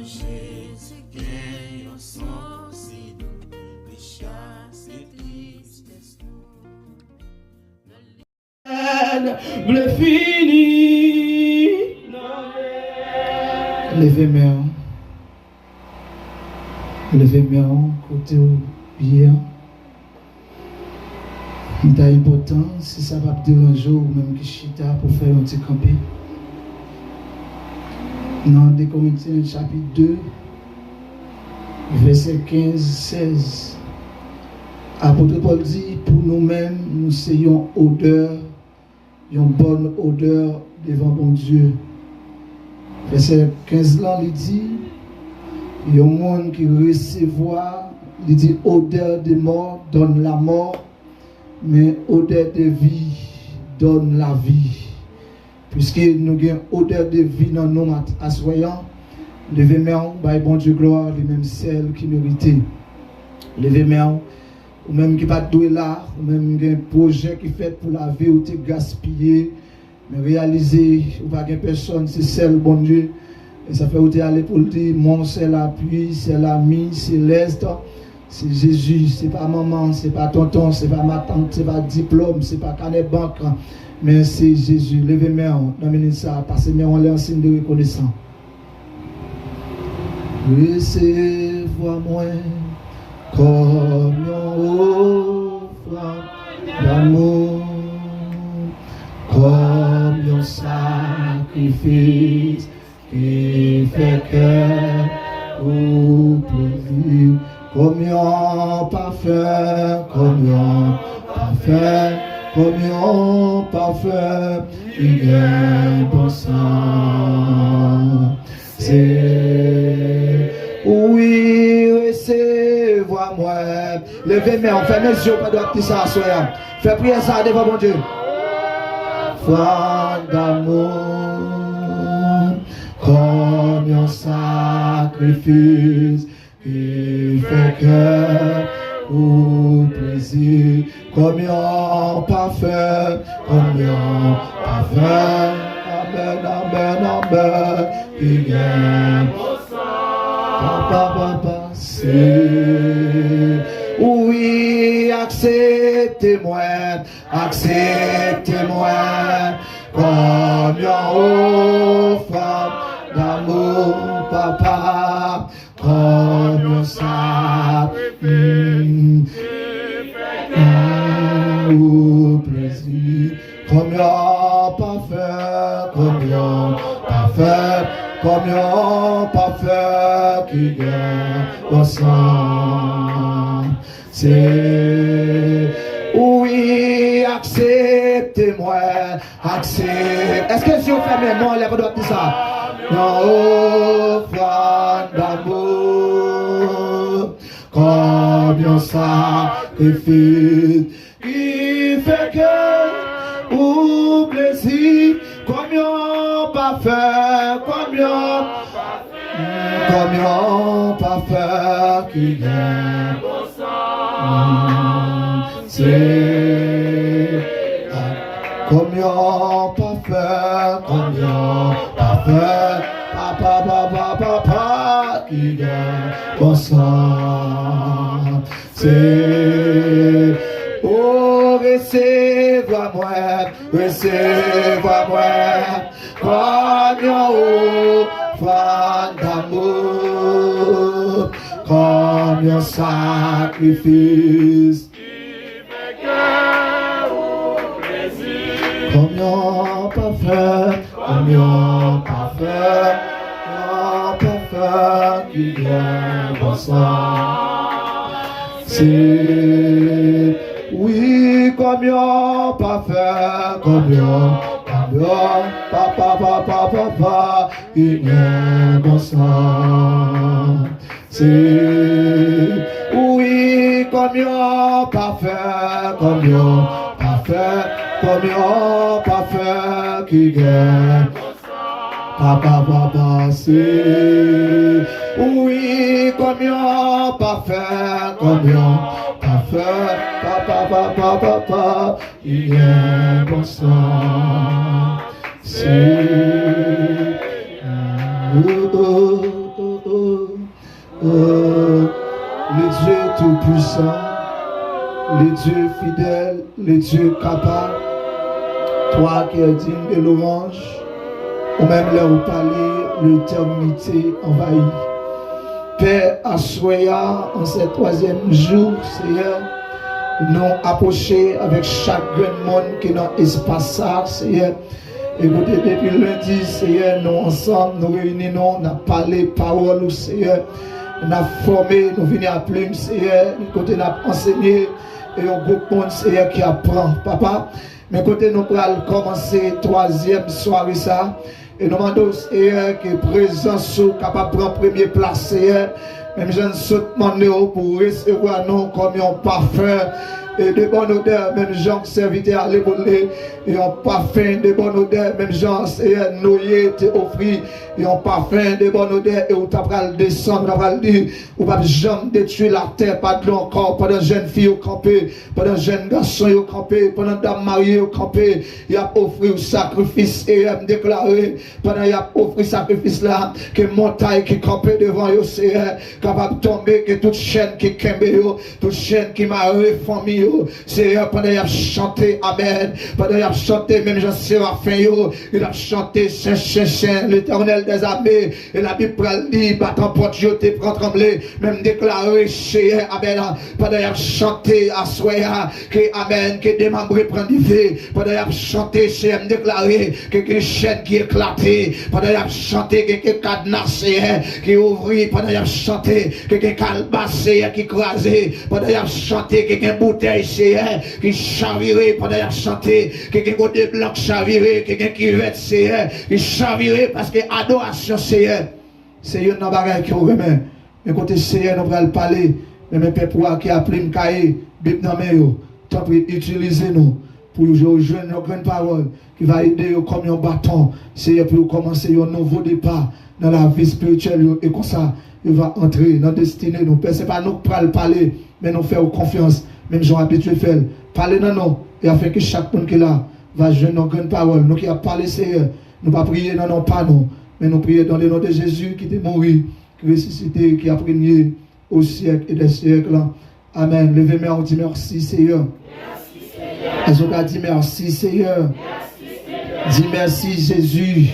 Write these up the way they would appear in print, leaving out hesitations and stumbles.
Jésus, gagne un sang, si nous, les chasses et tristesse nous. Le fini. Levez-moi. Levez-moi, côté bien. Il est important, si ça va te déranger ou même qui chita pour faire un petit campé. Dans 2 Corinthiens chapitre 2, verset 15-16, apôtre Paul dit, pour nous-mêmes, nous soyons odeur, une bonne odeur devant bon Dieu. Verset 15 là, il dit, il y a un monde qui recevoir, il dit, odeur de mort donne la mort, mais odeur de vie donne la vie. Puisque nous avons odeur de vie dans nos assoyants, levez-moi, by bon Dieu gloire, les mêmes celles qui méritent. Levez-moi, ou même qui pas doué là, ou même qui a un projet qui fait pour la vie ou te gaspiller, mais réaliser, ou pas de personne, c'est celle, bon Dieu. Et ça fait où tu aller pour le dire, mon c'est l'appui, c'est l'ami, c'est l'est, c'est Jésus, c'est pas maman, c'est pas tonton, c'est pas ma tante, c'est pas diplôme, c'est pas canet banque, mais c'est Jésus. Levez-moi, nommez ça, parce que on est en signe de reconnaissance. Recevez-moi comme une offrande d'amour, comme un sacrifice qui fait cœur ou plaisir, comme un parfum, comme un parfum, comme un parfum qui gagne bon sang. C'est oui, recevez-moi. Levez-moi, on fait mes yeux, pas de petit ça, soyez. Fais prier ça devant mon Dieu. Foi d'amour, comme un sacrifice qui fait cœur ou plaisir, comme un parfum, comme un parfum. Amen, amen, amen, qui gagne. Papa, c'est oui, acceptez-moi, acceptez-moi comme une offrande d'amour, papa, comme un sacrifice ou plaisir, comme un parfum, comme un parfum. Comme un parfum qui gagne au sang. C'est oui, acceptez-moi, acceptez. Est-ce que si vous faites mes mots, lèvez-vous dire ça? Non, offrande d'amour, comme un sacrifice qui fait que ou plaisir, comme un parfum, comme un parfum qui gagne. C'est comme un parfum, comme un parfum, papa, qui gagne bon sang. C'est oh, recevez-moi, recevez-moi, comme un offrande d'amour, comme un sacrifice, comme un parfum, comme un parfum, qui gagne bon sang. C'est oui, comme un parfum, comme un papa, qui gagne bon sang. C'est oui, comme un parfum, comme un parfum, qui gagne. Papa, c'est oui, comme un parfum, comme un parfum, papa, il y a bon sang. C'est Oh, le Dieu tout-puissant, le Dieu fidèle, le Dieu capable, toi qui es digne de l'orange, ou même là où parler, l'éternité envahie. Père, assoya en ce troisième jour, Seigneur, nous approcher avec chaque grand monde qui est dans l'espace, Seigneur. Écoutez, depuis lundi, Seigneur, nous ensemble, nous réunissons, nous avons parlé parole, Seigneur. Nous avons formé, nous venons appeler, Seigneur. Écoutez, nous avons enseigné, et un groupe de monde, Seigneur, qui apprend, Papa. Mais écoutez, nous allons commencer troisième soirée, ça. Et nous demandons, Seigneur, que présence soit capable de prendre première place, Seigneur. Même je ne saute mon pour recevoir nous comme un parfum. Et de bonne odeur, même gens qui serviteurs à l'évoluer, et un parfum de bonne odeur, même gens, Seigneur, noyé, te offrir, et un parfum de bonne odeur, et où tu vas le descendre, tu vas le dire, ou pas jamais détruire la terre, pas de l'encore, pendant jeune fille au campé, pendant jeune garçon au campé, pendant dame mariée au campé, il a offert un sacrifice, et il a déclaré, pendant il a offert sacrifice là, que montagne qui campait devant eux, Seigneur, capable de tomber, que toute chaîne qui kembe, toute chaîne qui m'a réformé, Seigneur, pendant qu'il a chanté, Amen, pendant qu'il a chanté, même Jean Séraphin, il a chanté, Saint, l'Éternel des armées, et la Bible dit, battant porte, je te prends trembler, même déclaré, Seigneur, Amen, pendant qu'il a chanté, à Soya, que Amen, que des membres prennent du feu, pendant qu'il a chanté, Seigneur, déclaré, que une chaîne qui éclatait, pendant qu'il a chanté, que cadenas, Seigneur, qui ouvrit, pendant qu'il a chanté, que calebasse, Seigneur, qui crasait, pendant qu'il a chanté, que bouteille, Seigneur, qui chavirait pendant qu'il a chanté, quelqu'un côté blanc chavirait, quelqu'un qui vête, Seigneur, qui chavirait parce que adoration, Seigneur, Seigneur, n'a pas qui remet. Mais côté Seigneur, nous allons parler, mais mes peuple qui a pris un cahier, Bible dans mes yeux, tant pour utiliser nous, pour jouer nos grandes paroles, qui va aider comme un bâton, Seigneur, pour commencer un nouveau départ dans la vie spirituelle, et comme ça, il va entrer dans la destinée. Nous, ce n'est pas nous qui allons parler, mais nous faire confiance. Même gens habitués faire parler dans nous et afin que chaque monde qui est là va jouer nos grandes paroles. Nous qui a parlé Seigneur, nous pas prier dans nos pas nous, mais nous prier dans le nom de Jésus qui est mort, qui est ressuscité, qui a régné au siècle et des siècles. Amen. Levez-moi, on dit merci Seigneur. Merci Seigneur. Est-ce qu'on a dit merci Seigneur? Merci Seigneur. Dis merci Jésus.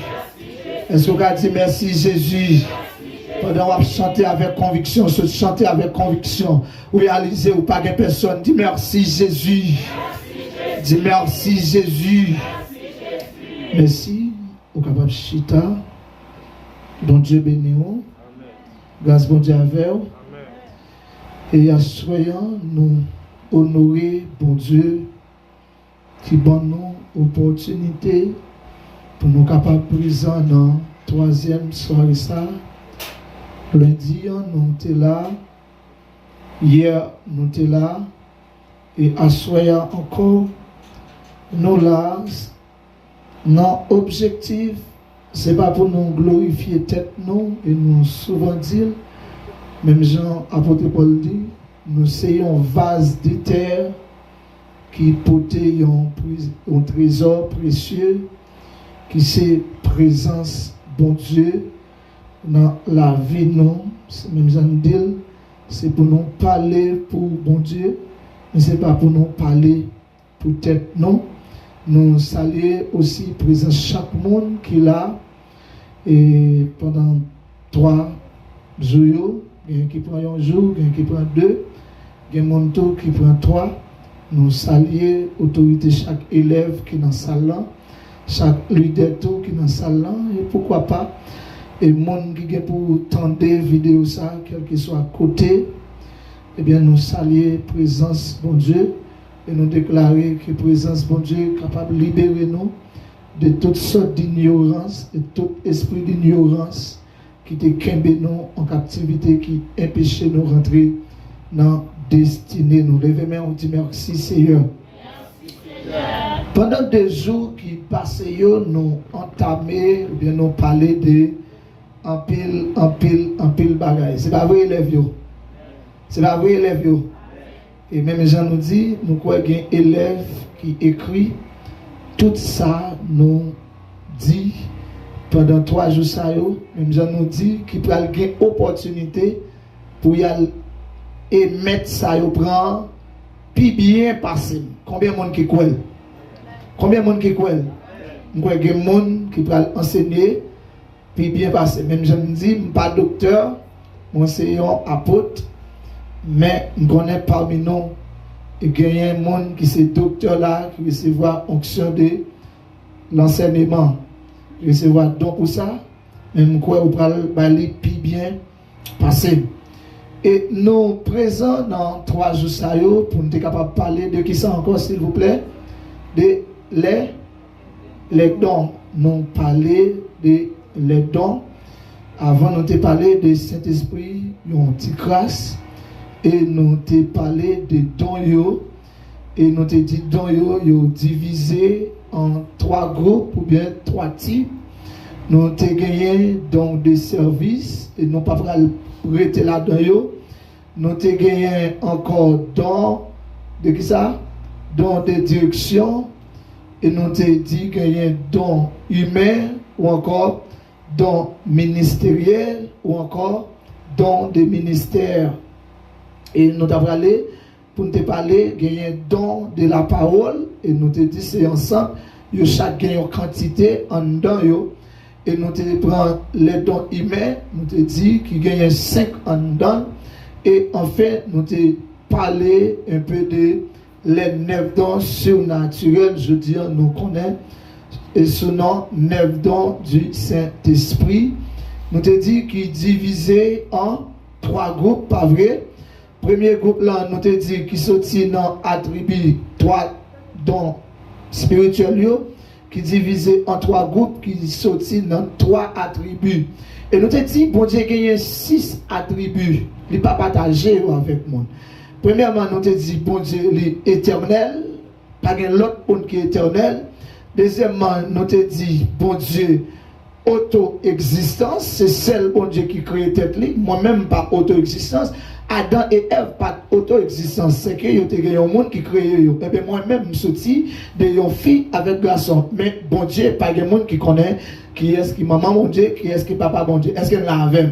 Est-ce qu'on a dit merci Jésus? Pendant qu'on chanter avec conviction, se chanter avec conviction, ou réaliser ou pas de personne, dis merci Jésus. Dis merci Jésus. Merci, au capable chita. Donc Dieu béni vous. Grâce bon Dieu avec vous. Et soyons nous honorer bon Dieu qui donne nous opportunité pour nous capables présents dans troisième soirée ça. Lundi, nous étions là. Hier, nous étions là. Et à soir encore, nous là. Notre objectif, ce n'est pas pour nous glorifier tête nous et nous souvent dire, même Jean apôtre Paul dit, nous sommes un vase de terre qui porte un trésor précieux, qui c'est présence bon Dieu. Dans la vie, non, même j'en dis, c'est pour nous parler pour bon Dieu, mais ce n'est pas pour nous parler pour tête, non. Nous saluons aussi présent chaque monde qui est là, et pendant 3 jours, il y a qui prend un jour, il y a qui prend 2, il y a un qui prend 3. Nous saluons l'autorité chaque élève qui est dans la salle, chaque leader qui est dans la salle, et pourquoi pas. Et le monde qui est pour tendre vidéo ça, quel que soit à côté, eh bien nous saluons présence bon Dieu et nous déclarer que présence bon Dieu est capable de libérer nous de toutes sortes d'ignorance, de tout esprit d'ignorance qui te kembe nous en captivité, qui empêche nous de rentrer dans la destinée. Nous levons main, on dit merci Seigneur. Merci Seigneur. Pendant 2 jours qui passent, nous entamé, ou bien nous parler de en pile bagaille. C'est pas vrai élève yo. C'est pas vrai élève yo. Et même Jean nous dit, nous croyons qu'il y a un élève qui écrit tout ça nous dit pendant 3 jours ça yo. Même Jean nous dit qu'il peut avoir une opportunité pour y aller et mettre ça au prend puis bien passé. Combien de monde qui croit? Combien de monde qui croit? Il y a des gens qui peuvent enseigner puis bien passé. Même je me dis, je ne suis pas docteur, je suis apôtre, mais je connais parmi nous et il y a des gens qui sont docteurs là, qui recevoir onction de l'enseignement, qui recevoir don pour ça, mais je crois que vous allez puis bien passer. Et nous présents dans 3 jours ça pour nous être capable de parler de qui ça encore, s'il vous plaît, de les dons. Nous parler de les dons. Avant nous te parler de Saint-Esprit, une petite grâce, et nous te parler de dons yo, et nous te dit dons yo divisé en 3 groupes ou bien 3 types. Nous te gagné donc des services et nous pas rester là-dedans. Nous te gagné encore dons de qui ça? Dons de direction, et nous te dit gagné dons humains ou encore dons ministériels ou encore dons de ministère. Et nous t'avons allé pour nous te parler gagné dons de la parole, et nous te dit c'est ensemble yo chaque gagne une quantité en dedans yo. Et nous te prend les dons humains, nous te dit qu'il gagne 5 en dedans. Et en fait, nous te parlé un peu de les 9 dons surnaturels, je veux dire, nous connaissons, et ce nom 9 dons du Saint-Esprit. Nous te dit qu'il divisé en 3 groupes, pas vrai? Premier groupe là, nous te dit qu'il sortit dans attribut 3 dons spirituels, qui divisé en 3 groupes, qui sortit dans 3 attributs. Et nous te dit, bon Dieu, il y a 6 attributs. Il n'est pas partagé avec moi. Premièrement, nous te dit, bon Dieu, il est éternel. Pas l'autre monde qui est éternel. Deuxièmement, nous te dit, bon Dieu, auto-existence. C'est celle, bon Dieu, qui crée tête. Moi-même, pas auto-existence. Adam et Ève, pas auto-existence. C'est que y a un monde qui crée. Et bien, moi-même, je suis de une fille avec garçon. Mais bon Dieu, pas de monde qui connaît qui est-ce qui maman, bon Dieu, qui est-ce qui papa, bon Dieu. Est-ce qu'elle l'a avec?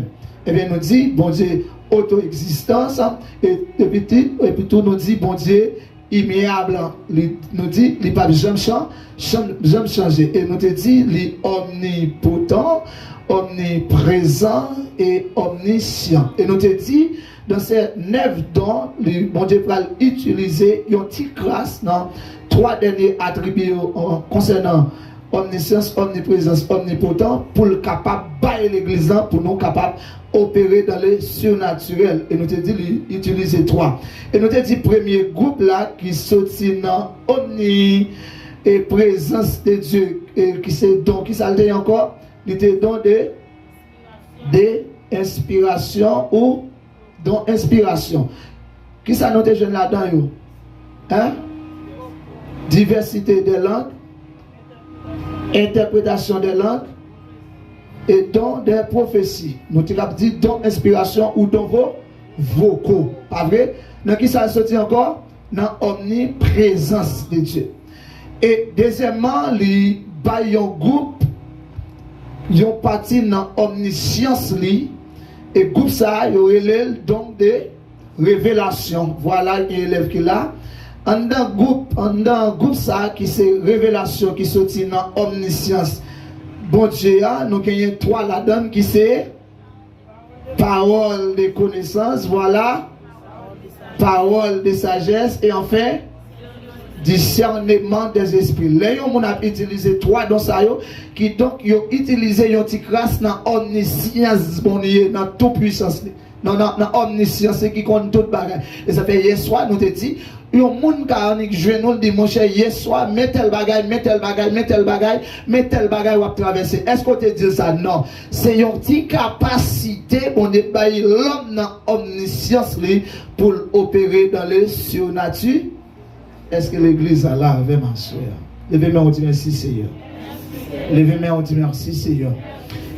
Eh bien, nous dit, bon Dieu, auto-existence. Et puis tout, nous dit, bon Dieu, immuable. Nous dit, il n'est pas jamais changer. Et nous te dit, il est omnipotent, omniprésent et omniscient. Et nous te dit, dans ces 9 dons, le bon Dieu va utiliser une petite grâce dans 3 derniers attributs concernant omniscience, omniprésence, omnipotent, pour le capable de l'église, pour nous capables d'opérer dans le surnaturel. Et nous te dit utiliser 3. Et nous te dit premier groupe là qui sortit dans omni et présence de Dieu, et qui c'est donc qui s'altère encore, il était don de inspiration ou don inspiration. Qui ça nous jeune là-dedans? Hein? Diversité des langues, interprétation des langues et don des prophéties. Nous avons dit don inspiration ou don vocaux. Pas vrai? Dans qui ça sorti encore? Dans omniprésence de Dieu. Et deuxièmement, les baillons groupe, ils ont parti dans omniscience li, et groupe ça, ils ont donc des révélations. Voilà un élève qui est là. En dans groupe ça qui c'est révélation qui sortit dans omniscience. Bon Dieu, nous avons 3 là-dedans qui c'est parole de connaissance, voilà, parole de sagesse et enfin discernement des esprits. Là, on a utilisé 3 dans ça, qui donc ont utilisé une petite grâce dans omniscience, dans toute puissance, dans omniscience qui compte toute bagarre. Et ça fait hier soir, nous te dit, il y a un monde qui joue nous dit, mon cher, hier soir, mets tel bagaille, mets tel bagaille, mets tel bagaille, mets tel bagaille, ou à traverser. Est-ce qu'on te dit ça? Non. C'est une petite capacité, on est baillé l'homme dans omniscience pour opérer dans le surnaturel. Est-ce que l'église a là avec ma soeur? Levez-moi, on dit merci Seigneur. Levez-moi, on dit merci Seigneur.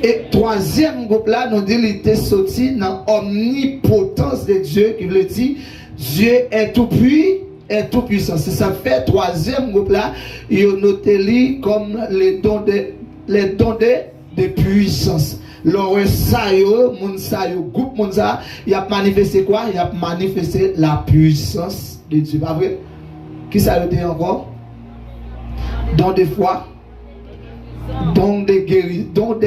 Et troisième groupe là, nous dit qu'il était sorti dans l'omnipotence de Dieu, qui veut dire Dieu est tout puissant. C'est ça fait troisième groupe là, il a noté comme les dons de puissance. L'or ça yo, moun ça yo, groupe moun ça, il a manifesté quoi? Il a manifesté la puissance de Dieu, pas vrai? Qui ça dit encore? Don des foi, don des guérisons,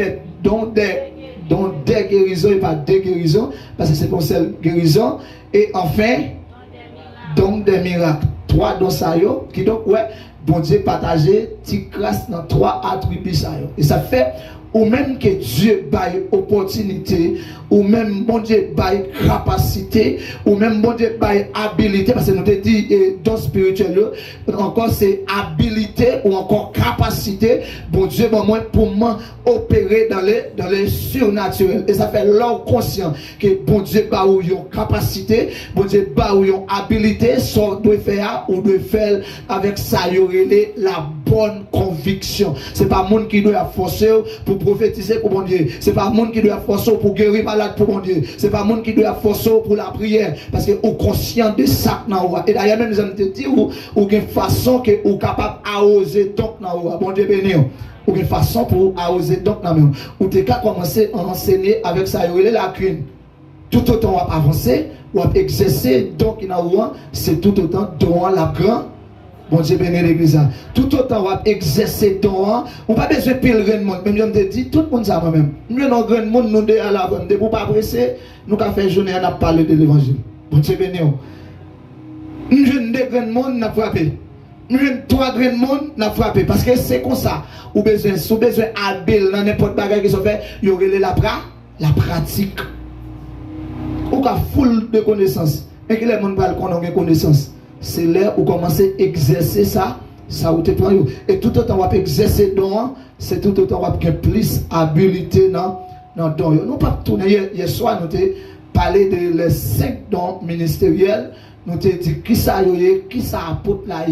don des guérisons et pas des guérisons, parce que c'est pour celle guérison, et enfin, don des miracles. 3 dons ça yo, qui donc ouais, bon Dieu partager, ti grâce dans 3 attributs ça yo. Et ça fait ou même que Dieu baille opportunité, ou même bon Dieu baille capacité, ou même bon Dieu baille habilité, parce que nous te dit dans spirituel, encore c'est habilité ou encore capacité, bon Dieu, bon moi pour moi opérer dans les surnaturels. Et ça fait l'homme conscient que bon Dieu baille ou yon capacité, bon Dieu baille ou yon habilité, soit doit faire ou doit faire avec ça, y aurait la bonne conviction. C'est pas monde qui doit forcer pour prophétiser pour mon Dieu. C'est pas monde qui doit forcer pour guérir malade pour mon Dieu. C'est pas monde qui doit forcer pour la prière. Parce que vous conscient de ça. Et d'ailleurs, même, nous allons te dire, ou une façon que vous capable d'oser donc dans vous. Bon Dieu béni. Ou une façon pour oser donc dans vous. Ou t'es qu'à commencer à enseigner avec ça. Il y a la lacune. Tout autant on va avancer, ou exercer donc dans vous, c'est tout autant dans la grande. Bon Dieu béni l'église. Tout autant on va exercer don, on pas besoin de pile grand monde. Même je me dis tout le monde ça moi-même. Nous non grand monde nous de à la vente. De pour pas presser, nous qu'a fait journée on a parlé de l'évangile. Bon Dieu béni. Nous jeune de grand monde n'a frappé. Nous jeune 3 grand monde n'a frappé parce que c'est comme ça. Ou besoin habile dans n'importe bagarre qui se fait, il y aurait la pratique. Ou qu'a full de connaissances. Et que les monde parle qu'on a connaissance. C'est là où commencer à exercer ça où te prend. Et tout autant on va exercer don, c'est tout autant on va avoir plus habilité dans don. Nous pas tourner hier soir nous te parler de les 5 dons ministériels, nous te dit qui ça apôtre là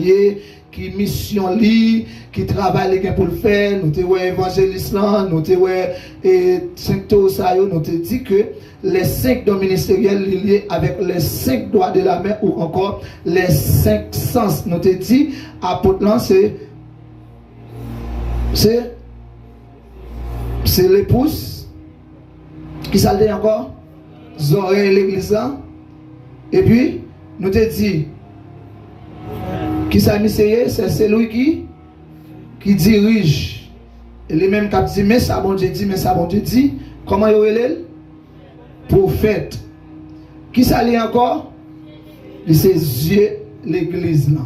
qui mission li, qui travaille pour le faire, nous te ouais évangéliste là, nous te ouais et 5 tours ça nous te dit que les 5 dons ministériels liés avec les 5 doigts de la main ou encore les 5 sens. Nous te dit apôtre là c'est l'épouse qui ça dit encore oreilles l'église là. Et puis nous te dit qui ça c'est celui qui dirige. Et les mêmes qui dit mais ça bon Dieu dit comment il est prophète. Qui ça lit encore? C'est yeux l'église là.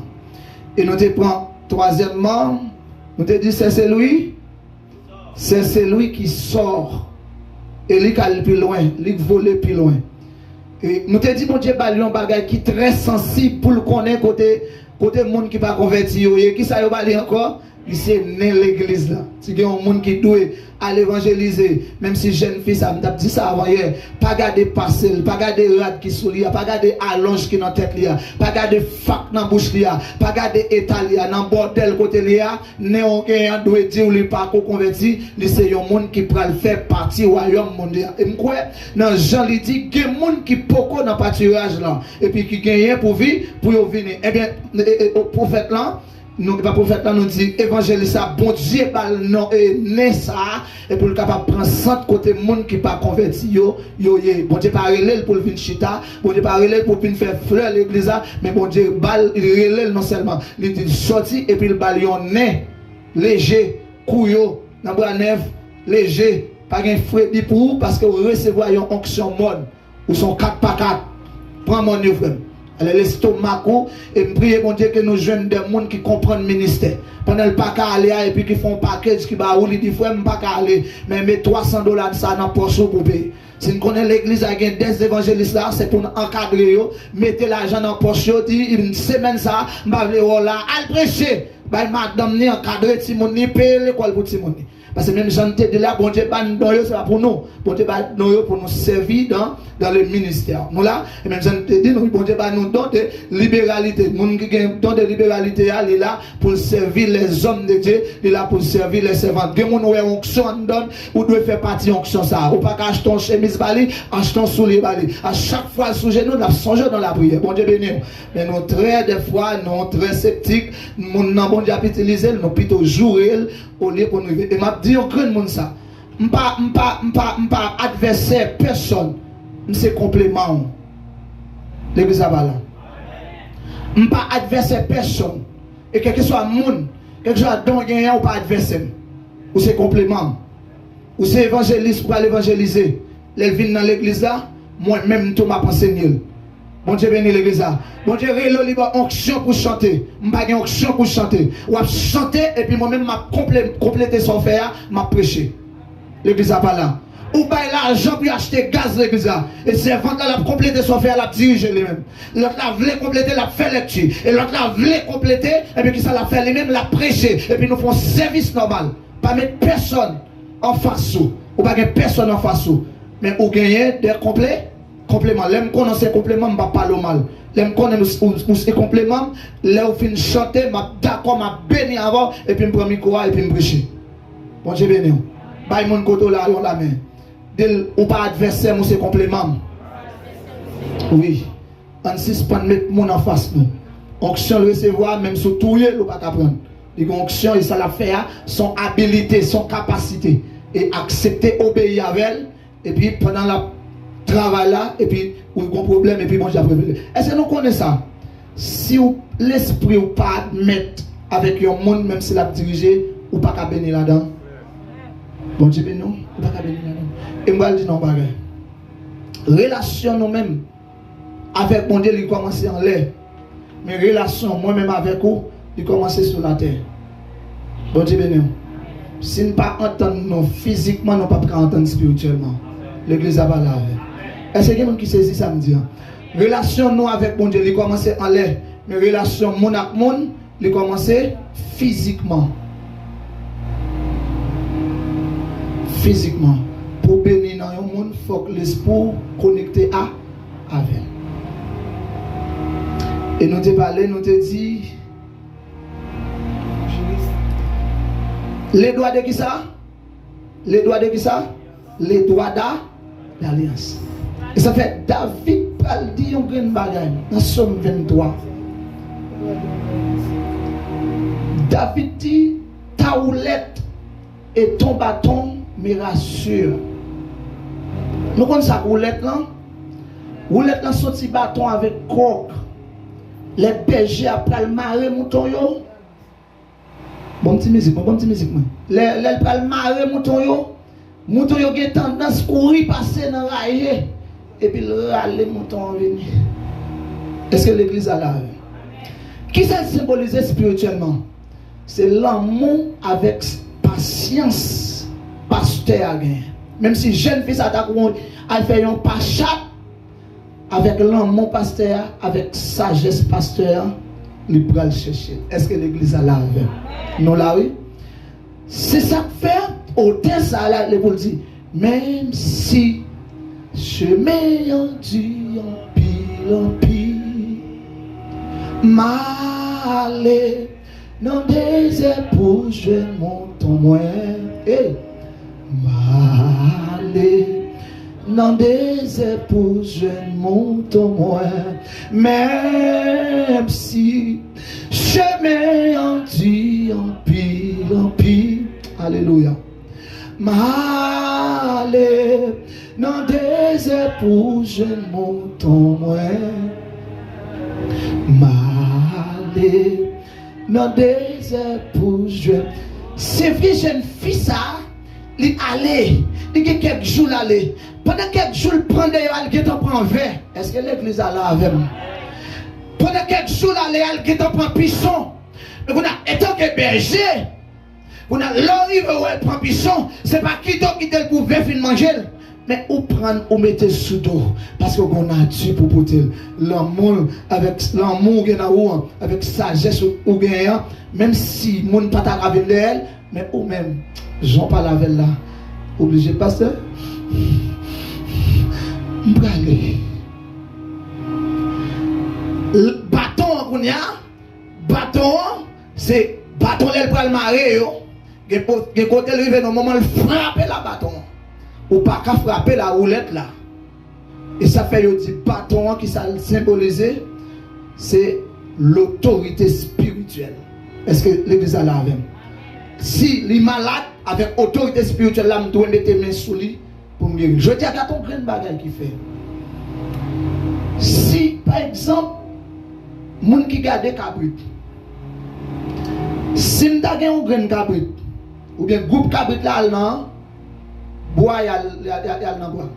Et nous te prend troisièmement, nous te dit c'est celui qui sort et lui qui aller plus loin, lui qui vole plus loin. Et nous te dit bon Dieu balion bagay qui très sensible pour le connaître côté monde qui pas converti qui ça yo bali encore? C'est né l'église là. C'est qu'il y a un monde qui doit aller évangéliser. Même si jeune fille, ça m'a dit ça avant hier. Pas garder parcelle, pas garder rad qui sous lui, pas garder allonge qui dans tête lui, pas garder fac dans bouche lui, pas garder état lui, dans bordel côté lui, néon qui doit dire lui pas converti, c'est un monde qui peut faire partie royaume mondial. Et moi, dans Jean lui dit qu'il y a un monde qui poko dans pâturage là et puis qui gagne pour vivre pour venir. Eh bien, au prophète là nous pas prophète là nous dit évangéliste ça bon Dieu non et né ça et pour le capable prendre centre côté monde qui pas converti yo bon Dieu pas relève pour venir chita bon Dieu pas relève pour venir faire fleur l'église mais bon Dieu bal relève non seulement il dit sorti et puis le bal yon né léger couillot dans bras neuf léger pas gain frais pour parce que recevoir une onction mode ou son 4x4 prends mon frère. Elle laisse Tomaco et prier mon Dieu que nous jeunes des gens qui comprennent le ministère. Pendant le pas qu'à aller et puis qui font un package qui va ou lui dit frère pas qu'à aller mais met $300 de ça dans poche pour payer. Si nous connaissons l'église avec des évangélistes là, c'est pour encadrer, mettez l'argent dans poche, dit une semaine ça, m'a là, al prêcher. Bah madame ni encadrer Timoni payer l'école pour Timoni. Parce que même j'en ai dit là, bon Dieu, c'est pas pour nous. Bon Dieu, pour nous servir dans le ministère. Nous là, et même j'en ai dit, bon Dieu, nous donne de libéralité. Nous qui don de libéralité, il est là pour servir les hommes de Dieu, il est là pour servir les servantes. Des gens qui ont onction donne, ou doit faire partie onction ça. Ou pas qu'acheter ton chemise bali, acheter ton soulier bali. À chaque fois, sous genou, nous avons songé dans la prière. Bon Dieu béni. Mais nous très des fois, nous très sceptiques, nous n'avons bon Dieu à utiliser, nous plutôt jouer au lieu pour nous. Et m'a dit au grand monde ça. M'pas adversaire personne. C'est complément. L'église à là. M'pas adversaire personne. Et quel que soit monde, quel que soit don gagnant ou pas adversaire. Ou c'est complément. Ou c'est évangéliste pour aller évangéliser. Les vignes dans l'église là, moi-même tout m'a enseigné. Bon Dieu béni l'église là. Bon Dieu rélo libre onction pour chanter. M'pas gagne onction pour chanter. Ou à chanter et puis moi-même m'a complété son faire, m'a prêché. L'église a pas là. Ou bail l'argent pour acheter gaz l'église là. Et c'est vendre là, la compléter son faire, la diriger lui-même. L'autre là voulait compléter, la fait lecture. Et l'autre là voulait compléter, et puis qui ça l'a fait lui-même, la prêcher. Et puis nous faisons service normal. Pas mettre personne en face ou pas mettre personne en face ou. Mais ou gagner des compléments. L'aime qu'on a ces compléments, je ne pas le mal. L'aime qu'on a ces compléments, là où fin chanter, d'accord, m'a béni avant, et puis je prends micro et puis je prêcher. Bon Dieu béni. Bail mon côté là, on la main. Ou pas adversaire, c'est complément. Oui. On suspend mettre mon en face nous. Onction le recevoir, même sous tout le ou pas prendre. Les onction et ça la fait, son habilité, son capacité. Et accepter, obéir avec elle. Et puis pendant le travail là, et puis ou un problème, et puis bon, j'ai appris. Est-ce que nous connaissons ça? Si l'esprit ou pas mettre avec un monde, même si la diriger, ou pas qu'à bénir là-dedans. Bon Dieu béni nous, ou pas qu'à bénir là-dedans. Et moi je dis non, bagay. Relation nous-mêmes avec mon Dieu, il commence en l'air. Mais relation moi-même avec vous, il commence sur la terre. Bon Dieu béni. Si nous ne pas entendre nous physiquement, nous ne pouvons pas entendre spirituellement. L'église a pas là. Est-ce qu'il y a quelqu'un qui saisit ça me dit? Relation nous avec mon Dieu, il commence en l'air. Mais relation mon avec mon, il commence physiquement. Physiquement. Pour bénir dans le monde, il faut que l'esprit connecté avec. Et nous te parlé, nous te dit, les doigts de qui ça? Les doigts de qui ça? Les doigts d'alliance. Et ça fait David pral dit un grand bagage dans Somme 23. David dit, ta houlette et ton bâton me rassurent. Nous connaissons ça, roulette là. Roulette là, sorti bâton avec coq. Les bergers après le maré mouton yo. Bon petit musique. Les pral maré mouton yo. Mouton yo gen tendance courir passer dans railler et puis le râler mouton venir. Est-ce que l'église a là? Qui ça symbolise spirituellement? C'est l'amour avec patience pasteur a gagné. Même si jeune fille s'attaque à faire un pas chat avec l'amour pasteur, avec sagesse pasteur, il peut le chercher. Est-ce que l'église a là? Non là oui. C'est ça que fait au test à la l'école dit même si chemin en Dieu en pile m'aller dans des pour je monte moins m'aller dans des pour je monte moins même si chemin en Dieu en pile alléluia m'aller dans des pour je monte moins m'aller dans des pour je c'est vie jeune fille ça il allait il y a quelques jours l'aller pendant quelques jours il prend des il prend verre est-ce que l'église a là avec moi pendant quelques jours l'aller il prend pisson mais vous étant que berger vous n'avez l'arrive où elle prend pisson, c'est pas qui d'autre qui te pouvait fin manger, mais ou prendre ou mettre sous dos parce que on a Dieu pour porter l'amour avec l'amour avec sagesse ou gagnant même si monde pas ta avec elle mais ou même Jean pas avec là obligé pasteur m'aller bâton qu'on y a bâton c'est bâton elle prend le maré yo que côté arrivé dans moment frapper la bâton ou pas qu'à frapper la roulette là et ça fait yo dit bâton qui ça symboliser c'est l'autorité spirituelle. Est-ce que l'église a là avec si les malades avec autorité spirituelle, là, je dois mettre mes mains sous lui pour me guérir. Je dis à ton grand bagage qui fait. Si, par exemple, moun qui garde cabrit, si je suis un grand cabrit, ou bien groupe cabrit là, non, bois, il y a dans bois.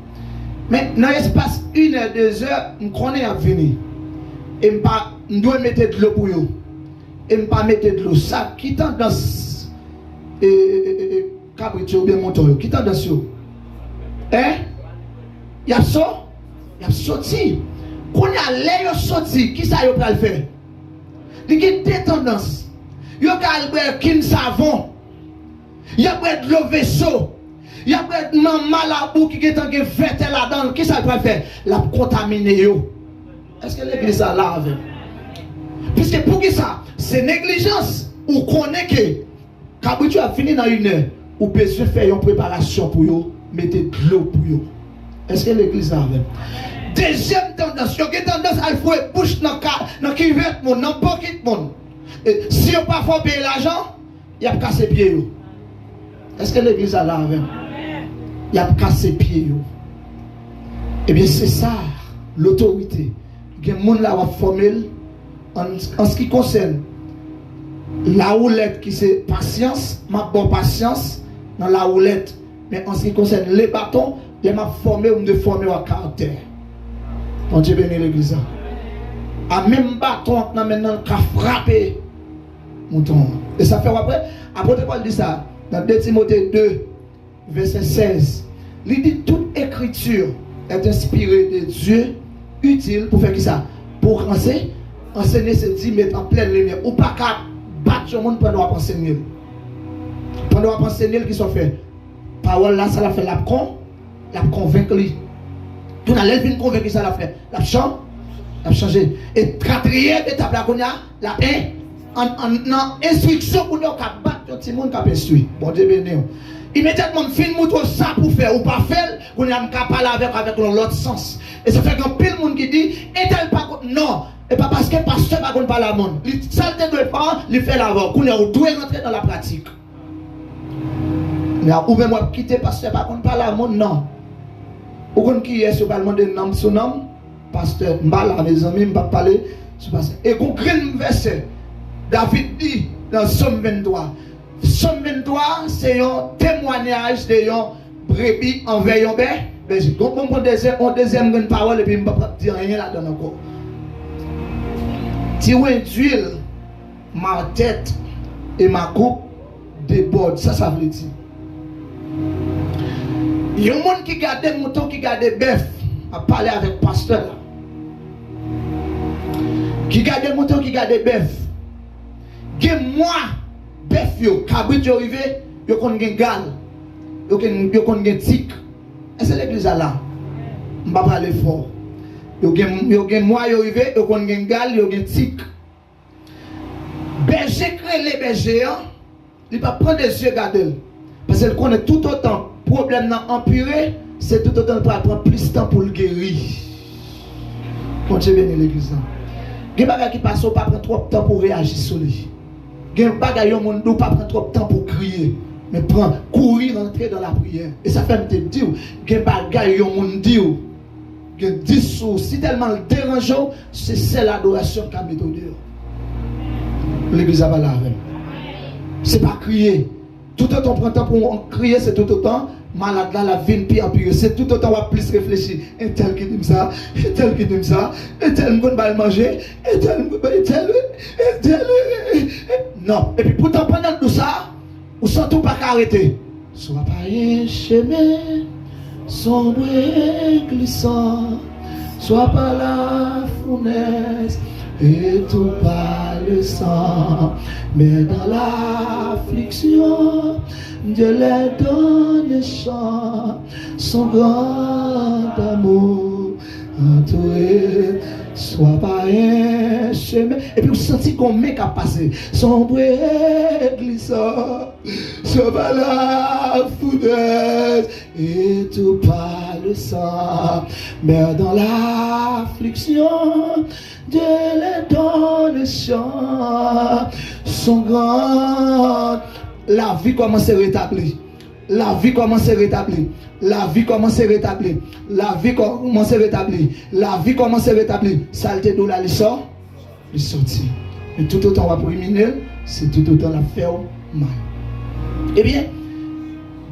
Mais dans l'espace 1 heure, 2 heures, je connais à venir. Et je dois mettre de l'eau pour eux. Et je ne pas mettre de l'eau. Ça, qui tendance cabrit ou bien montant, qui tendance yo? Hein? Il y a ça? Il y a sorti. Quand il y a l'air sorti, qui ça y a le faire? Il y a des tendances. Il y a un savon. Il y a de l'eau vaisseau. Il y a de malabou qui est en train de faire là-dedans. Qui ça peut faire? La contaminer. Est-ce que l'église a lave? Puisque pour qui ça? C'est négligence. Ou connaît que quand tu as fini dans 1 heure, ou besoin de faire une préparation pour eux, mettez de l'eau pour eux. Est-ce que l'église a lave? Deuxième tendance, il y a une tendance à faire bouche dans le cuvette, dans le pocket. Si on ne peut pas payer l'argent, il y a cassé les pieds. Est-ce que l'église a lave? Il y a cassé les pieds. Eh bien, c'est ça, l'autorité. Il y a des gens qui ont formé en ce qui concerne la roulette qui c'est patience, ma bonne patience dans la roulette. Mais en ce qui concerne les bâtons, il m'a formé ou me former au caractère. Bon Dieu bénit l'église. À même bâton, on a maintenant qu'à frapper. Et ça fait après, apôtre Paul dit ça, dans 2 Timothée 2, verset 16. Il dit toute écriture est inspirée de Dieu, utile pour faire qui ça? Pour enseigner. Enseigner, c'est dire mettre en pleine lumière. Ou pas qu'à battre le monde pendant qu'on enseigner. Pendant qu'on enseigner, qui sont fait. Parole là, ça l'a fait la convaincre. Tout à l'heure, il vient convaincre ça l'a fait. La changé. Et quatrième étape là, qu'on a la paix. En instruction pour nous battre le petit monde qui a instruit. Bon Dieu béni. Immédiatement, fin mouton ça pour faire ou pas faire, on a parler avec l'autre sens. Et ça fait qu'un pile monde qui dit, est-elle pas non, et pas parce que le pasteur ne parle pas la monde. Il salte de pas, il fait l'avant. On doit rentrer dans la pratique. Mais ou même moi quitter pasteur pas qu'on parle la monde non. Ou qu'on qui est sur parlement de nom son nom, pasteur m'bala mes amis m'pa parler sur pasteur. Et qu'on crée un verset. David dit dans Somme 23. Somme 23, c'est un témoignage de un brebis envers un berger. Donc, on prend une deuxième parole et puis je ne vais pas dire rien là-dedans encore. Tirer d'huile, ma tête et ma coupe déborde. Ça veut dire. Il y a un monde qui garde des moutons, qui garde des bœufs, à parler avec le pasteur. Qui garde des moutons, qui garde des bœufs. Que moi, bœuf yo, cabrit yo arrivé, yo kon gen gal, yo kon gen tic. Est-ce que l'église a là? Je ne vais pas parler fort. Yo gen moi yo arrivé, yo kon gen gal, yo gen tic. Berger crée les bergers, il va prendre des yeux garder. Parce qu'il connaît tout autant problème dans empiré, c'est tout autant pour prendre plus de temps pour le guérir. Quand tu viens l'église. Il y a des gens qui passent pas prendre trop de temps pour réagir sur lui. Il y a des gens qui ne pas prendre trop de temps pour crier, mais prendre, courir, rentrer dans la prière. Et ça fait me dire, il y a des gens qui disent, il y a 10 sous, si tellement le dérangeant, c'est celle l'adoration qui a mis au dehors. L'église a pas la reine. C'est pas crier. Tout autant prend temps pour crier, c'est tout autant malade là, la vie pire empire. C'est tout autant on plus réfléchir. Et tel qui dit ça, et tel qui dit ça, et tel qu'on va manger, et tel. Non. Et puis pourtant pendant tout ça, on sent tout pas arrêter. Soit pas un chemin sombre et glissant, soit pas la fournaise et tout pas le sang, mais dans l'affliction, Dieu les donne chant, son grand amour entouré, soit pas un chemin. Et puis vous sentez qu'on met qu'à passer, sombre et glissant, soit pas la foudre et tout pas le sang, mais dans l'affliction, Dieu les donne chant, son grand la vie commence à rétablir. La vie commence à rétablir. La vie commence à rétablir. La vie commence à rétablir. La vie commence à rétablir. Saleté d'eau là, il sort. Il sortit. Mais tout autant on va préminer, c'est tout autant la faire mal. Eh bien,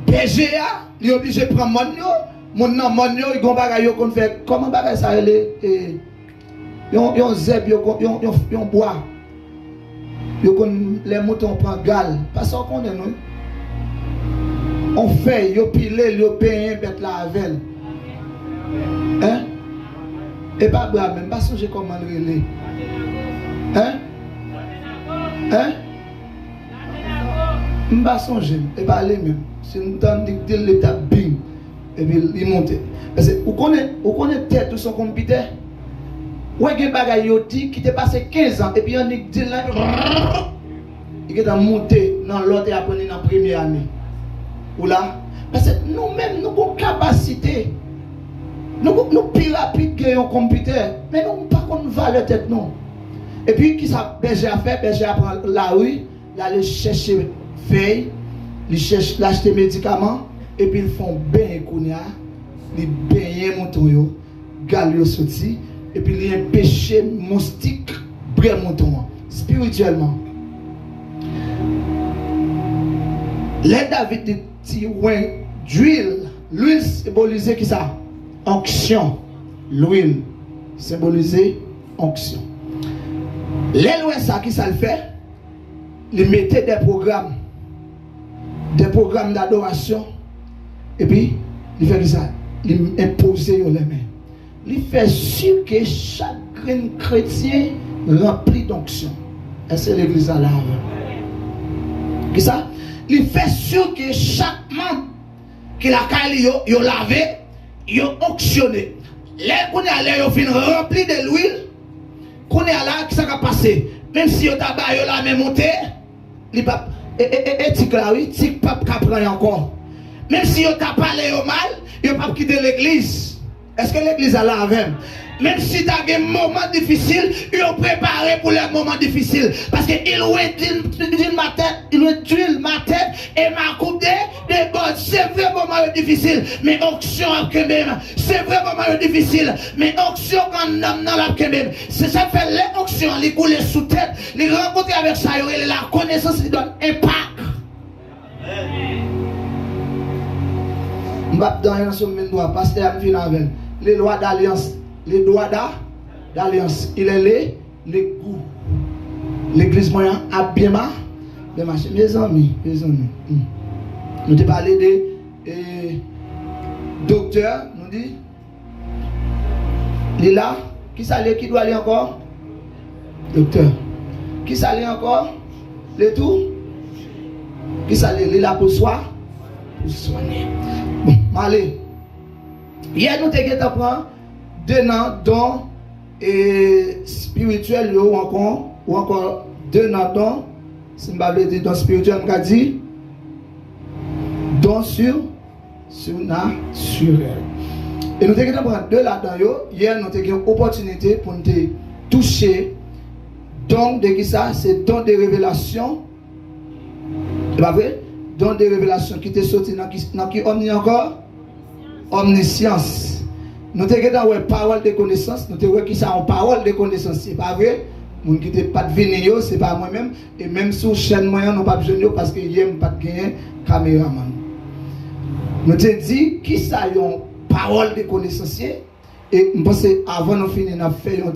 BGA, il est obligé de prendre mon nom, il y a un bagage qu'on fait. Comment bagage ça il est yon zèbre, yon bois. Les moutons prennent gal. Parce qu'on est nous. On fait, yo pile, yo paye, bête la avec. Hein? Et pas bois même, pas songer comment le relais. Hein? Hein? M'pas songer, et pas aller même. C'est une temps de l'état bing. Et puis il monte. Parce que vous connaissez tête tout son computer. Ou gen bagay yo di qui te passé 15 ans et puis on dit là il est monté dans l'autre et après dans la première année. Ou là parce que nous-mêmes nous avons capacité. Nous plus rapide que un computer, mais nous pas qu'on valeur tête non. Et puis qui ça berger à faire, berger à prendre la rue, aller chercher feuilles, ils cherchent l'acheter médicaments et puis ils font bien kounya, ils baigner mouton yo, gal yo sorti. Et puis il y a un péché moustique, brûle mouton, spirituellement. Les David dit d'huile, l'huile symbolisait qui ça? Onction. L'huile symbolisait onction. Les lois ça qui ça le fait? Ils mettaient des programmes d'adoration. Et puis il fait ça, il imposait les mains. Il fait sûr que chaque chrétien rempli d'onction. Est-ce que l'église a lave? Qui ça? Il fait sûr que chaque membre qui la caille yo lavé, yo onctionné. Les qu'on est allé yo fin rempli de l'huile, qu'on est là qui ça va passer. Même si yo tabac yo la même montée, il pas et tic là oui, tic pas prendre encore. Même si yo t'a parlé yo mal, yo pas quitter l'église. Est-ce que l'église a là avec? Même si tu as un moment difficile, ils ont préparé pour les moments difficiles. Parce qu'il ma tête et ma coupe de bonnes. C'est vrai moment difficile. Mais onction quand même. C'est vrai moment difficile. Mais onction quand on a quand même. C'est ça fait les onctions, les couler sous tête, les rencontrer avec ça, la connaissance qui donne impact. M'bap dans un sommet droit, pasteur me fin avec les lois d'alliance, les droits d'alliance, il est les goûts. L'église moyen a bien marché. Mes amis. Nous te parlé de docteur, nous dit il est là, qui s'allait, qui doit aller encore? Docteur. Qui s'allait encore? Le tout? Qui s'allait, il est là pour soi? Pour soigner. Bon, allez. Hier, nous avons pris 2 ans dons et spirituels ou encore 2 ans dons. Si je vais dire dons spirituels, je vais dire dons surnaturels. Et nous avons pris 2 là-dedans. Hier, nous avons eu une opportunité pour nous toucher. Donc, de qui ça? C'est don de révélation. C'est pas vrai? Don de révélation qui était sorti dans qui on dit encore? Omniscience. Nous avons une parole de connaissance. Nous avons qui ça en parole de connaissance. C'est pas vrai? Nous qui n'avons pas de venir, c'est pas moi-même. Et même sur chaîne moyen, nous pas besoin parce que hier, nous pas de caméraman. Nous avons dit qui ça une parole de connaissance. Et je pense avant de finir, nous avons fait une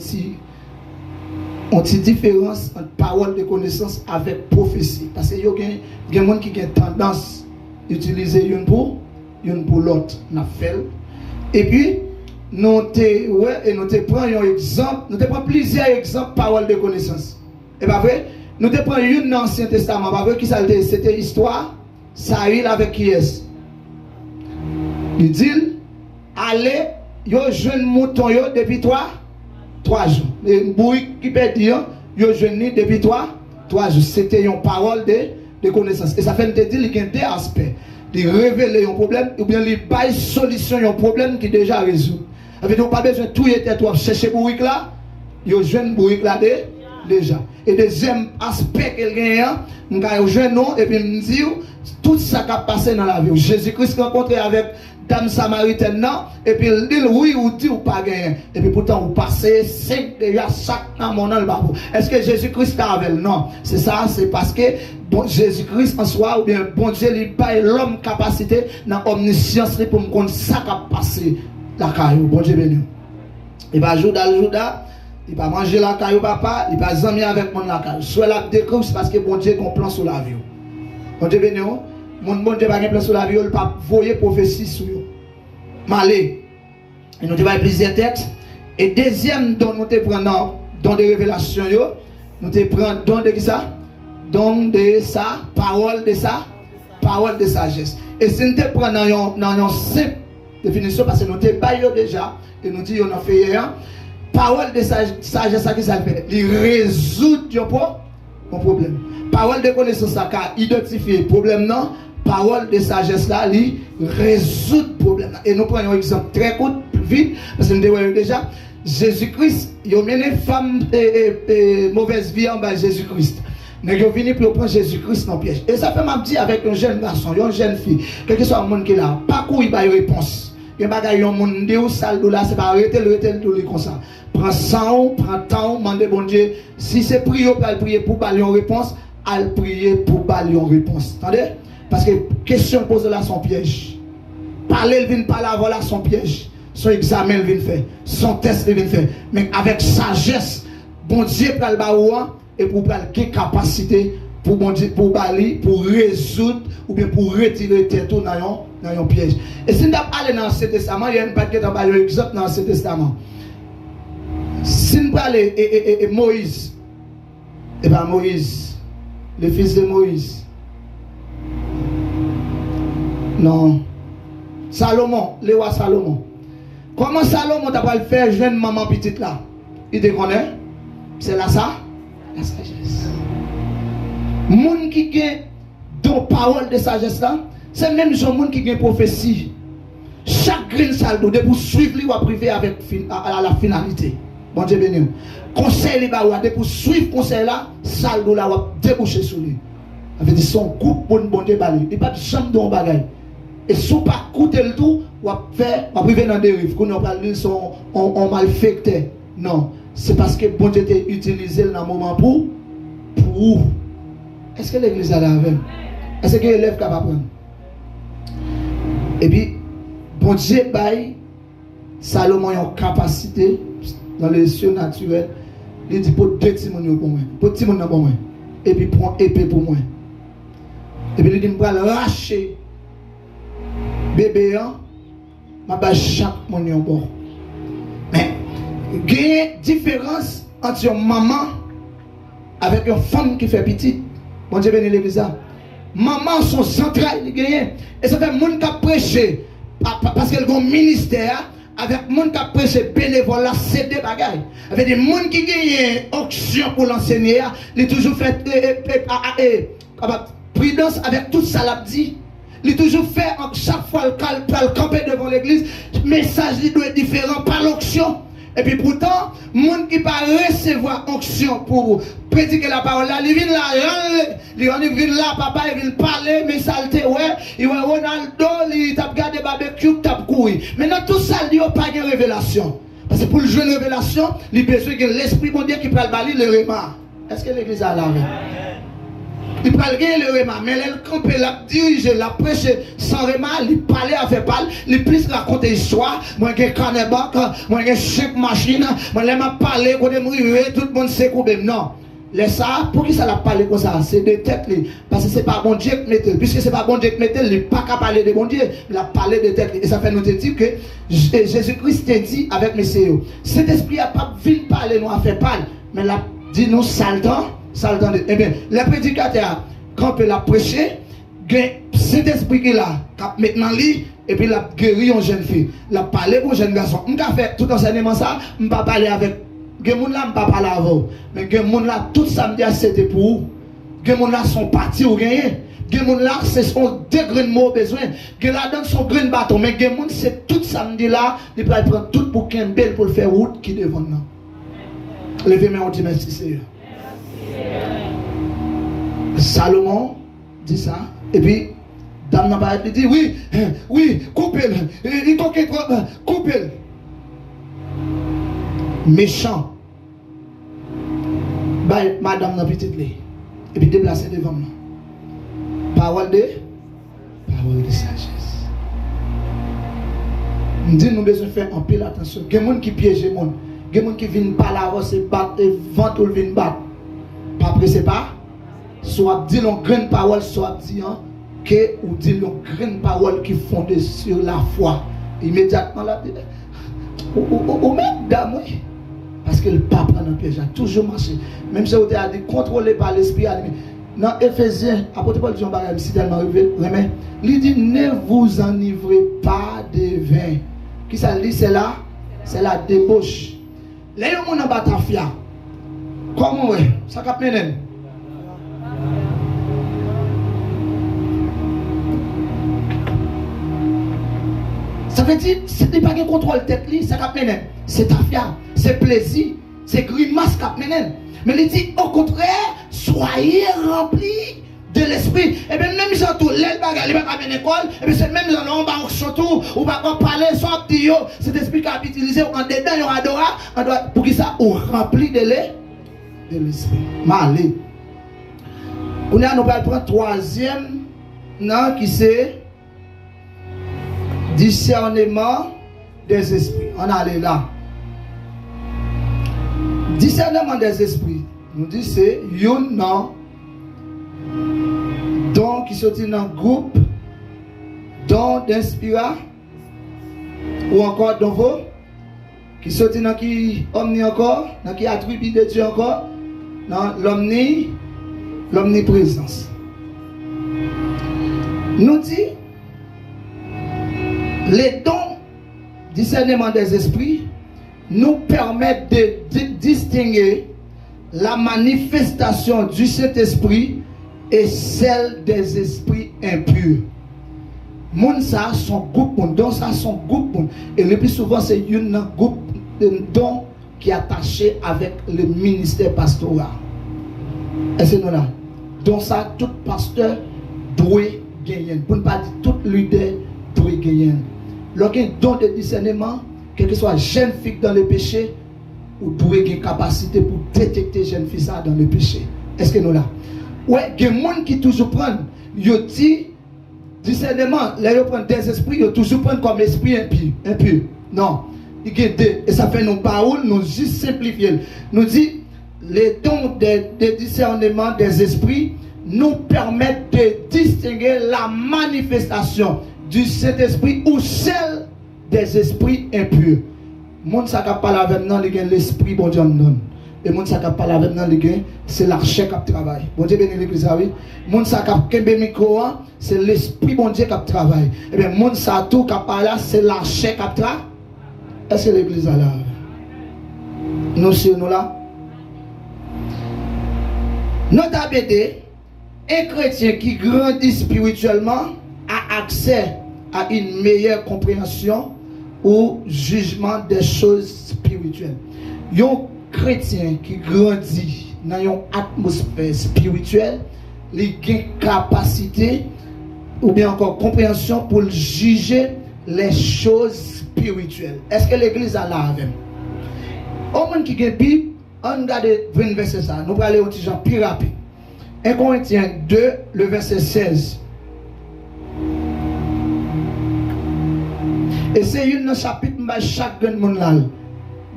petite différence entre parole de connaissance avec prophétie. Parce que il y a des gens qui ont tendance à utiliser une pour l'autre. Et puis, nous prenons un exemple, nous prenons plusieurs exemples de parole de connaissance. Et pas vrai? Nous prenons une dans l'Ancien Testament. Pas vrai qui c'était l'histoire Saül avec qui est? Il dit, allez, yo jeune mouton yo depuis 3 jours. Les bouilles qui peut dire, yo jeune depuis 3 jours. C'était une parole de connaissance. Et ça fait te dire qu'il y a 2 aspects. De révéler un problème ou bien de bailler solution à un problème qui est déjà résolu. Avec nous pas besoin de tout y était toi chercher bourrique là, yo jeune bourrique là déjà. Et deuxième aspect qu'elle gagne, nous avons jeune et puis nous dit tout ça qui a passé dans la vie. Jésus-Christ rencontré avec dame samaritaine et puis il dit oui ou dit ou pas gagné. Et puis pourtant vous passez 5 déjà chaque dans mon le babou. Est-ce que Jésus-Christ est avec? Non. C'est ça, c'est parce que bon, Jésus-Christ en soi ou bien bon Dieu lui pas l'homme capacité dans omniscience pour me connaître ça qui a passé la caillou. Bon Dieu béni. Il va jouer dans le Judas. Il va manger la caillou papa, il va zamier avec mon la caillou. Soit la découvre parce que bon Dieu a un plan sur la vie. Bon Dieu béni, mon bon Dieu a un plan sur la vie, il va voyer prophétie sur vous. Malé. Et nous devons plusieurs textes. Et deuxième dont nous te prenons dans des révélations, nous te prenons dans de ça, dans de ça, parole de sagesse. Et si nous te prenons dans une simple définition, parce que nous te baillons déjà, et nous disons, on a fait hier. Parole de sagesse, ça qui ça fait? Il résout mon problème. Parole de connaissance, ça qui identifie le problème, non? Parole de sagesse, là, il résout le problème. Et nous prenons un exemple très court, vite, parce que nous avons déjà, Jésus-Christ, il a mené femme et mauvaise vie en bas de Jésus-Christ. Mais il est venu pour prendre Jésus-Christ dans le piège. Et ça fait m'a dit avec un jeune garçon, une jeune fille, quel que soit le monde qui est là, pas quoi il va y réponse. Il y a un monde qui est sale, c'est pas arrêter le comme ça. Prends sang, prends temps, demande bon Dieu. Si c'est prier, elle prier pour baler une réponse, elle prier pour baler une réponse. Attendez? Parce que question posée là, son piège. Parler, il vient parler avant là, son piège. Son examen, il vient faire. Son test, il vient faire. Mais avec sagesse, bon Dieu, pour le baouan, et pour quelle capacité pour bon Dieu, pour baler, pour résoudre, ou bien pour retirer tes tours dans un piège. Et si nous allons dans l'Ancien Testament, il y a une paquet d'exemples dans l'Ancien Testament. Si nous parlons et Moïse, et bien Moïse, le fils de Moïse. Non. Salomon, le roi Salomon. Comment Salomon t'a pas le faire jeune maman petite là? Il te connaît? C'est là ça? La sagesse. Moun qui a dans parole de sagesse là, c'est même ce monde qui a prophétie. Chaque grain saldo de pour suivre lui ou à priver avec à la finalité. Bon Dieu béni. Conseil de pour suivre conseil là, saldo là va déboucher sur lui. Avec son coup pour bon Dieu balé. Il pas de chambre dans bagaille. Et si vous pas coûter le tout, ou faire va priver dans des rives. Qu'on a parlé son on malfecté. Non, c'est parce que bon Dieu t'a utilisé dans le moment pour vous. Est-ce que l'église a la même? Est-ce que l'élève capable d'apprendre? Et puis, bon Dieu baille Salomon a une capacité dans les cieux naturels. Il dit pour deux petits moun pour moi, pour petit moun pour moi. Et puis prend épée pour moi. Et puis il dit me va racher bébé m'a ba chaque moun yon bon. Mais il y a une différence entre une maman avec une femme qui fait petit. Bon Dieu béni l'église. Maman son central il gagne. Et ça fait moun qui a prêché parce qu'elle a un ministère avec moun qui a prêché bénévole là c'est des bagailles. Avec des moun qui gagne onction pour l'enseigner, il toujours fait prudence avec tout ça l'a dit. Il toujours fait chaque fois le camper devant l'église, message il doit être différent par l'onction. Et puis pourtant, monde qui pas recevoir onction pour prédiquer la parole là, il vient là, il vient là, papa, il vient parler, mais saleté, ouais, il voit Ronaldo, il t'a regardé barbecue, t'a couru. Maintenant tout ça, il n'y a pas de révélation. Parce que pour le jouer une révélation, il a besoin que l'esprit bon Dieu qui peut le balayer le remar. Est-ce que l'église a lavé? Il parle le remar, mais elle campe, la dirige, la prêche sans remar, il parle avec parle, il plus raconter histoire. Moi j'ai carnet-bac, moi j'ai chèque machine, moi j'ai parlé, quand je tout le monde sait quoi. Non. Laisse ça, pour qui ça l'a parlé comme ça? C'est des têtes, parce que c'est pas bon Dieu qui mette, puisque c'est pas bon Dieu qui mette, il n'est pas qu'à parler de bon Dieu, il a parlé de têtes. Et ça fait nous dire que Jésus-Christ t'a dit avec messieurs, cet esprit n'a pas vu parler, nous a fait parler, mais il a dit nous saltant. Eh bien, les prédicateurs, quand ils ont prêché, cet esprit qui est là, maintenant lui, et puis il a guéri une jeune fille, il a parlé pour un jeune garçon. Je vais faire tout enseignement ça, je ne vais pas parler avec. Les gens là, je ne vais pas parler avant. Mais les gens là, tout samedi, c'était pour vous. Les gens là sont partis ou gagner. Les gens là, c'est son degré de mots besoin. Les gens là, sont green bâton. Mais les gens, c'est tout samedi là, ils peuvent prendre tout pour qu'il y ait une belle pour le faire route qui devant nous. Levez-moi, on dit merci, Seigneur. Salomon dit ça. Et puis, dame n'a pas dit oui, oui, coupez-le. Il coupez-le. Méchant. Bah, madame n'a petite lait. Et puis déplacer devant moi. Parole de sagesse. Nous disons nous besoin faire un pile attention. Il y a des gens qui piègent les gens. Il y a des gens qui viennent pas là, se battre, et ventre ou viennent battre. Pas pressé pas. Soit dit une grande parole, soit dit que ou dit une grande parole qui fonde sur la foi. Immédiatement là, ou même dame, parce que le pape dans le piège a toujours marché. Même si vous avez dit contrôlé par l'esprit animé. Dans Éphésiens, apôtre Paul dit un bagage si tellement remet, il dit ne vous enivrez pas de vin. Qui ça dit c'est là? C'est la débauche. Là on a batafia. Comment ouais? Ça cap menen. Ça veut dire ce n'est pas un contrôle tête li, ça cap menen. C'est tafia, c'est plaisir, c'est grimace cap menen. Mais il dit au contraire, soyez remplis de l'esprit. Et bien même si tout l'aile bagarre, il va pas à l'école, et bien c'est même dans l'ombre surtout, ou pas parler sans dire cet esprit qui a utilisé en dedans, il adora, pour qui ça ou rempli de l'esprit. Malé. On a nous prendre troisième non qui c'est discernement des esprits. On allait là. Discernement des esprits, nous dit c'est yon non don qui sortit dans le groupe, don d'inspira ou encore dans vos qui sortit dans qui omni encore, dans qui attribut de Dieu encore, dans l'omniprésence. Nous dit les dons discernement des esprits nous permettent de distinguer la manifestation du Saint-Esprit et celle des esprits impurs. Moun ça son groupe, don ça son groupe, et le plus souvent c'est un groupe de don qui est attaché avec le ministère pastoral. Est-ce que nous là? Donc ça tout pasteur doit gagner. Pour ne pas dire tout leader doit gagner. Lorsqu'il y a un don de discernement, quel que soit jeune fille dans le péché, ou doit avoir une capacité pour détecter jeune fille ça dans le péché. Est-ce que nous là? Ouais, il y a des gens qui toujours prennent, ils disent discernement, là ils prennent des esprits, ils toujours prennent comme esprit impur. Non, il y a deux, et ça fait nos paroles, nous juste simplifier. Nous dit les dons de discernement des esprits nous permettent de distinguer la manifestation du Saint-Esprit ou celle des esprits impurs. Moun sa ka parle avec nous, l'esprit bon Dieu nous donne. Et moun sa ka parle avec nous, c'est l'archer qui travaille. Bon Dieu béni l'église, oui. Moun sa ka kembe micro, c'est l'esprit bon Dieu qui travaille. Et bien moun sa tout qui parle c'est l'archer qui travaille. Est-ce que l'église est là? Nous sommes là. Notre BD, un chrétien qui grandit spirituellement a accès à une meilleure compréhension ou jugement des choses spirituelles. Un chrétien qui grandit dans une atmosphère spirituelle, il a une capacité ou bien encore compréhension pour juger les choses spirituelles. Est-ce que l'église a là avec? Au monde qui a une Bible, on regarde 20 versets ça. Nous allons aller au petit genre plus rapide. 1 Corinthiens 2, le verset 16. Et c'est une chapitre mais chaque monde là.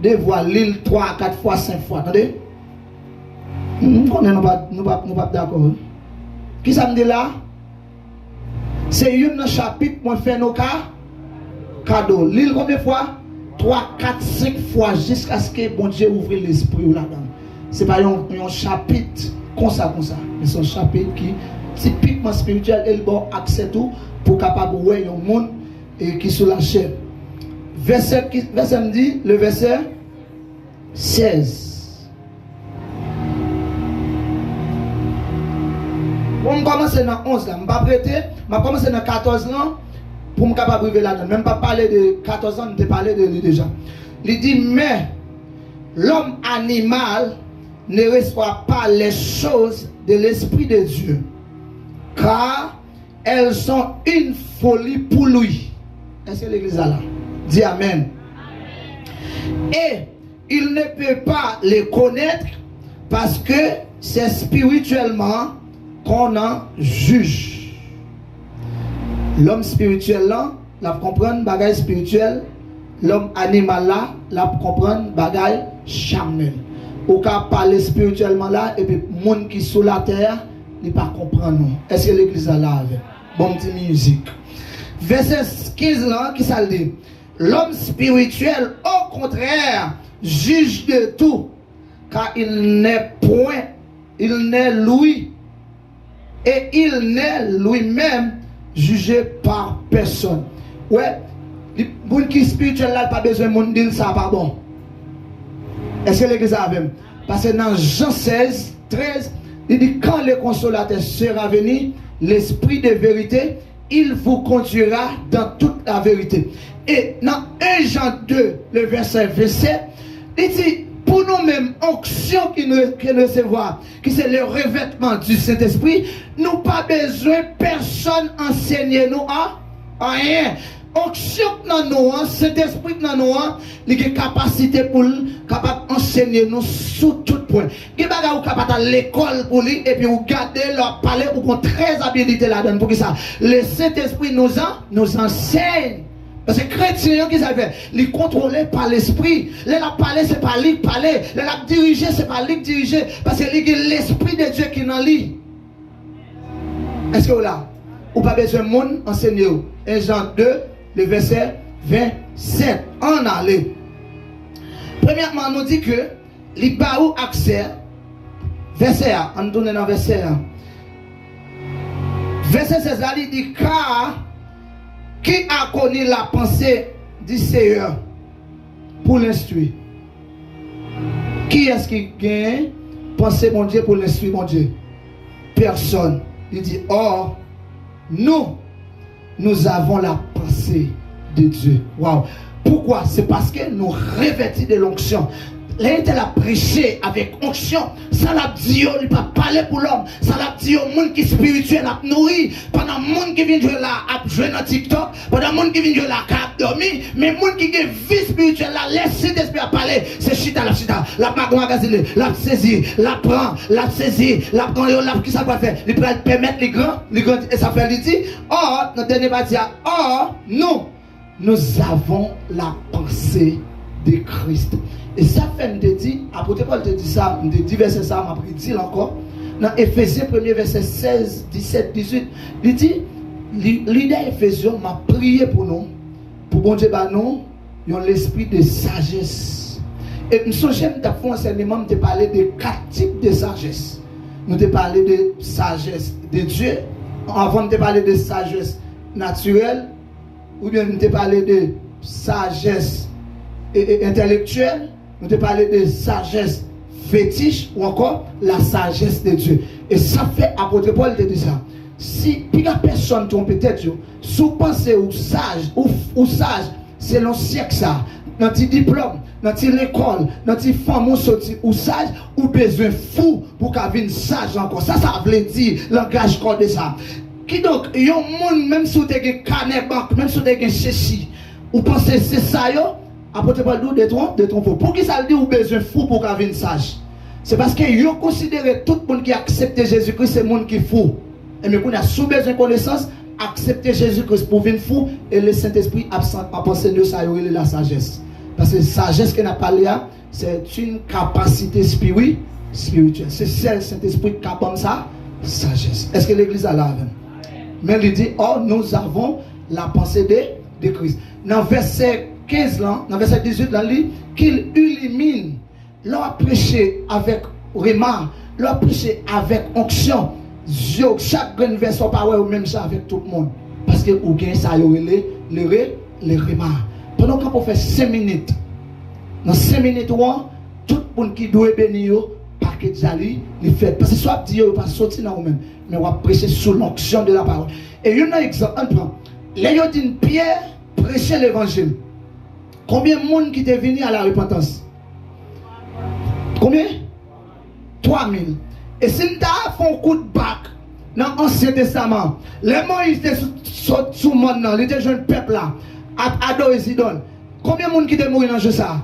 De voir l'île 3, 4 fois, 5 fois. Attendez? Nous ne pas d'accord. Qui ça me dit là? C'est une chapitre pour faire nos cadeaux. L'île combien de fois? 3, 4, 5 fois jusqu'à ce que bon Dieu ouvre l'esprit là-dedans. Ce n'est pas un chapitre comme ça. Mais c'est un chapitre qui typiquement spirituel et le bon accès tout pour capable de voir un monde et qui sur la chaîne. Verset me dit, le verset 16. On commence dans 11 là, je ne vais pas prêter, je vais commencer dans 14 ans pour me capable de là-dedans. Même pas parler de 14 ans, je parler de lui déjà. Il dit, mais l'homme animal ne reçoit pas les choses de l'Esprit de Dieu, car elles sont une folie pour lui. Est-ce que l'église a là? Dis Amen. Et il ne peut pas les connaître parce que c'est spirituellement qu'on en juge. L'homme spirituel là, la comprendre bagage spirituel. L'homme animal là, la comprendre bagage charnel. Ou qu'à parler spirituellement là, et puis le monde qui est sous la terre, il ne pas comprendre. Est-ce que l'église a là avec? Bon petit musique. Verset 15 là, qui ça dit? L'homme spirituel, au contraire, juge de tout, car il n'est point, il n'est lui, et il n'est lui-même jugé par personne. Ouais, le monde qui est spirituel là, pas besoin de monde dire ça, pas bon. Est-ce que l'église a même? Parce que dans Jean 16, 13, il dit quand le consolateur sera venu, l'esprit de vérité, il vous conduira dans toute la vérité. Et dans 1 Jean 2, le verset 27, il dit pour nous-mêmes, onction qui nous recevoir, qui c'est le revêtement du Saint-Esprit, nous pas besoin personne enseigner nous à rien. Onction dans nous, Saint-Esprit dans nous, il a capacité pour capable enseigner nous sur tout point. Il va capable à l'école pour lui et puis vous garder leur parler ou qu'on très habilité là-dedans pour que ça. Le Saint-Esprit nous enseigne. Parce que les chrétiens qui savent, ils contrôlés par l'esprit. Les la parler, c'est pas lui parler. Les la diriger, c'est pas lui diriger. Parce que l'esprit de Dieu qui est dans lui. Est-ce que vous là? Ou pas besoin de monde enseigner. 1 Jean 2, le verset 27. En aller. Premièrement, on nous dit que les baou accès. Verset 1. On tourne dans verset 1. Verset 16, il dit car. Qui a connu la pensée du Seigneur pour l'instruire? Qui est-ce qui gagne penser mon Dieu pour l'instruire mon Dieu? Personne. Il dit, or, nous avons la pensée de Dieu. Waouh! Pourquoi? C'est parce que nous revêtis de l'onction. Là, il a prêché avec onction. Ça l'a dit, il n'a pas parlé pour l'homme. Ça l'a dit au monde qui est spirituel, a nourri. Pendant le monde qui vient jouer là, a joué dans TikTok. Pendant le monde qui vient jouer là, a dormi. Mais le monde qui a vie spirituelle là, laissez l'esprit à parler. C'est chita, la magazine, la saisie, la prend, la saisie, la prend, la qui ça va faire? Il peut permettre les grands, et ça fait, il dit, or, notre dernier partie, or, nous avons la pensée de Christ. Et ça fait, me dit, apôtre Paul te dit ça, me dit verset ça, m'a pris dit encore. Dans Éphésiens 1er verset 16, 17, 18, il dit, l'idée Éphésiens m'a prié pour nous, pour bon Dieu, bah nous, ils ont l'esprit de sagesse. Et nous sommes fait un enseignement, nous te parlé de 4 types de sagesse. Nous te parlé de sagesse de Dieu, avant de te parler de sagesse naturelle, ou bien nous te parlé de sagesse intellectuelle. Nous te parlé de sagesse fétiche ou encore la sagesse de Dieu. Et ça fait, apôtre Paul te dit ça. Si il y a personne qui peut-être, si vous pensez ou sage, sage, c'est le siècle ça. Dans tes diplômes, dans l'école, dans tes femmes ou sage, ou besoin fou pour qu'elle vienne sage encore. Ça veut dire langage corps de ça. Qui donc, il y a un monde, même si vous avez un carnet banque, même si vous avez un chéchi, ou pensez c'est ça, apôtre Paul dit de tromper. Pour qui ça dit ou besoin fou pour qu'elle vienne sage? C'est parce que vous considérez tout le monde qui accepte Jésus-Christ, c'est le monde qui est fou. Et mais qu'on a sous besoin de connaissance, accepter Jésus-Christ pour venir fou, et le Saint-Esprit absent à penser de ça, il la sagesse. Parce que la sagesse qu'on a parlé, c'est une capacité spirituelle. C'est celle Saint-Esprit qui a comme ça, sagesse. Est-ce que l'église a là? Mais il dit, oh, nous avons la pensée de Christ. Dans verset 15 là, dans verset 18 là, il dit qu'il illumine, leur prêcher avec remords, leur prêcher avec onction. Chaque grande version parole ou même ça avec tout le monde. Parce que vous gagnez ça, vous les remords. Pendant qu'on peut faire 5 minutes, dans 5 minutes, tout le monde qui doit bénir, paquet jali, il fait. Parce que soit dit, vous pas sortir dans vous-même, mais vous prêcher sous l'onction de la parole. Et il y a un exemple, un plan. Les gens disent Pierre prêcher l'évangile. Combien de monde qui est venu à la repentance? Combien? 3000. Et si nous avons un coup de bac dans l'Ancien Testament, les Moïse étaient sous le monde, il était jeune peuple là, à adorer Sidon. Combien de monde qui est mort dans ce ça?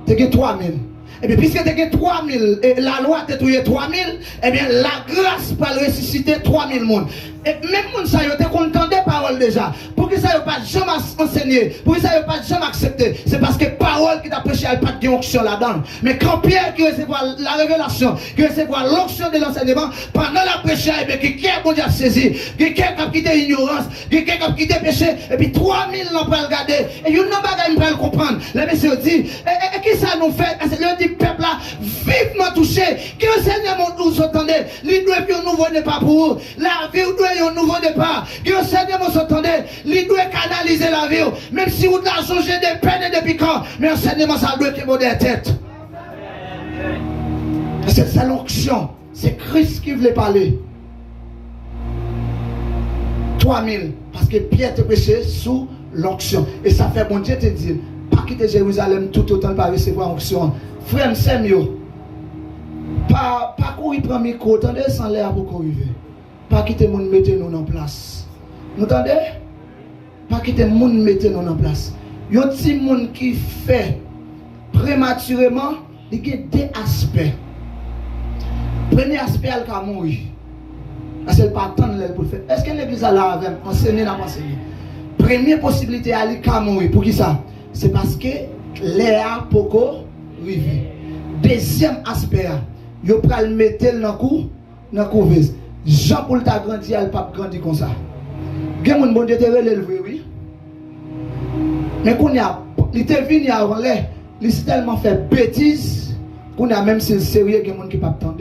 C'est 3000. Et bien, puisque tu as 3000, et la loi t'a tué 3000, et bien, la grâce peut ressusciter 3000 personnes. Et même moun ça, yo te content des paroles déjà. Pour que ça yo pas jamais enseigné, pour que ça yo pas jamais accepté, c'est parce que parole qui t'a prêché, elle pas de onction là-dedans. Mais quand Pierre qui recevra la révélation, qui recevra l'onction de l'enseignement, pendant la prêche, et bien, quelqu'un bon Dieu a saisi, quelqu'un qui a quitté l'ignorance, quelqu'un qui a quitté le péché, et puis 3000 n'ont pas regardé. Et yon n'a pas le comprendre. Le monsieur dit, et qui ça nous fait? Le dit peuple là, vivement touché, que le Seigneur nous entendait, il doit un nouveau départ pour vous. La vie doit un nouveau départ. Que le Seigneur nous entendait, il doit canaliser la vie. Même si vous avez changé de peine et de piquant, mais l'enseignement ça doit être des têtes. C'est l'onction. C'est Christ qui voulait parler. 3000. Parce que Pierre te prêchait sous l'onction. Et ça fait bon Dieu te dire, pas quitter Jérusalem tout autant pas recevoir l'onction. Frère, c'est mieux. Pas courir prendre micro, attendez sans l'air pour courir. Pas quitter moun mettre nous en place. Vous entendez? Pas quitter moun mettre nous en place. Yon ti moun qui fait prématurément, il y a deux aspects. Premier aspect, elle va mourir. Parce qu'elle pas attendre pour le faire. Est-ce que l'église a là avec enseigner n'a pas enseigné? Première possibilité, elle va mourir. Pour qui ça? C'est parce que l'air poko rive. Deuxième aspect, yo pral mettre dans couveuse. Jean pour ta grandi, elle pas grandi comme ça. Gen moun bon Dieu te relevé oui. Mais qu'on a il te venu avant là, il s'est tellement fait bêtise qu'on a même si sérieux gen moun qui pas attendre.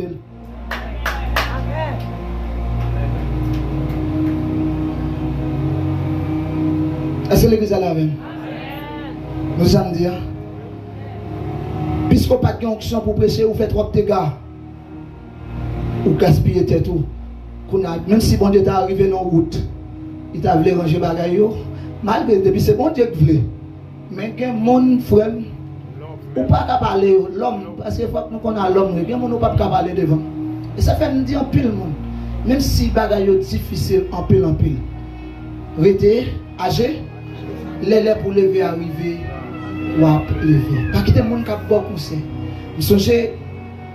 Est-ce que l'église est là avec? Nous allons dire, puisqu'on n'a pas de onction pour prêcher, ou fait trop de dégâts, ou gaspiller tout. Même si bon Dieu est arrivé dans la route, il t'a voulu ranger les bagages, malgré depuis c'est bon Dieu qui voulait. Mais il y a mon frère, ou pas qu'à parler, l'homme, parce qu'il faut que nous connaissions l'homme, il y a mon pas qu'à parler devant. Et ça fait me dire en pile, monde. Même si les bagages sont difficiles, en pile. Restez âgé, les pour lever, arriver, ou à lever. Pas quitter le monde qui a beaucoup conseil. Vous songez,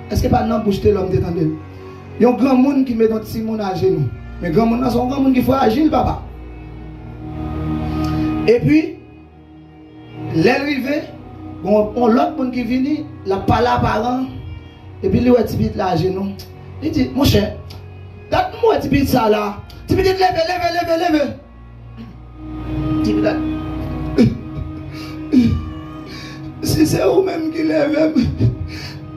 est-ce que pas non bouche de l'homme détendez? Il y a un grand monde qui met dans petit monde à genoux. Mais grand monde, c'est un grand monde qui faut agir, papa. Et puis, l'arrivée, on l'autre monde qui vient, la parole à parent, et puis lui, il dit là à genoux. Il dit, mon cher, donne-moi un petit ça là. Tu me dis, lève. Si c'est vous-même qui lève,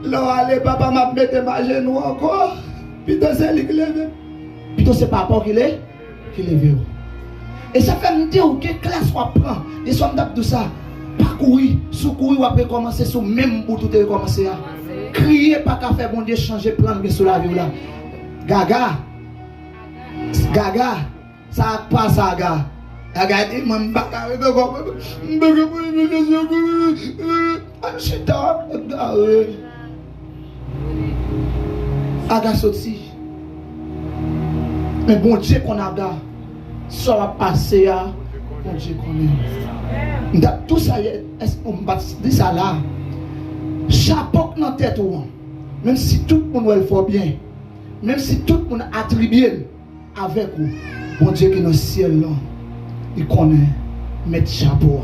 là, allez, papa m'a mis ma genou encore. Puis c'est lui qui lève. Puis c'est papa qui lève. Et ça fait me dire que classe on prend. Et soit on tout ça. Pas courir, sous-courir ou après commencer sur même bout tout est commencé à. Crier, pas qu'à faire bon Dieu changer plan de sur la vie là. Gaga, ça passe à Gaga. Regardez, je ne sais pas. Aga sorti. Mais bon Dieu qu'on a gars, ça va passer à bon Dieu qu'on a. Tout ça, est-ce qu'on va dire ça là? Chapeau dans la tête, même si tout le monde le fait bien, même si tout le monde attribue avec vous, bon Dieu qui est dans le ciel là. Il connaît mettre chapeau.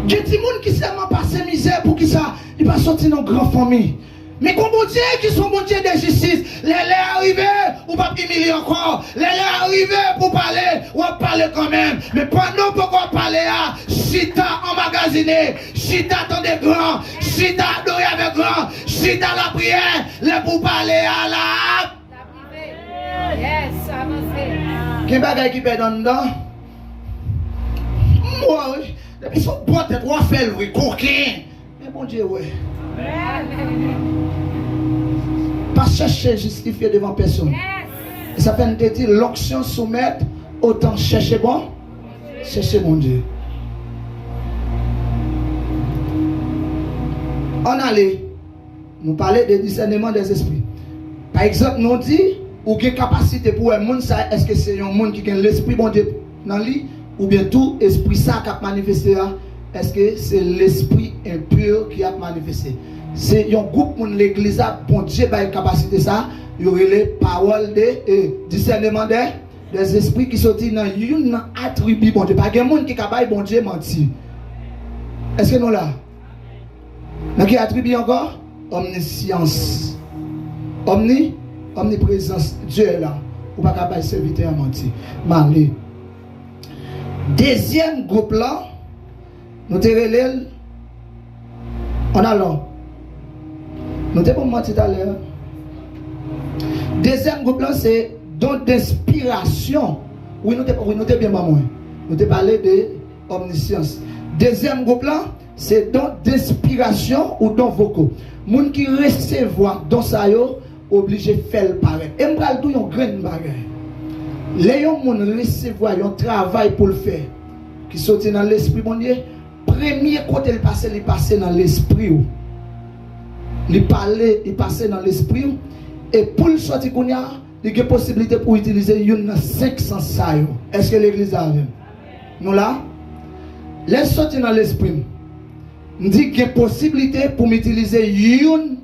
Il y a des gens qui seulement passent misère pour qui ça, ils ne pas sortir dans une grande famille. Mais comme bon Dieu qui sont bon Dieu de justice, les arrivés ou pas humilier encore, les arrivés pour parler, ou parler quand même. Mais pendant pourquoi parler à chita emmagasiné, chita dans des grands, chita adoré avec grands, chita la prière, les pour parler à la. Yes, avancez. Quel bagage qui perd dedans? Moi, oui. Depuis son bon tête, on fait le coquin. Mais bon Dieu, oui. Pas chercher justifier devant personne. Et ça fait te dire l'onction soumettre, autant chercher bon. Chercher mon Dieu. On allait. nous parlons de discernement des esprits. Par exemple, nous dit, ou quelle capacité pour un monde, est-ce que c'est un monde qui a l'esprit bon Dieu dans lui, ou bien tout esprit ça qui a manifesté, est-ce que c'est l'esprit impur qui a manifesté? C'est un groupe de l'église, bon Dieu a une capacité ça, il y aurait les paroles de discernement des esprits qui sont dans une attribut bon Dieu. Pas de monde qui est capable bon Dieu mentir. Est-ce que nous là? Dans quel attribut encore? Omniscience. Omniprésence. Dieu est là. Ou pas capable de servir à mentir. Malé. Deuxième groupe là, nous te relève. On a là. Nous te pas mentir tout à l'heure. Deuxième groupe là, c'est don d'inspiration. Oui, nous te bien maman. Nous te parlé de omniscience. Deuxième groupe là, c'est don d'inspiration ou don vocaux. Moun qui recevoir don ça yo obligé faire pareil. Et m'pral tout yon grande bagarre. Les yon moun recevoir yon travail pour le faire qui sorti dans l'esprit bon Dieu, premier côté il passe dans l'esprit ou. Il passe dans l'esprit et pour le sortir qu'on a, il y a possibilité pour utiliser yon 500 ça yo. Est-ce que l'église a vu? Nous là laisse sortir dans l'esprit. Je dis qu'il y a possibilité pour m'utiliser une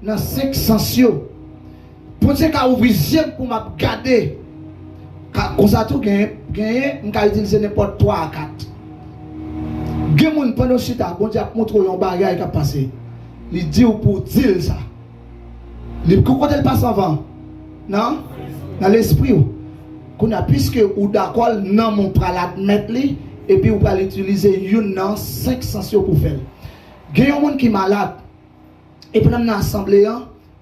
dans 500 yo. Pour que je ouvrir pour me garder. Comme ça, tout gagné, je peux utiliser n'importe 3 à 4. Il y a des gens pendant le chita, bon Dieu a montré un bagage qui a passé. Il dit pour dire ça. Il dit quand il passe avant. Non? Dans l'esprit. Puisque vous d'accord, non, mon pral admettre lui. Et puis, vous pouvez utiliser une dans 500 pour faire. Il y a des gens qui sont malades. Et puis, dans l'assemblée,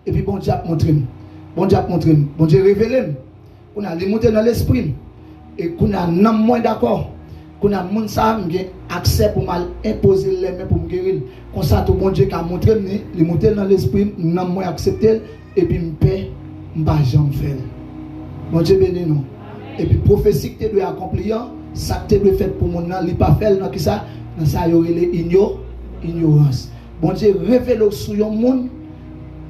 et puis, bon Dieu a montré. Bon Dieu a montré. Bon Dieu a révélé. On a monté dans l'esprit. Et qu'on a non moins d'accord. Qu'on a moun ça accès pour mal imposer les mains pour me guérir. Comme ça, tout bon Dieu qui a montré, il monté dans l'esprit, non moins accepté. Et puis, me paie, me pas jamais faire. Bon Dieu béni nous. Et puis, prophétie que tu dois accomplir. Ça que tu dois faire pour mon nom, il pas faire dans qui ça, dans ça il y aurait ignorance. Bon Dieu révèle sur yon monde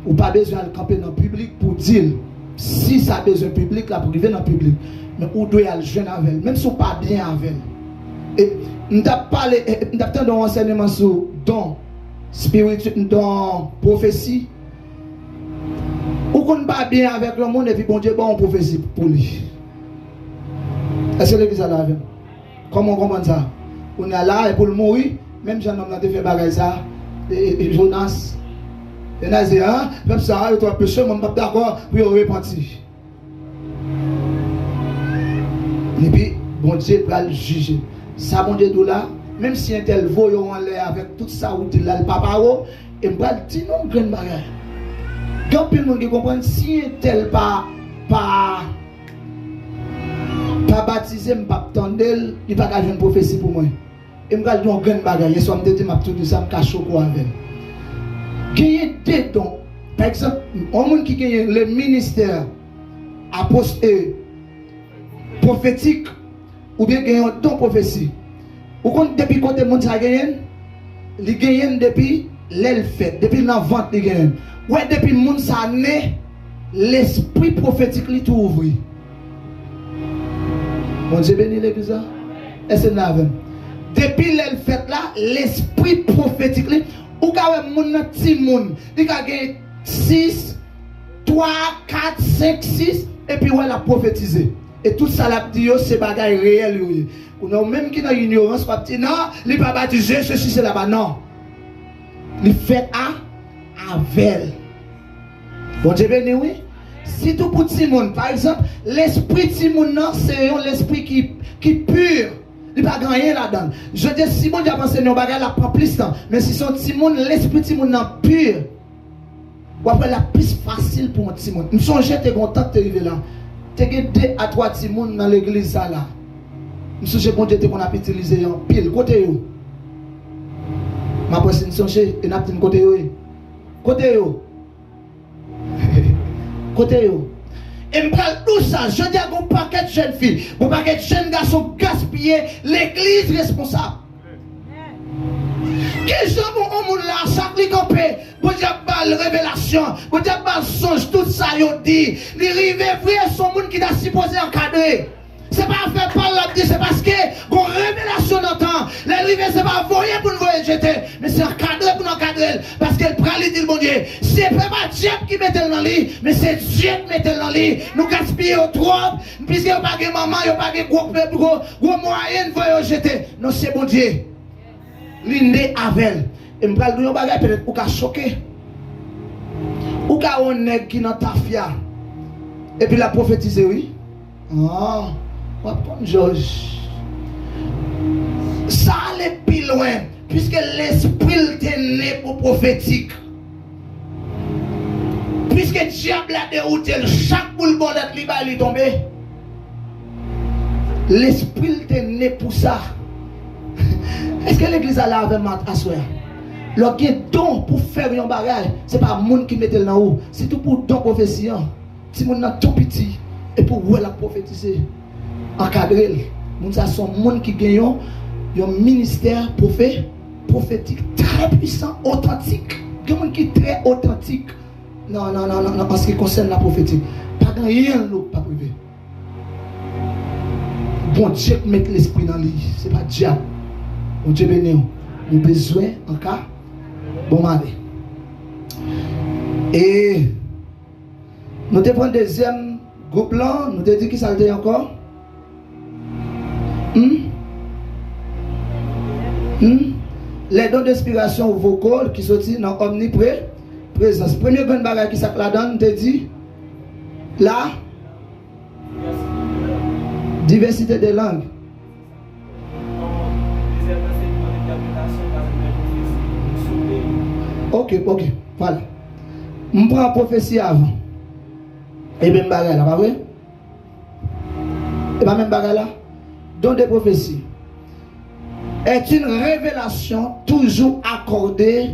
ou pas besoin de camper dans le public pour dire si ça a besoin public là pour vivre dans le public, mais où doit aller jeune avec même si pas bien avec. Et nous t'a parlé nous t'a tant d'enseignement sur don spirituel, don prophétie. Ou qu'on pas bien avec le monde et puis bon Dieu bon prophétie pour lui. Est-ce que l'église a la vie? Comment on comprend ça? On est là et pour le mourir, même si un homme a fait bagaille ça, et Jonas, il a dit, hein, même ça, il est péché, je ne suis pas d'accord, puis il repentir. Et puis, bon Dieu va le juger. Ça, bon Dieu, tout là, même si un tel voyant en l'air avec tout ça, ou il a le papa, et il va dire non, grande bagaille. Quand il y a des gens qui comprennent, si un tel pas baptisé, je ne pas attendre, il n'y a pas de prophétie pour moi. Et je vais dire un grand bagage. Je suis tout ça, je suis choqué avec. Il y a des dons. Par exemple, un monde qui a le ministère prophétique ou bien il y a un don prophétique. Ou quand depuis quand le monde a gagné, il gagne depuis l'elfait, depuis la vente il gagne. Ouais, depuis le monde a né, l'esprit prophétique est tout ouvert. Bon Dieu béni l'église. Est-ce que nous depuis l'elfait là, l'esprit prophétique, ou quand mon petit monde, il a gagné 6, 3, 4, 5, 6, et puis on l'a prophétisé. Et tout ça l'a dit, c'est bagaille réel. Ou non, même qui dans l'ignorance, pas dit non, il pas baptisé, ceci, c'est là-bas. Non. Il fait avec. Bon Dieu béni, oui. Si tout pour petit monde, par exemple, l'esprit petit monde, c'est l'esprit qui pur. Il n'y a pas rien là-dedans. Je dis, si mon Dieu a pensé, nous bagage, la prend plus de temps. Mais si son petit monde, l'esprit petit monde pur, ou après la plus facile pour un petit monde. Je me songe, tu es content de t'arriver là. Tu as 2 à 3 petits monde dans l'église là. Je me songe, bon Dieu, qu'on a utilisé en pile. Côté yo. Ma personne me songe, et n'a pas côté yo. Côté yo. Côté yo. Et je parle tout ça. Je dis à un paquet de jeunes filles, un paquet de jeunes garçons gaspillés, l'église responsable. Quel jour on là, chaque campé, bon Dieu Dieu parle révélation, bon Dieu parle songe, tout ça il dit. Les rivets vrai sont monde qui t'a supposé encadrer. C'est pas faire parler la dit, c'est parce que qu'on révélation dans le temps. Les rivets c'est pas voyer pour nous voyer jeter, mais c'est encadrer pour nous encadrer. Parce qu'elle prend les dit bon Dieu. C'est pas Dieu qui met dans le lit, mais c'est Dieu qui met dans le lit. Nous gaspillons trop, puisque n'y a pas de maman, il n'y a pas de gros moyen de voyer jeter. Non, c'est bon Dieu. L'indé avec. Et je vais vous dire peut-être pour choquer. Ou ka on nèg qui dans ta fia. Et puis la prophétiser oui. Ah, Georges. Ça allait plus loin puisque l'esprit était né pour prophétique. Puisque diable a dérouté chaque boule bordette li ba li tomber. L'esprit était né pour ça. Est-ce que l'église a là avec mat à soir? Le don pour faire un bagage, ce n'est pas le monde qui met le haut, c'est tout pour don prophétie. Si mon est tout petit et pour la prophétiser, encadrer, ça sont monde qui gagnent un ministère prophétique très puissant, authentique. Il y a des gens qui sont très authentiques. Non, en ce qui concerne la prophétique. Pas rien d'autre, pas privé. Bon Dieu met l'esprit dans lui, ce n'est pas diable. Bon Dieu béni, nous avons besoin en cas. Bon allez. Et nous te prenons deuxième groupe là, nous te dit qui ça le encore. Les dons d'inspiration vocale qui sont dans omniprésence. Premier grand bagage qui ça la donne, te dit la diversité des langues. Ok, voilà. Je prends la prophétie avant. Et bien, bagarre là, pas vrai? Et bien, même bagarre là. Don de prophétie est une révélation toujours accordée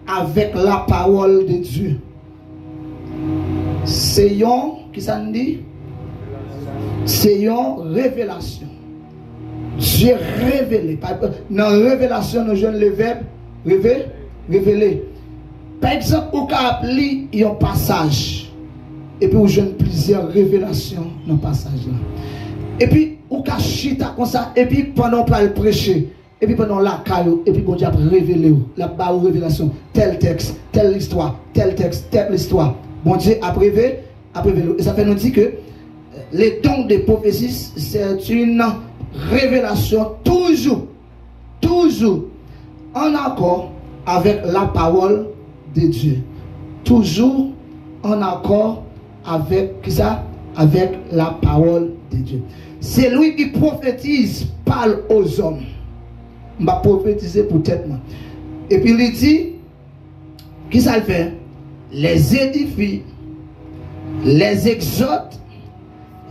avec la parole de Dieu. C'est yon, qui ça nous dit? C'est yon révélation. Dieu révélé. Dans la révélation, nous jouons le verbe révéler. Par exemple, au cas li un passage et puis vous jouez plusieurs révélations dans le passage là. Et puis au cas chita comme ça et puis pendant qu'on le prêcher et puis pendant la caillou et puis bon Dieu a révélé la bas révélation tel texte, telle histoire, tel texte, telle histoire. Bon Dieu a révélé et ça fait nous dire que les dons de prophétie c'est une révélation toujours en accord avec la parole de Dieu. Toujours en accord avec qui ça? Avec la parole de Dieu. C'est lui qui prophétise, parle aux hommes. Je vais prophétiser pour tête moi. Et puis il dit, qui ça le fait? Les édifie, les exhorte,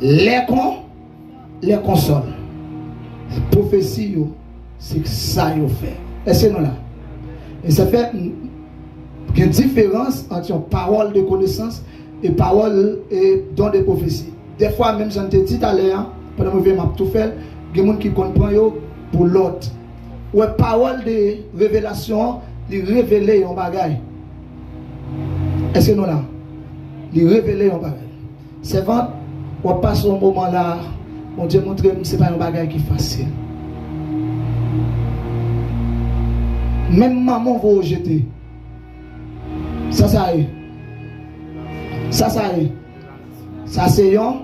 les console. Prophétie, c'est ça qu'il fait. Est-ce que nous là? Et ça fait une différence entre une parole de connaissance et parole et don de prophétie. Des fois, même j'en ai dit tout à l'heure, pendant que je vais tout faire, il y a des gens qui comprennent pour l'autre. Ou parole de révélation, il révéler un bagage. Est-ce que nous là? Il révéler un bagage. C'est vrai, on passe un moment là, mon Dieu montre que ce n'est pas un bagage qui est facile. Même maman va rejeter. Ça y est. Ça y est. Ça c'est un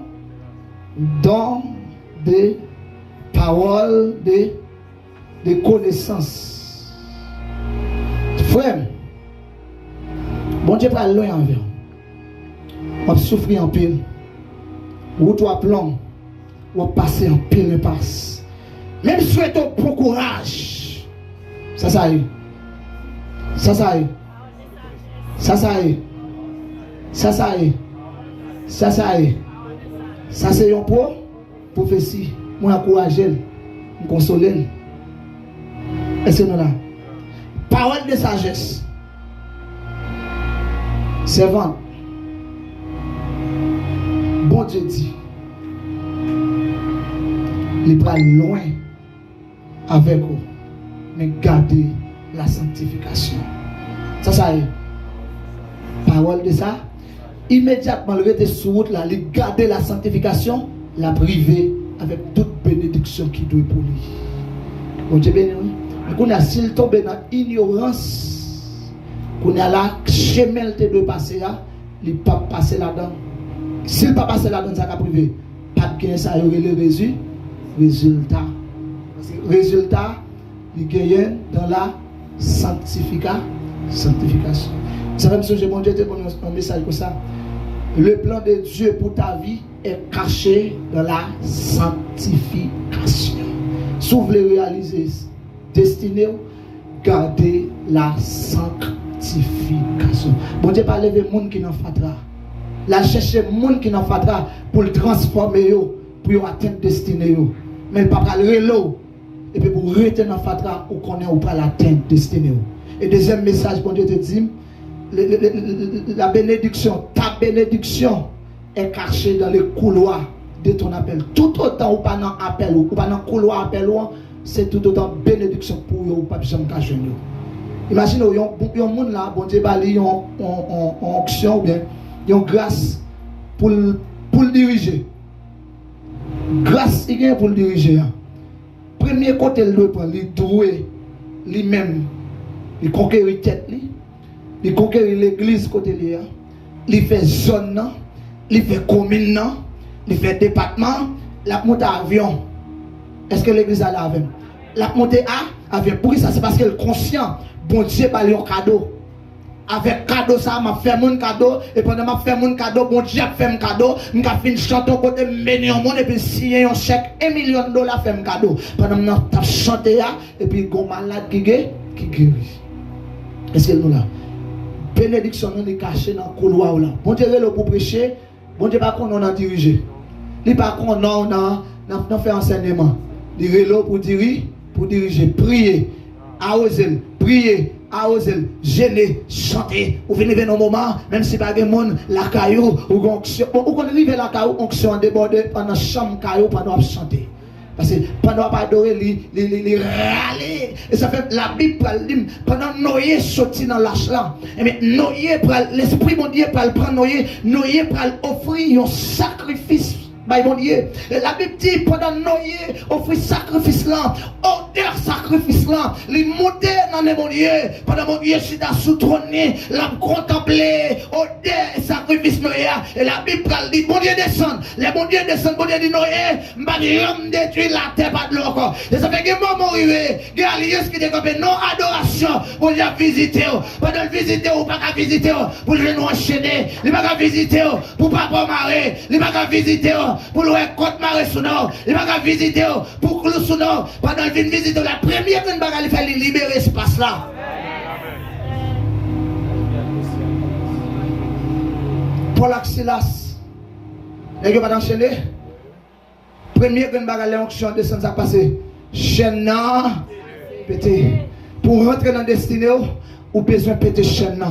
don de parole, de connaissance. Frère, bon Dieu pas loin envers. On souffrir en pile. Ou toi plomb. Ou passer en pile de passe. Même souhaite un bon courage. Ça y est. Ça y est. Ça y est. Ça y est. Ça y est. Ça c'est une prophétie. Moi encourager, me consoler. Est-ce que nous là? Parole de sagesse. Servant. Bon Dieu dit. Il va loin avec vous. Mais gardez la sanctification. Ça y est. parole de ça, immédiatement, il était sur route, là, il gardait la sanctification, la privée avec toute bénédiction qui doit pour lui. Bon Dieu béni, oui. Qu'on a s'il tombe dans ignorance, qu'on a là, chemin te doit passer là, il ne peut pas passer là-dedans. S'il ne peut pas passer là-dedans, ça va privé. Pas de gain, ça y aurait le résultat. Résultat, il gagne dans la sanctification. Ça va me songer, mon Dieu, te donne un message comme ça. Le plan de Dieu pour ta vie est caché dans la sanctification. Si vous voulez réaliser destinée, gardez la sanctification. Bon Dieu, pas lever les gens qui n'ont pas de la chercher les gens qui n'ont pas de pour le transformer, pour atteindre destinée. Mais il ne peut pas le reload. Et puis pour rester dans le fatra, ou connaît ou pas l'atteindre destinée. Et deuxième message, bon Dieu te dit, la bénédiction, ta bénédiction est cachée dans les couloirs de ton appel. Tout autant ou pas dans appel ou pas dans couloir appel, c'est tout autant bénédiction pour vous ou pas besoin de cacher. Imaginez, il y a un monde là, bon Dieu, il y a une onction ou bien il y a une grâce pour le diriger. Grâce, il y a pour le diriger. Premier côté, il doit prendre, il doit lui-même, il conquérir tête, il conquérir l'église côté là, il fait zone, il fait commune, il fait département, la monte à avion. Est-ce que l'église a l'avion? La montée à avion. Pour ça, c'est parce qu'elle est conscient. Bon Dieu, pas un cadeau. Avec cadeau, ça m'a fait mon cadeau. Et pendant m'a fait mon cadeau, bon Dieu a fait mon cadeau. M'a fait une chanson côté mener au monde et puis signer un chèque $1 million fait mon cadeau. Pendant m'a chanté et puis gon malade qui guérit. Est-ce que nous là? Bénédiction nous est cachée dans le couloir là. Bon Dieu est pour prêcher. Bon Dieu pas qu'on on a dirigé. Il pas qu'on on a fait enseignement. Il est là pour diriger, prier, arroser, prier. À oser, gêner, chanter, ou venir dans un moment, même si pas de monde, la caillou, ou onction, ou qu'on arrive la caillou, onction débordée pendant chambre caillou, pendant chanter. Parce que pendant pas adorer, les râler. Et ça fait la Bible, pendant Noé sorti dans l'âge là, mais Noé, l'esprit mon Dieu, pour prendre Noé pour offrir un sacrifice. Mon Dieu, la Bible dit pendant Noé offrit sacrifice là, odeur sacrifice là, les monter dans les mon Dieu, pendant mon Dieu c'est sous trôné, l'a contemplé, odeur sacrifice Noé, et la Bible dit mon Dieu descend, les mon Dieu descend, mon Dieu dit Noé, m'bagam détruire la terre pas de l'eau encore. Et ça fait que moment arrivé, il y a l'alliance qui décapé non adoration, pour y visiter, pendant le visiter ou pas qu'à visiter, pour le nous enchaîner, il pas qu'à visiter, pour pas marrer, il pas qu'à visiter. Pour le côte marée sous nous, il va visiter pour clou sous nous. Pendant qu'il vient visiter la première qu'il va faire libérer l'espace là. Paul Silas, les gars va enchaîner. Premier qu'il va aller onction descendre ça passer. Chaîne pété. Pour rentrer dans la destinée, ou besoin de péter chaîne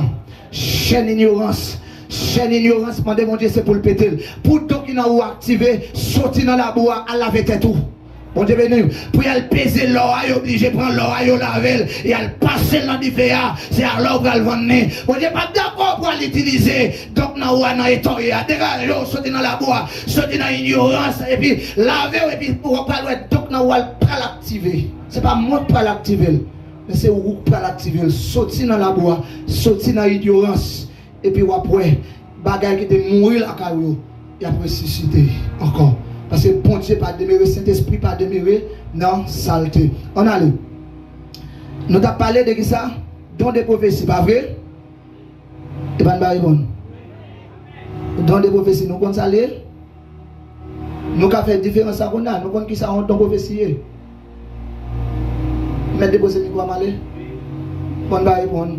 chaîne ignorance. Chaîne ignorance, demandez mon Dieu, c'est pour le péter. Pour tout qui n'a pas activé, sortir dans la boîte, à laver tout. Bon Dieu béni. Pour y aller peser l'eau, il est obligé de prendre l'eau, il laver, et il passer dans l'hiver, c'est à l'eau pour le vendre. Bon Dieu, pas d'accord pour l'utiliser. Donc, dans la étoile, dégage l'eau, sortir dans la boîte, sortir dans l'ignorance, et puis laver, et puis pour pas l'ouest. Donc, dans la pas l'activer. Ce n'est pas moi qui peux l'activer, mais c'est vous qui peux l'activer. Sortir dans la boîte, sortir dans l'ignorance. Et puis après, bagaille qui était mourir la carrière, il a ressuscité encore. Parce que bon Dieu pas demeurer, Saint-Esprit pas demeurer dans saleté. On allait. Nous avons parlé de ça, don des prophéties, pas vrai? Et pas de bon. Don des prophéties, nous comptons ça aller. Nous avons fait différence à qu'on a, nous comptons qui ça on don prophétie. Mettez déposer le micro à m'aller. Bon bye bon.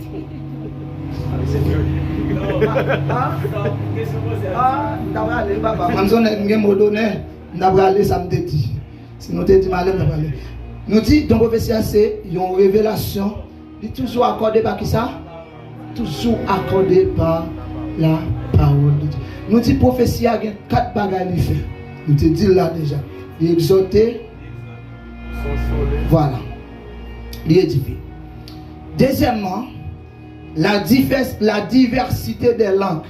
Nous disons donc prophétie c'est une révélation qui est toujours accordée par qui ça? Toujours accordée par la parole de Dieu. Nous disons prophétie a 4 bagages à faire. Nous te disons là déjà. Il exhorter. Voilà. Il édifier. Deuxièmement, la diversité des langues.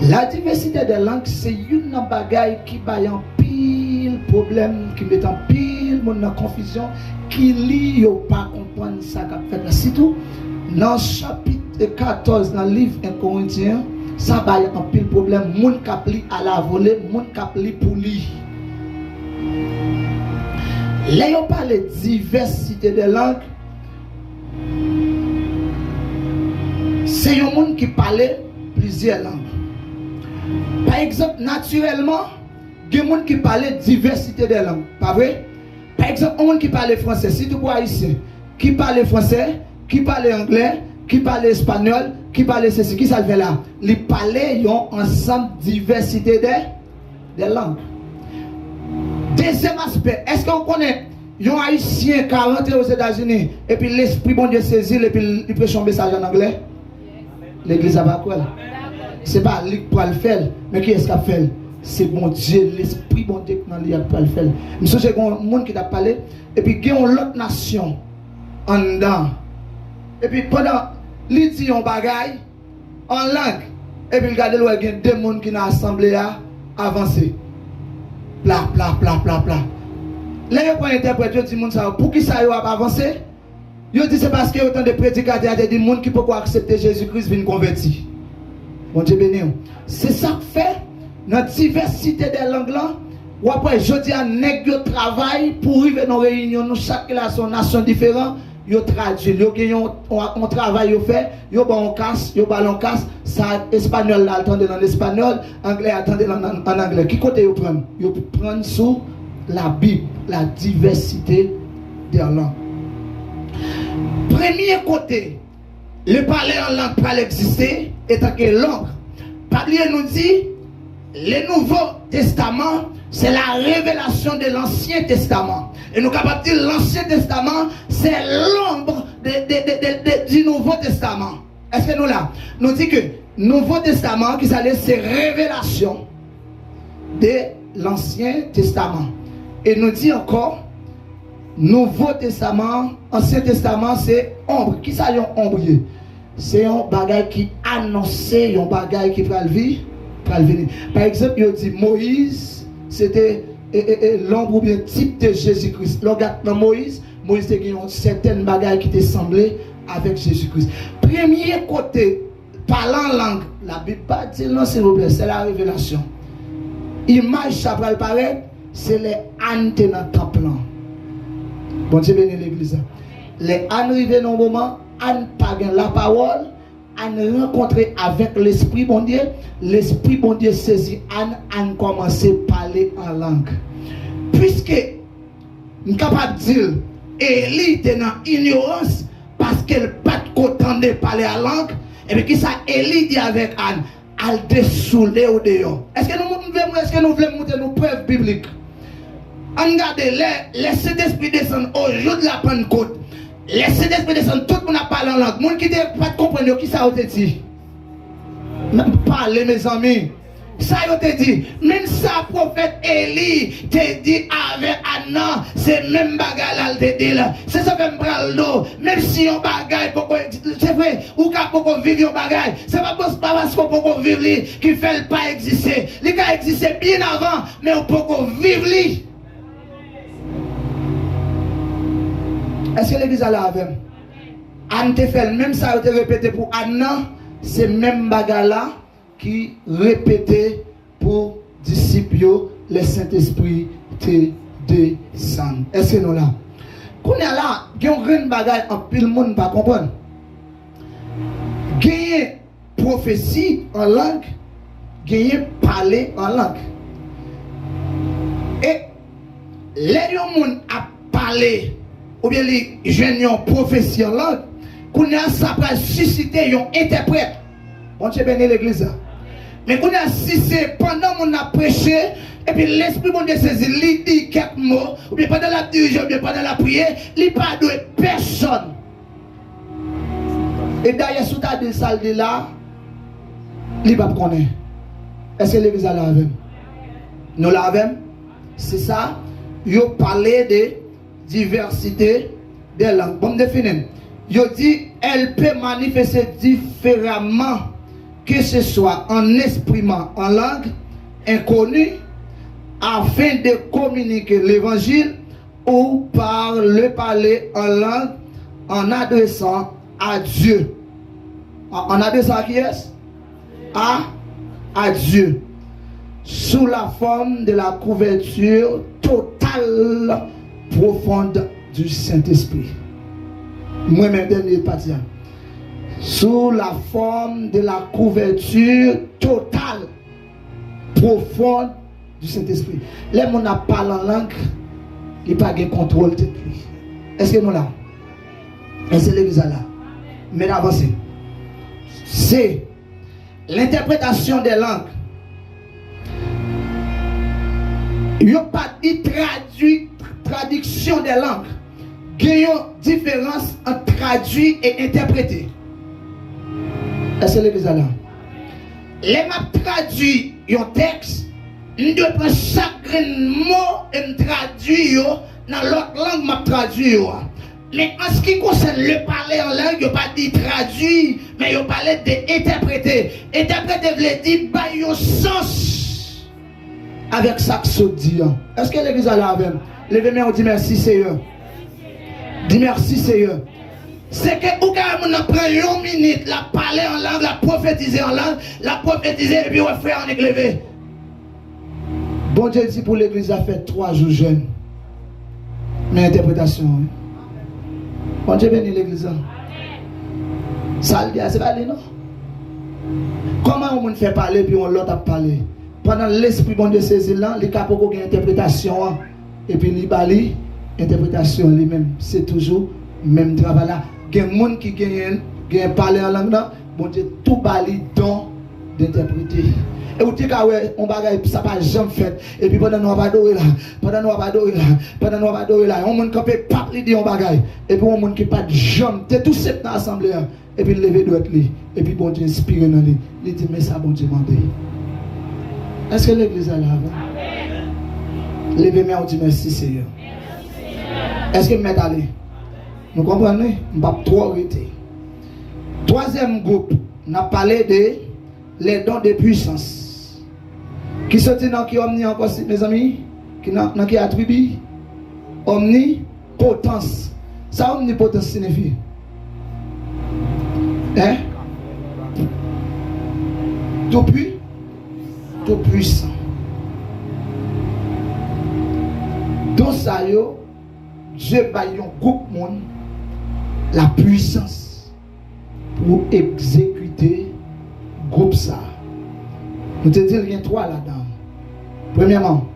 La diversité des langues, c'est une bagaille qui va en pile problème, qui met en pile monde en confusion, qui lit ou pas comprendre ça qu'a fait. C'est tout. Dans le chapitre 14, dans le livre 1 Corinthiens, ça va en pile problème. Monde qui lit à la volée, monde qui lit pour lire. Là, on parle de diversité des langues. C'est un monde qui parle plusieurs langues. Par exemple, naturellement, il y a des gens qui parlent diversité des langues. Pas vrai? Par exemple, un monde qui parle français, si tu vois ici, qui parle français, qui parle anglais, qui parle espagnol, qui parle ceci, qui ça le fait là? Les parler, ils ont ensemble diversité des langues. Deuxième aspect, est-ce qu'on connaît un haïtien qui a rentré aux États-Unis et puis l'esprit bon Dieu saisit et puis il prêche un message en anglais? L'église a pas quoi? C'est pas lui qui peut le faire, mais qui est-ce qui a fait? C'est bon Dieu, l'esprit bon Dieu qui peut le faire. Monsieur, j'ai un monde qui t'a parlé, et puis il y a une autre nation en dedans. Et puis pendant, il dit un bagaille en langue, et puis regardez, il y a deux personnes qui ont assemblé à avancer. Pla, pla, pla, pla, pla. Là, il y a un interprète qui dit, pour qui ça va avancer? Il dit c'est parce qu'il y a autant de prédicateurs, des gens qui peuvent accepter Jésus-Christ viennent convertir. Bon Dieu béni. C'est ça que fait notre diversité des langues là. Ou après, je dis à nèg yo travail pour arriver dans réunion, nous chaque nation différente, yo traduit, yo gagne on travail yo fait, yo ba on casse, yo ballon casse, ça espagnol là attendez en espagnol, anglais attendez en anglais. Qui côté yo prendre? Yo prendre sous la Bible, la diversité des langues. Premier côté, le parler en langue peut exister, étant que langue. Pablier nous dit, le Nouveau Testament, c'est la révélation de l'Ancien Testament. Et nous sommes capables de dire l'Ancien Testament, c'est l'ombre du Nouveau Testament. Est-ce que nous là? Nous dit que Nouveau Testament, qui s'appelle, c'est révélation de l'Ancien Testament. Et nous dit encore, Nouveau Testament, Ancien Testament, c'est ombre. Qui ça y est ombrier? C'est un bagage qui annonce un bagage qui va le venir. Par exemple, il dit Moïse, c'était l'ombre ou bien type de Jésus-Christ. Regarde dans Moïse était une certaine bagage qui était semblé avec Jésus-Christ. Premier côté, parlant langue, la Bible pas dit non, s'il vous plaît, c'est la révélation. Image, ça va le paraître, c'est les ânes dans le temple. Bon Dieu béni l'église. Les ânes arrivent dans un moment, ânes pas la parole, ânes rencontré avec l'esprit bon Dieu, l'esprit bon Dieu saisit ânes commencé à parler en langue. Puisque nous sommes capables de dire, Élie était dans l'ignorance parce qu'elle pas content de parler en langue, et puis qui ça Élie dit avec Anne, elle dessoulé au dehors. Est-ce que nous voulons montrer nos preuves bibliques? Regardez, les Saint-Esprit descendent au jour de la Pentecôte. Les Saint-Esprit descendent, tout le monde a parlé en langue. Les gens qui ne pas comprendre qui ça a été dit. Parlez, mes amis. Ça a été dit. Même ça, prophète Élie te dit avec Anna, c'est même bagarre là, te dit là. C'est ça que me prend le dos. Même si on bagaille, c'est vrai, ou qu'on vivre un bagaille, c'est pas parce qu'on peut vivre qui fait le pas exister. Les gars existaient bien avant, mais on peut vivre lui. Est-ce que l'église a là avec? Anne te fait même ça, te répété pour Anna, c'est même bagarre là qui répétait pour disciples, le Saint-Esprit te descend. Est-ce que nous là? Quand on est là, il y a une grande bagarre en pile monde ne pas comprendre. Gagner prophétie en langue, gagner parler en langue. Et les gens a parlé ou bien les jeunes ont prophétie en langue, qu'on a ça va susciter un interprète. Bon Dieu béni l'église. Mais qu'on a si c'est pendant qu'on a prêché, et puis l'esprit bon Dieu saisit, il dit quelques mots, ou bien pendant la dirigeance, ou bien pendant la prière, il ne parle de personne. Et d'ailleurs, sous ta dit ça, dit là, il ne va pas connaître. Est-ce que l'église a la avec? Nous l'avons? C'est ça. Ils ont parlé de diversité des langues. Bon, définir. il dit, elle peut manifester différemment, que ce soit en exprimant en langue inconnue, afin de communiquer l'évangile, ou par le parler en langue, en adressant à Dieu. En adressant à qui est-ce? À Dieu. Sous la forme de la couverture totale, profonde du Saint-Esprit. Moi-même, dernier parti. Sous la forme de la couverture totale, profonde du Saint-Esprit. Les gens qui parlent en langue, il n'y a pas de contrôle de lui. Est-ce que nous là? Est-ce que l'église là? Mais avancez. C'est l'interprétation des langues. Il n'y a pas de traduction des langues. Il y a une différence entre traduit et interpréter. Est-ce que l'église là? Les m'a traduit un texte, je dois prendre chaque mot et me traduire dans l'autre langue, m'a traduit. Mais en ce qui concerne le parler en langue, il n'y a pas dit traduit, mais il y a parlé d'interpréter. Interpréter veut dire bah, un sens avec ça que ça dit. Est-ce que l'église a là avec? Levez-moi, on dit merci Seigneur. Dis merci Seigneur. C'est que ou quand on prend une minute, la parler en langue, la prophétiser en langue, la prophétiser et puis on fait en éclevé. Bon Dieu dit pour l'église a fait 3 jours jeûne. Mais interprétation. Bon Dieu bénit l'église. Ça le dit, c'est pas non? Comment on fait parler puis on l'autre a parlé? Pendant l'esprit bon Dieu saisi là, les capos qui ont interprétation et puis les bali, interprétation lui-même, c'est toujours même travail là. Il y a des gens qui gagnent parler en langue là, bon Dieu tout bali don d'interpréter. Et vous dites que on bagaille ça pas jamais fait et puis pendant nous va adorer là, pendant nous va adorer là, pendant nous va adorer là, on monde campé pas lui dit on bagaille et puis on monde qui pas jamais, c'est tout cette dans assemblée et puis lever droite lui et puis bon Dieu inspiré dans lui, il dit mais ça bon Dieu mandé. Est-ce que l'église est là? Levez-moi, on dit merci Seigneur. Est-ce que vous m'êtes allé? Nous comprenez? Je ne vais pas trop arrêter. Troisième groupe, on a parlé de les dons de puissance. Qui sont dans qui omni encore, mes amis? Qui dans qui attribue? Omnipotence. Ça, omnipotence signifie? Hein? Tout puissant. Dans ça, Dieu va un groupe monde la puissance pour exécuter groupe ça. Nous te disons qu'il y a 3 là-dedans. Premièrement,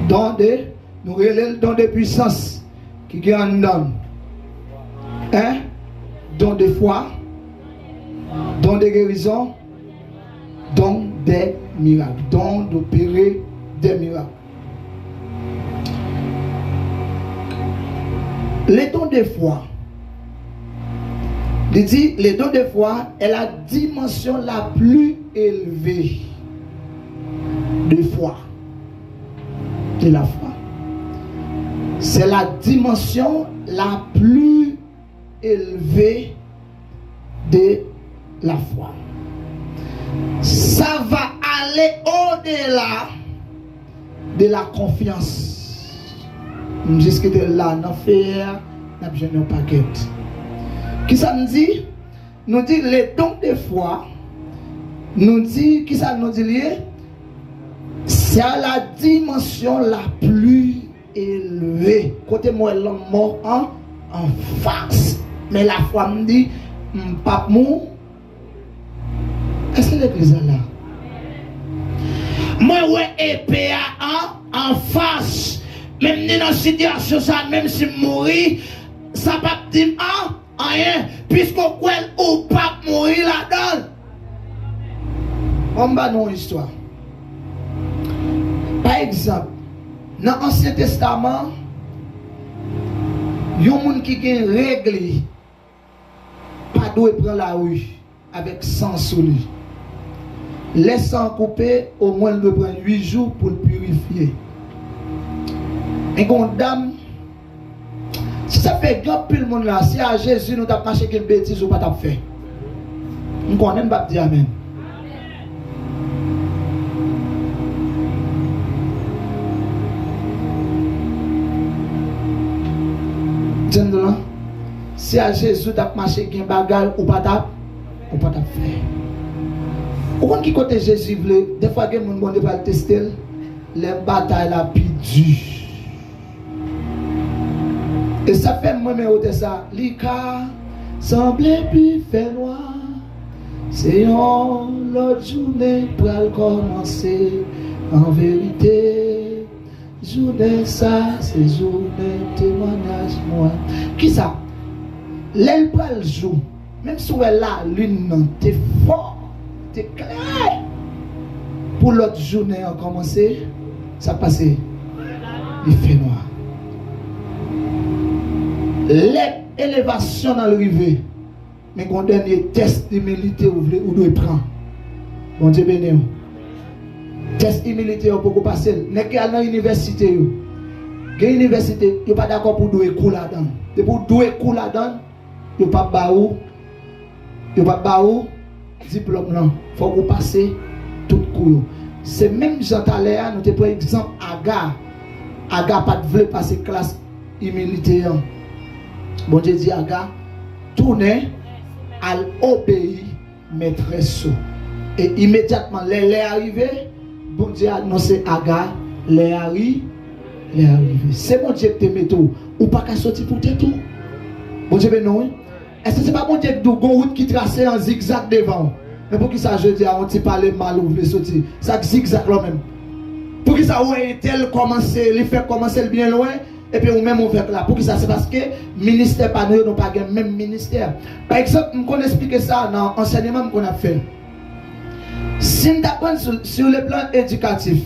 nous relèvons don de puissance qui gagne dans don de foi, don de guérison, don des miracles, don d'opérer des miracles. Les dons de foi, il dit, les dons de foi est la dimension la plus élevée de foi. De la foi. C'est la dimension la plus élevée de la foi. Ça va aller au-delà de la confiance. Jusque là, nous faisons un paquet. Qui ça nous dit? Nous dit les dons de foi. Nous dit, qui ça nous dit lié? C'est la dimension la plus élevée. Côté moi, l'homme mort en face. Mais la foi me dit, pas mou. Est-ce que l'église est là? Moi, ouais, épée en face. Même dans une situation, ça, même si je mouris, ça ne va pas dire rien, puisqu'on croit ou pas mourir là-dedans. On va dans une histoire. Par exemple, dans l'Ancien Testament, il y a des gens qui ont réglé, pas doit prendre la rue avec sang sous lui. Laissant couper, au moins il doit prendre 8 jours pour le purifier. Et une dame, Si ça fait grand pile monde là, si à Jésus nous t'a marché quelque bêtise ou pas t'a fait. On connaît pas dire amen. Si à Jésus t'a marché quelque bagarre ou pas t'a fait. Ou quand qui côté Jésus veut, des fois que mon monde va le tester, les batailles la plus dures. Et ça fait moi-même de ça. L'Ika semblait plus fait noir. C'est l'autre journée pour commencer. En vérité, journée ça, c'est journée témoignage moi. Qui ça? L'aile pour le jour. Même si elle là, lune, t'es fort, t'es clair. Pour l'autre journée a commencé, ça passé. Il fait noir. L'élévation dans le rivet, mais qu'on dernier test d'humilité ou doit prendre. Bon Dieu béni. Test d'humilité on peut passer. N'est qu'à l'université yo. Gen université, yo pas d'accord pour douer cours là-dedans. De pour douer cours là-dedans, yo pas baou diplôme là. Faut vous passer tout cours. C'est même Jean Taléa, nous te par exemple Aga pas de passer classe humilité. Bon Dieu dit Aga, tournez, à obéir maîtresse. Et immédiatement, les arrivés, bon Dieu a annoncé Aga, les arrivés. C'est bon Dieu qui te met tout. Ou pas qu'à sortir pour te tout. Bon Dieu, ben non. Est-ce que c'est pas bon Dieu qui route qui trace en zigzag devant? Mais pour qui ça, je dis, on t'y parle mal ou vous sortir? Ça zigzag là même. Pour qui ça, ouais, tel commencer, les fait commencer bien loin. Et puis ou même on fait là. Pour qui ça? C'est parce que ministère pas nous, pas le même ministère. Par exemple, on connaît expliquer ça dans l'enseignement qu'on a fait. Si on apprend sur le plan éducatif,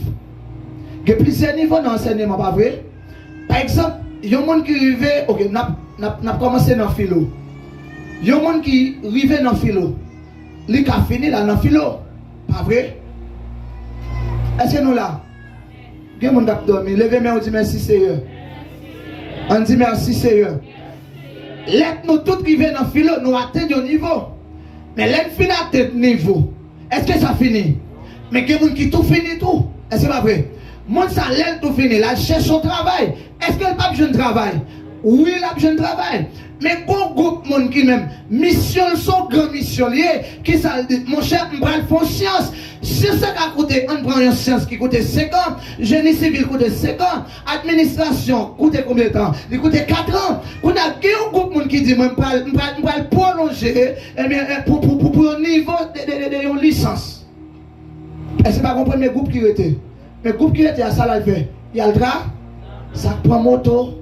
il y a plusieurs niveaux dans l'enseignement, pas vrai? Par exemple, il y a un monde qui arrive, ok, on a commencé dans le philo. Il y a un monde qui arrive dans le philo. Il a fini là dans le philo. Pas vrai? Est-ce que nous là? Il y a un monde qui a dormi. Levez-moi, on dit merci Seigneur. On dit merci Seigneur. Laisse-nous tous arriver dans le philo, nous atteignons le niveau. Mais laisse-nous finir à tel niveau. Est-ce que ça finit? Mais il y a des gens qui tout finit tout. Est-ce que c'est pas vrai? Mon ça l'aide tout fini, là cherche son travail. Est-ce qu'elle pas besoin de travail? Oui, elle a besoin de travail. Mais bon groupe monde qui même mission son grand mission lié qui ça dit mon cher on prend font science. Si ça a coûté on prend une science qui coûte 50, génie civil coûte 50, administration coûte combien de temps? Il coûte 4 ans. On a un groupe monde qui dit moi on prend prolonger pour un niveau de licence. Est-ce que pas comprendre mes groupes qui étaient? Mais le groupe qui était à ça, là, il fait. Il y a le drap, ça prend moto,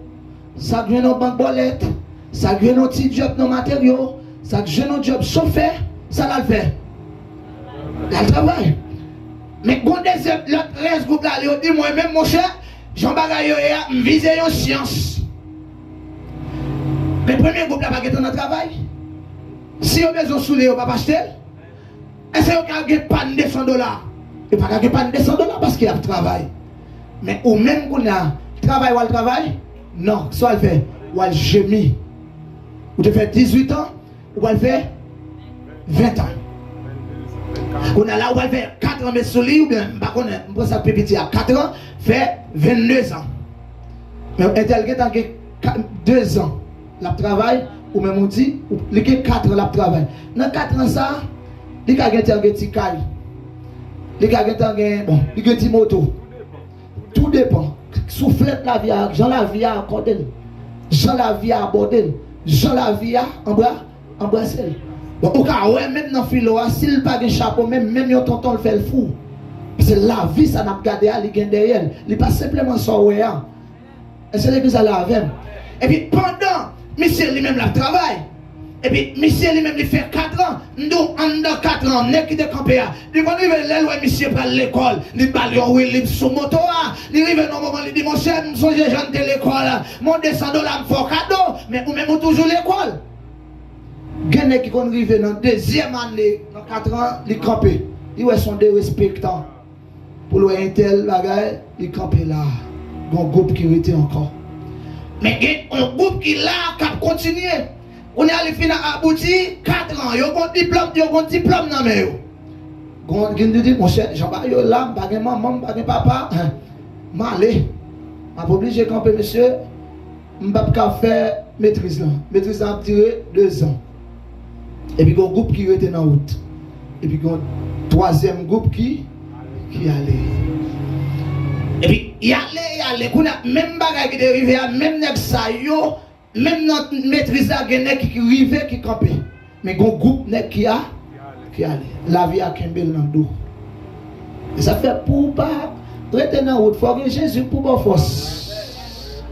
ça vient dans banque bolette, ça vient dans petit job dans matériaux, ça vient dans job chauffeur, ça là le fait. Là le travail. Mais quand le reste groupe là, il dit moi-même mon cher, Jean Bagayo je vise une science. Le premier groupe là pas dans le travail. Si vous avez besoin de souler, vous ne pouvez pas acheter. Est-ce que vous avez pas de $100? Et pas qu'il pas de $100 parce qu'il y a travail. Mais ou même qu'on a travail ou le travail, non, soit elle fait, ou elle gémit. Ou tu fais 18 ans, ou elle fait 20 ans. On a là où elle fait 4 ans, mais sous lui, ou bien, on peut ça petit à 4 ans, fait 22 ans. Mais elle a 2 ans, la travail, ou même on dit, il y a 4 ans, la travail. Dans 4 ans, ça, il y a un petit caille. Les gars qui ont des motos. Tout dépend. Soufflette la vie à Jean la vie à Cordel. Jean la vie à Bordel. Jean la vie à embrasser. Donc, au cas où, même dans le philo, s'il n'a pas de chapeau, même yon tonton le fait le fou. C'est la vie, ça n'a pas gardé à l'égard derrière. Il n'est pas simplement ça, ouais. Et c'est l'église à la avec. Et puis, pendant, monsieur lui-même la travail. Et puis, monsieur lui-même, il fait 4 ans. Nous, en 4 ans, nous qui campé. Il va arriver là, monsieur prend l'école. Il va aller il sous moto. Il arrive dans le moment, il dit, mon cher, je suis jeune de l'école. Mon $200 me fait cadeau. Mais vous même toujours l'école. Il y a qui arrive dans la deuxième année, dans 4 ans, il campe. Ils sont des respectants. Pour le tel bagage, il campe là. Bon groupe qui était encore. Mais il y a un groupe qui là, qui a continué. On est allé finir à abouti 4 ans. Ils ont un diplôme dans mes mains. Quand on dit, mon cher, Jean-Baptiste, là, je ne maman, je ne papa. Je vais aller. Je suis obligé de camper, monsieur. Je ne vais pas faire maîtrise là. Maîtrise là a duré 2 ans. Et puis il y a un groupe qui était dans la route. Et puis il y a un troisième groupe qui allait. Et puis il y allait. Même bagaille qui dérivé, même nèg ça yo, même notre maîtrise là qui rivé qui campé. Mais il y a un groupe nèg qui allait. La vie a Kembel dans le dos. Et ça fait pour pas rester dans la route. Il faut que Jésus pour bonne force.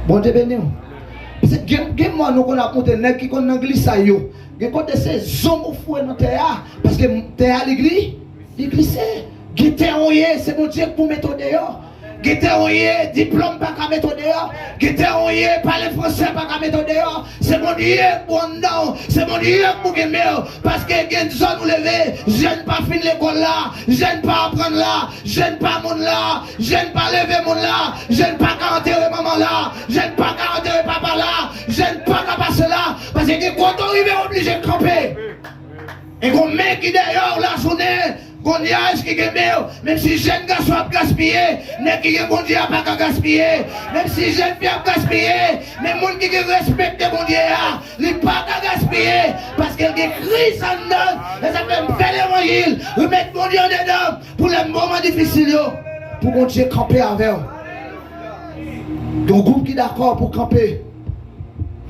Bon Dieu béni. Parce que moi nous qu'on a monté nèg qui qu'on glisse ça yo. Gen côté ces hommes fouet dans terre parce que terre l'église c'est guetteroyer c'est mon Dieu pour mettre dehors guetteroyer diplôme pas qu'à mettre dehors guetteroyer parler français pas qu'à mettre dehors c'est mon Dieu pour non c'est mon Dieu pour gagner parce que gen zone ou lever j'aime pas finir l'école là j'aime pas apprendre là j'aime pas mon là j'aime pas lever mon là j'aime pas enterrer maman là j'aime pas enterrer papa là j'aime pas passer là parce que quand on arrive obligé de camper et qu'on met qui d'ailleurs la journée qu'on y a qui est même si jeune garçon a gaspillé n'est qui est bon Dieu a pas gaspiller même si jeune fille a gaspillé mais monde qui respecte bon Dieu il pas gaspiller parce qu'il y a Christ en dedans et ça fait faire l'évangile remettre mon Dieu dedans pour les moments difficiles pour mon Dieu camper avec un groupe qui est d'accord pour camper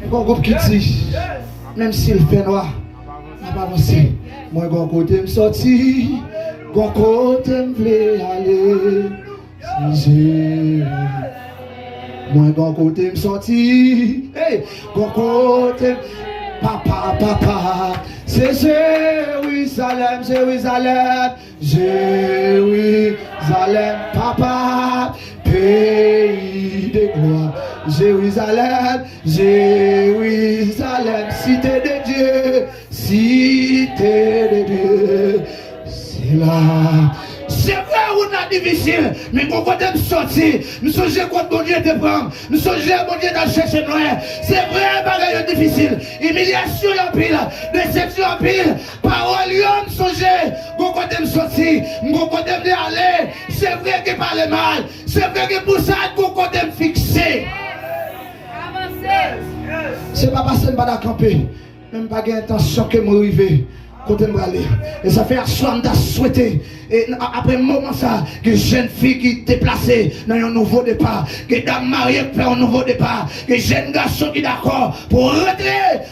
un groupe qui dit même s'il fait noir on va avancer moi mon côté me sorti mon côté me voulait aller si moi mon côté me sorti hey mon côté papa c'est Jérusalem papa pays de gloire Jérusalem cité de Dieu c'est là c'est vrai on a difficile mais quand on est sorti nous sommes quand bon Dieu te prend nous sommes bon Dieu dans chercher noir c'est vrai bagaille difficile humiliation en pile déception en pile parole nous sommes quand on est sorti quand on est aller c'est vrai que parle mal c'est vrai que pour ça quand on est fixé c'est pas parce que je ne vais pas camper même pas d'intention que je arrive côté me aller et ça fait asseoir d'à souhaiter et après un moment ça que jeune fille qui déplacée dans un nouveau départ que dame mariée fait un nouveau départ que jeune garçon qui d'accord pour rentrer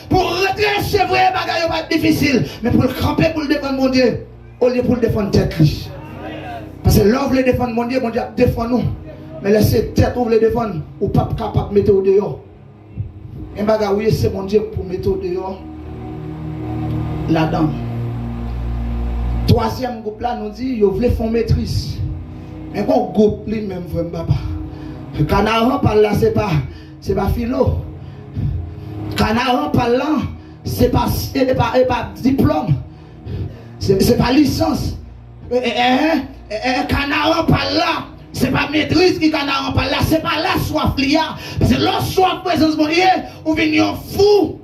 c'est vrai bagaille pas difficile mais pour le camper pour le défendre mon Dieu au lieu pour le défendre tête lui parce que l'homme veut défendre mon Dieu défend nous mais laissez tête ou le défendre ou pas capable de mettre au dehors et bagaille oui c'est mon Dieu pour mettre au dehors là-dedans. Troisième groupe là nous dit, vous voulez faire maîtrise. Mais bon groupe lui-même vraiment papa. Le canaran par là c'est pas philo. Canaran par là c'est pas diplôme. C'est pas licence. Canaran par là c'est pas maîtrise qui canaran par là, c'est pas la soif liya. Parce que la soif présence mon Dieu, ou venir fou.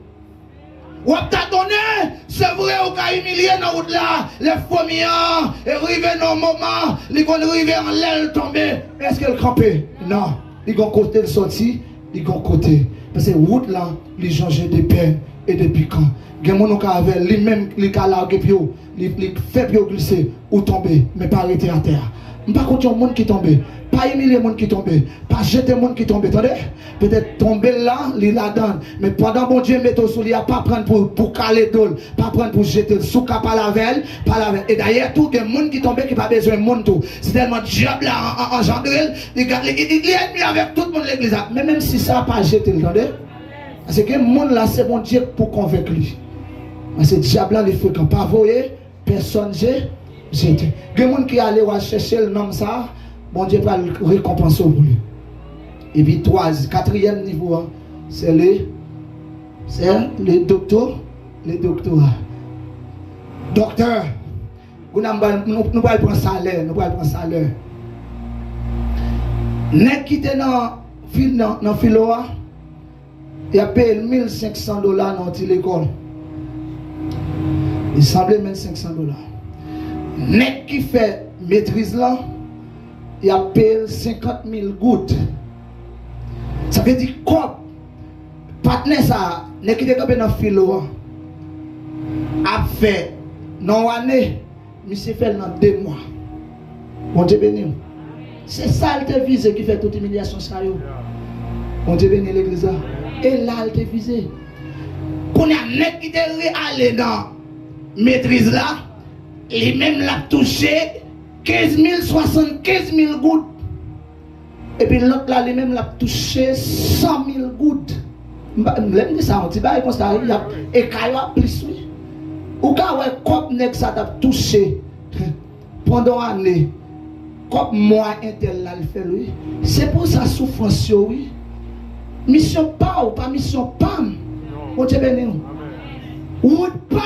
Ou t'a donné, c'est vrai, ou qu'a humilié dans route là, les fourmillants, et arrivé dans le moment, ils vont arriver en l'aile tomber. Est-ce qu'elle campait? Non. Ils vont côté le sorti, ils vont côté. Parce que route là, ils changent de peine et de piquant. Il y a des gens qui avaient lui-même, les cas là, ils fait glisser ou tomber, mais pas arrêter à terre. Pas contre un monde qui tombe, pas humilier le monde qui tombe, pas jeter le monde qui tombe. Attendez, peut-être tomber là, il la donne. Mais pendant bon Dieu met au sous, il n'y a pas prendre pour caler d'eau, pas prendre pour jeter le sous par la veille, par la veille. Et d'ailleurs, tout le monde qui tombe, qui n'a pas besoin de monde tout. C'est tellement diable là engendré, il est ennemi avec tout le monde l'église. Mais même si ça n'a pas jeté, attendez, parce que le monde là, c'est bon Dieu pour convaincre lui. Parce que le diable là, il faut qu'on pas voyer, personne j'ai. Il y a des gens qui allaient chercher le nom ça, bon Dieu va le récompenser pour lui. Et puis, quatrième niveau, c'est le docteur. Le doctorat. Docteur, nous allons prendre salaire. Nous allons prendre salaire. N'est qui était dans le philo, Il a payé $1,500 dans l'école. Il semblait $1,500. Net qui fait maîtrise là, il a payé 50 000 gouttes. Ça veut dire quoi? Partenaire ça, net qui est dans le filo, a fait, non année, monsieur fait dans 2 mois. Bon Dieu béni. C'est ça le te visé qui fait toute humiliation ça. Bon Dieu béni l'église. Et là elle te visé. Qu'on a net qui te allé dans maîtrise là, et même l'a touché 15 000, 75 000 gouttes. Et puis l'autre là, lui même l'a touché 100 000 gouttes. Je dis ça, on dit, il y a et plus oui. Ou quand on a ça t'a touché pendant une année, comme moi, intel là, le fait lui. C'est pour sa souffrance, oui. Mission pas ou pas mission pas. On te bénit. Ou pas.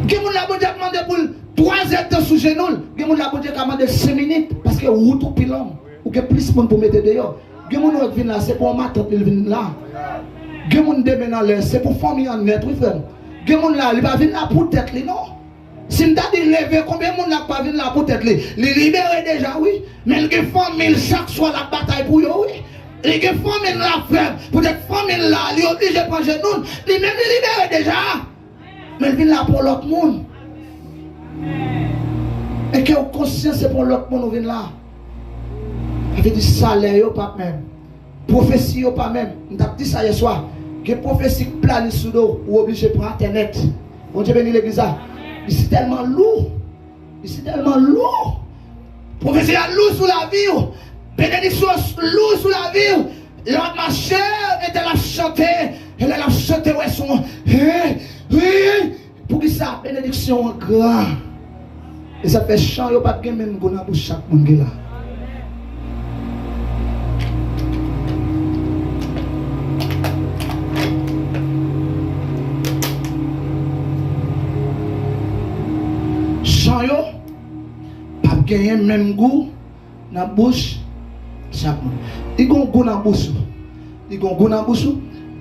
Quelqu'un l'a demandé pour 3 heures sous genou. Quelqu'un l'a demandé 5 minutes parce que ou tout pilon. Ou que plus pour mettre dehors. Quelqu'un vient là, c'est pour ma tante, il vient là. Quelqu'un demain dans l'air, c'est pour famille en net, oui frère. Quelqu'un là, il va venir là pour tête, non? Si je t'ai dit lever, combien de monde n'a pas venir là pour tête, les libérer déjà, oui. Mais les familles, chaque soir la bataille pour eux, oui. Les familles la frère, peut-être famille là, ils sont obligés de prendre genoux, les même les libérer déjà. Mais ils viennent là pour l'autre monde. Et que vous conscience c'est pour l'autre monde, vous venez là. Ça veut dire salaire, pas même. Prophétie, pas même. On a dit ça hier soir. Que prophétie plane sous l'eau, ou obligé pour internet. Bon Dieu bénit l'église. C'est tellement lourd. C'est tellement lourd. Prophétie a lourd sous la vie. Bénédiction lourd sous la vie. L'autre ma chère était la chanter. Elle a chanté ouais son. Pour que ça bénédiction grand. Et ça fait chant yo pas de même qu'on a pour chaque monde là. Chant yo pas gagner même goût dans bouche chaque monde. Il gon goût dans bouche. Il gon goût dans bouche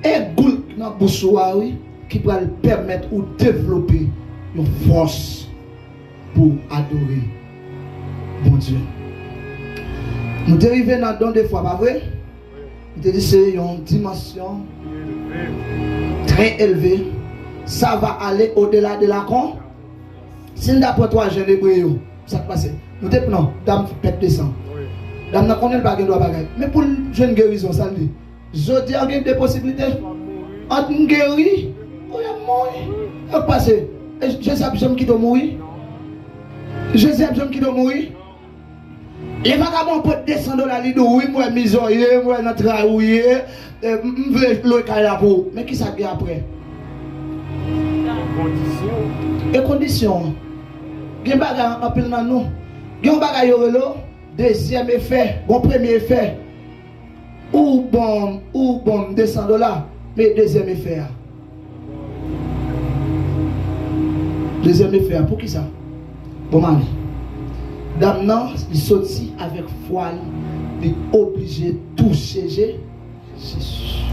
et goût dans bouche oui qui va le permettre ou développer une force pour adorer bon Dieu. Nous dérivons dans don des fois, pas vrai? Nous disons c'est une dimension très élevée. Ça va aller au-delà de la con. Si nous avons 3 jeunes hébreux, ça va passer. Nous disons non, dame pète de sang. Dame n'a connaît pas qu'elle doit bagailler. Mais pour une jeune guérison, ça dit. Je dis qu'il y a des possibilités. Entre une guérie, on a mourir. Ça va passer. Je sais que qui doit mourir. Je sais que qui doit mourir. Les vagabonds peuvent descendre dans l'île, oui, moi, misorier, moi, notre travail, je veux le cahier pour. Mais qui ça fait après? Et conditions. Il y a un bagage en pile dans nous. Il y a un bagage au deuxième effet, bon premier effet. Ou bon, descendre là, mais deuxième effet. Deuxième effet, pour qui ça? Bon mari. Dame non, il sortit avec foi, il est obligé de toucher Jésus.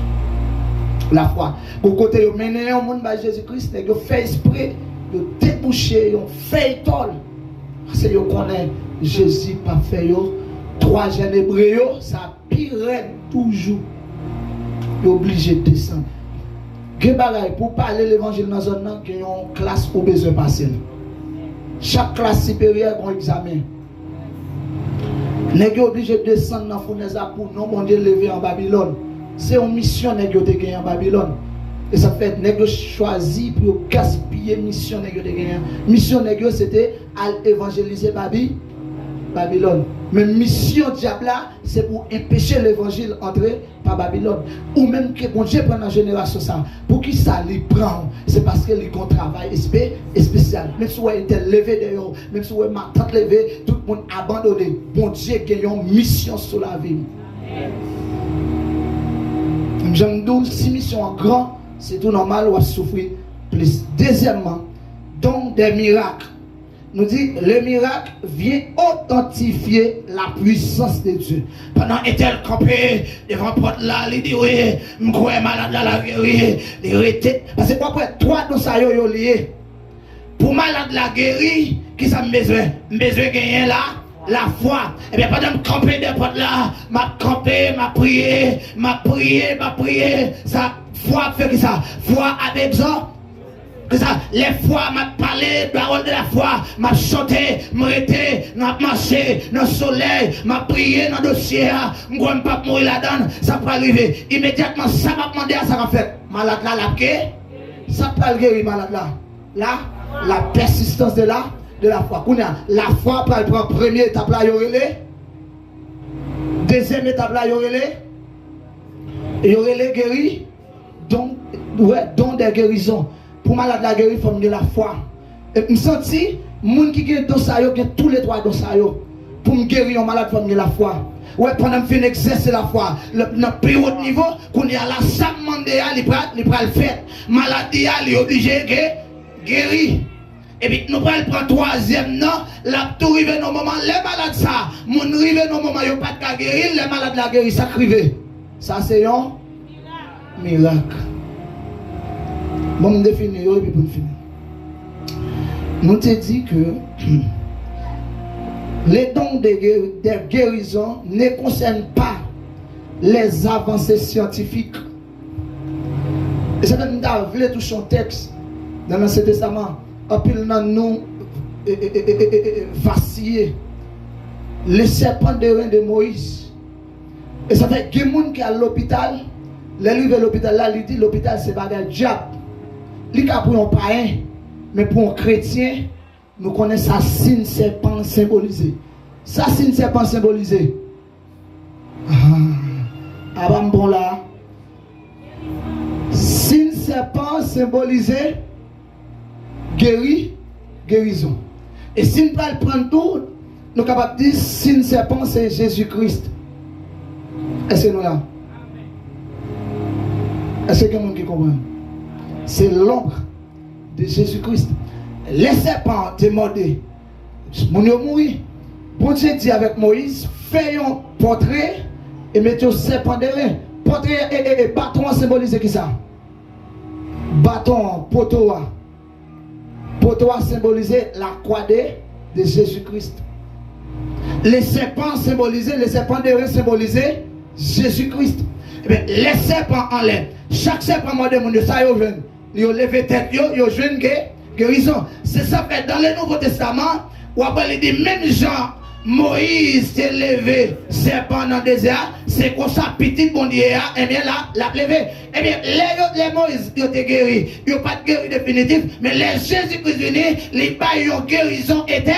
La foi. Pour côté de mener au monde par Jésus-Christ, il fait esprit de déboucher, il fait étole. Parce que vous connaissez Jésus pas fait 3 jeunes hébreux, ça pire toujours. Il est obligé de descendre. Pour parler l'évangile dans une zone, il y a une classe pour besoin de passer. Chaque classe supérieure a un examen. Nous sommes obligés de descendre dans la fournaise pour nous, mon Dieu, lever en Babylone. C'est une mission que nous avons gagnée en Babylone. Et ça fait que nous avons choisi pour gaspiller la mission que nous avons gagnée. La mission c'était à évangéliser Babylone. Mais la mission diable c'est pour empêcher l'évangile entrer par Babylone. Ou même que bon Dieu prend la génération ça. Pour qui ça lui prend? C'est parce que lui un travail spécial. Même si vous êtes levé dehors, même si vous êtes ma tante levé, tout le monde abandonné. Bon Dieu qui a une mission sur la vie. J'aime dire si mission en grand, c'est tout normal ou à souffrir plus. Deuxièmement, donc des miracles. nous dit le miracle vient authentifier la puissance de Dieu. Pendant est-elle campée devant porte là, il dit oui, je crois malade là la guéri, parce que après 3 dons ça yo lié. Pour malade la guéri, qui ça besoin gagner là la foi. Et bien pendant que camper des portes là, m'a campé, m'a prié, ça foi fait que ça, foi avec ça. Que ça, les fois m'a parlé, parole de la foi, m'a chanté, m'a été, m'a marché dans le soleil, m'a prié dans le dossier, m'a pas mourir là-dedans, ça peut arriver. Immédiatement, ça m'a demandé à ça va faire. Malade là, ça peut guérir malade là. Là, la persistance de la foi. La foi peut prendre première étape là, deuxième étape là, guéri, donc, don des guérisons. Pour malade la guérir, il faut de la foi. Et je me sens, les gens qui ont dans ça, qui ont tous les 3 dans ça. Pour me guérir un malade, il faut de la foi. Ouais, pendant que je fais exercer la foi, dans le plus haut niveau, qu'on y a la salle il va le faire. Maladie, il est obligé de guérir. Et puis nous allons prendre 3e nom, là tout arrive dans le moment, les malades ça, mon arrive dans le moment, il n'y a pas de guérir, les malades la guérir, ça crive. Ça c'est un miracle. Bon, je définis, et puis pour finir. Nous te dit que les dons des guérisons ne concernent pas les avancées scientifiques. Et c'est même dans le toucher un texte dans l'Ancien Testament. En plus, nous vaciller. Le serpent de rein de Moïse. Et ça fait que les gens qui sont à l'hôpital, les livres de l'hôpital, là, il dit l'hôpital c'est pas un diable. Il n'y a pas pour un païen, mais pour un chrétien, nous connaissons ça signe serpent symbolisé. Ça signe serpent symbolisé. Avant bon là. Signe serpent symbolisé. Guérison. Et si nous pouvons prendre tout, nous sommes capables de dire signe serpent c'est Jésus-Christ. Est-ce que nous là? Est-ce qu'il y a quelqu'un qui comprend? C'est l'ombre de Jésus-Christ. Les serpents te mordent. Mon Dieu mourit. Bon Dieu dit avec Moïse, fais un portrait et mettez un serpent derrière. Portrait et bâton symbolisé qui ça? Bâton, poteau. Poteau symbolisé la croix de Jésus-Christ. Les serpents symbolisés, les serpents derrière symbolisés Jésus-Christ. Les serpents en l'air. Chaque serpent mordé mon Dieu, ça y est, ils ont levé tête, ils ont joué une guérison. C'est ça fait dans le Nouveau Testament, où après il dit même Jean, Moïse s'est levé serpent dans le désert, c'est comme ça, petit bon Dieu, et bien là, l'a levé. Eh bien, les Moïse, ils ont été guéris, ils n'ont pas de guéri définitif, mais les Jésus-Christ venus, les bails ont guérison étaient.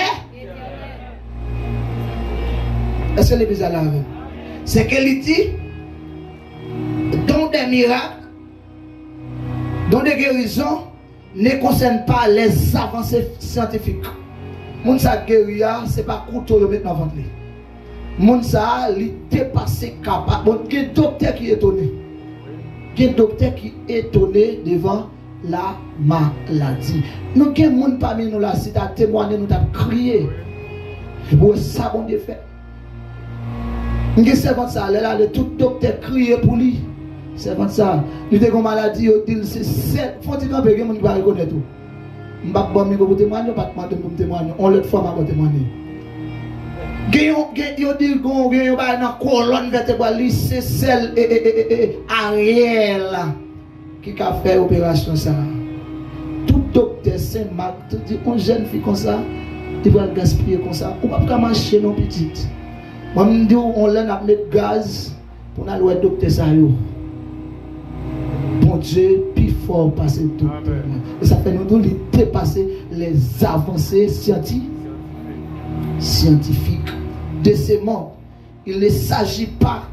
Est-ce que les bizarres là? C'est qu'elle dit, dans des miracles, dans des guérisons, ne concernent pas les avancées scientifiques. Moun sa guéri, ce n'est pas couteau maintenant avant lui. Moun sa, il dépassé capable. Bon, il y a un docteur qui est étonné. Il y a un docteur qui est étonné devant la maladie. Nous avons des gens parmi nous là, si tu as témoigné, nous avons crié. Pour ça, on a fait. Nous avons servant ça, là, tout docteur crié pour lui. Servant ça, il a une maladie, il c'est 7. Faut-il qu'on peut reconnaître tout? Je ne vais pas vous témoigner, pas pour témoigner. On l'autre fois, je vais témoigner. Il dit qu'il y a une colonne vertébrale, c'est celle Ariel qui a fait l'opération. Tout docteur Saint-Marc, tout dit une jeune fille comme ça, il va gaspiller comme ça. On ne peut pas marcher non petite. Moi, je me dis on l'a mis gaz pour aller au docteur Sayo. Bon Dieu, plus fort passer tout. Et ça fait nous dépasser les avancées scientifiques de ce monde. Il ne s'agit pas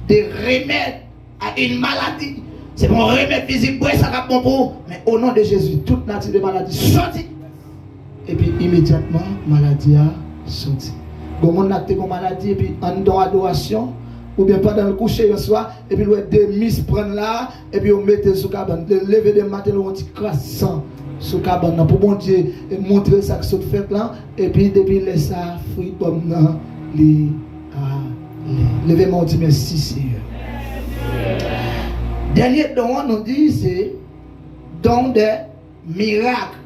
de remède à une maladie. C'est bon remède physique, ça va bon pour. Mais au nom de Jésus, toute nature de maladie sortie. Et puis immédiatement, maladie a sorti. Comme on a une maladie, et puis en don adoration. Ou bien pendant le coucher le soir, et puis le des miss prendre là, et puis on met sur cabane, lever des matins, on dit crassant, sur cabane pour bon Dieu montrer ça que ça fait là et puis depuis laisser ça fruit comme nan li levez-moi dit merci Seigneur. Dernier don nous dit c'est don des miracles.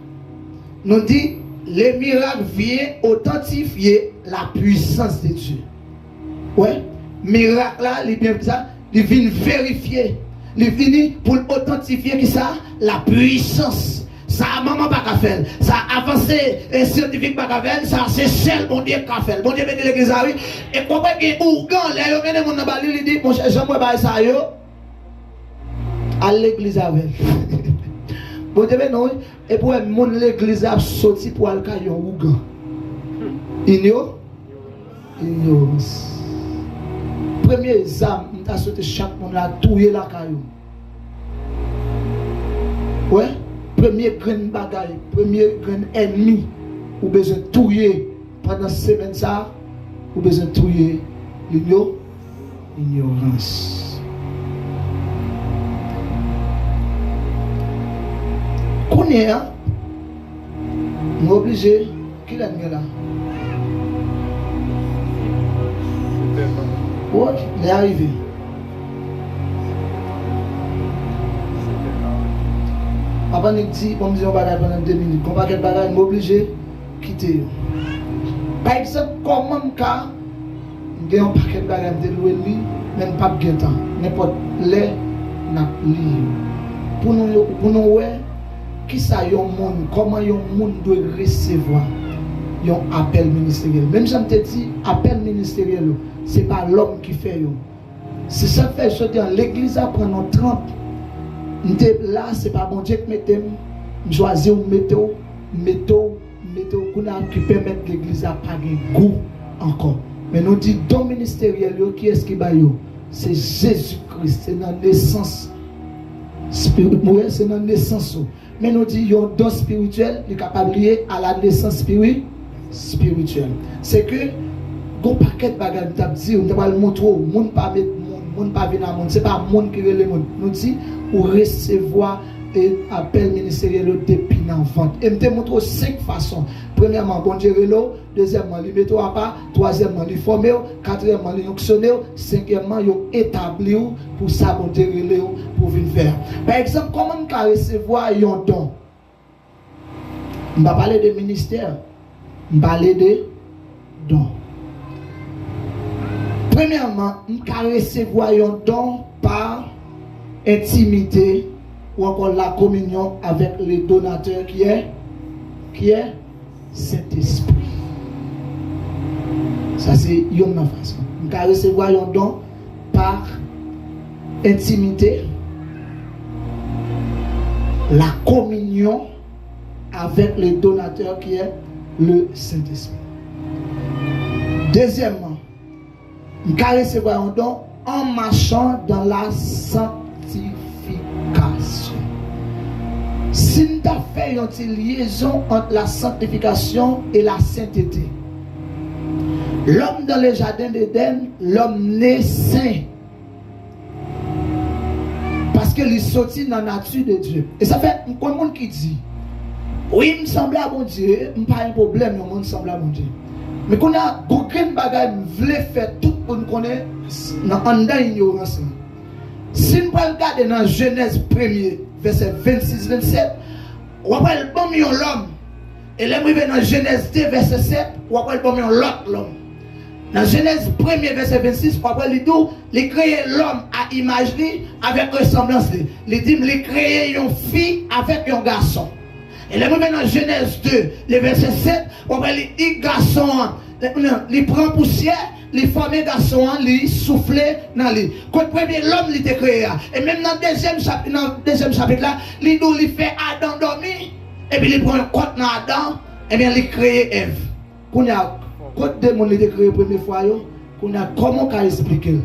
Nous dit les miracles viennent authentifier la puissance de Dieu. Ouais, miracle là, il vient ça, il vient vérifier, il vient pour authentifier qui ça, la puissance. Ça maman pas qu'à faire, ça avancé et scientifique pas qu'à faire, ça c'est seul bon Dieu qu'à faire. Bon Dieu met l'église à lui et pourquoi que ourgan là yo mené mon dans bali il dit mon cher Jean-moi ba ça yo à l'église avec. Bon Dieu non et pour mon l'église a sorti pour aller caillon ourgan. Ignorance. Premier examen, on a sauté chaque monde a touillé la caillou. Ouais, premier grain bagaille, premier grain ennemi, ou besoin de touiller pendant cette semaine ça, ou besoin de touiller l'ignorance. Qu'on est, on est obligé, qui l'a mis là? Oui, il est arrivé. Papa nous dit, on me dit on va aller pendant 2 minutes. On va faire bagage, on est obligé de quitter. Par exemple, comment cas, il y a un paquet de bagages de louer lui, même pas de temps. N'importe les n'a lié. Pour nous, ouais, qui ça y a un monde, comment y a un monde doit recevoir un appel ministériel. Même si je te dis, appel ministériel, ce n'est pas l'homme qui fait. Si ça fait sortir l'église après nos 30, là, ce n'est pas bon Dieu qui mette, choisir ou métaux, qui permettent l'église à pas de goût encore. Mais nous disons, don ministériel, qui est-ce qui va yo? C'est Jésus-Christ, c'est dans la naissance spirituelle, c'est dans la naissance. Mais nous disons, un don spirituel, il est capable de lier à la naissance spirituelle. C'est que, gon paquet de bagages, on va le montrer, monde pas mettre monde pas venir à monde, c'est pas monde qui relève monde. Nous dit pour recevoir un appel ministériel depuis l'enfant. Et me montre 5 façons. Premièrement, bon Dieu relo, deuxièmement, il met à part, troisièmement, il forme, quatrièmement, il fonctionne, cinquièmement, il établi pour ça bon Dieu relo pour venir faire. Par exemple, comment on peut recevoir un don? On va parler de ministère, on va parler de don. Premièrement, on peut recevoir un don par intimité ou encore la communion avec le donateur qui est Saint-Esprit. Ça c'est une façon. On peut recevoir un don par intimité, la communion avec le donateur qui est le Saint-Esprit. Deuxièmement, on peut recevoir un don en marchant dans la sanctification. Si nous avons fait une liaison entre la sanctification et la sainteté, l'homme dans le jardin d'Éden, l'homme né saint. Parce qu'il est sorti dans la nature de Dieu. Et ça fait un monde qui dit, oui, il me semble à mon Dieu, il n'y a pas un problème, il me semble à mon Dieu. Mais qu'on a aucun bagage, nous voulons faire tout pour nous connaître dans l'ignorance. Si nous regardons dans Genèse 1er, verset 26-27, on va le bon l'homme. Et là, dans Genèse 2, verset 7, on va le bon l'autre l'homme. Dans Genèse 1er, verset 26, on va il créer l'homme à image avec ressemblance. Il dit, il créer une fille avec un garçon. Et là, dans Genèse 2, le verset 7, on va dire garçon, il prend poussière, il forme garçon, il souffle dans lui. Quand le premier l'homme il était créé, et même dans le deuxième chapitre là, il fait Adam dormir, et puis il prend un côté dans Adam, et bien il crée Ève. Quand deux monde était créé la première fois, comment on peut expliquer?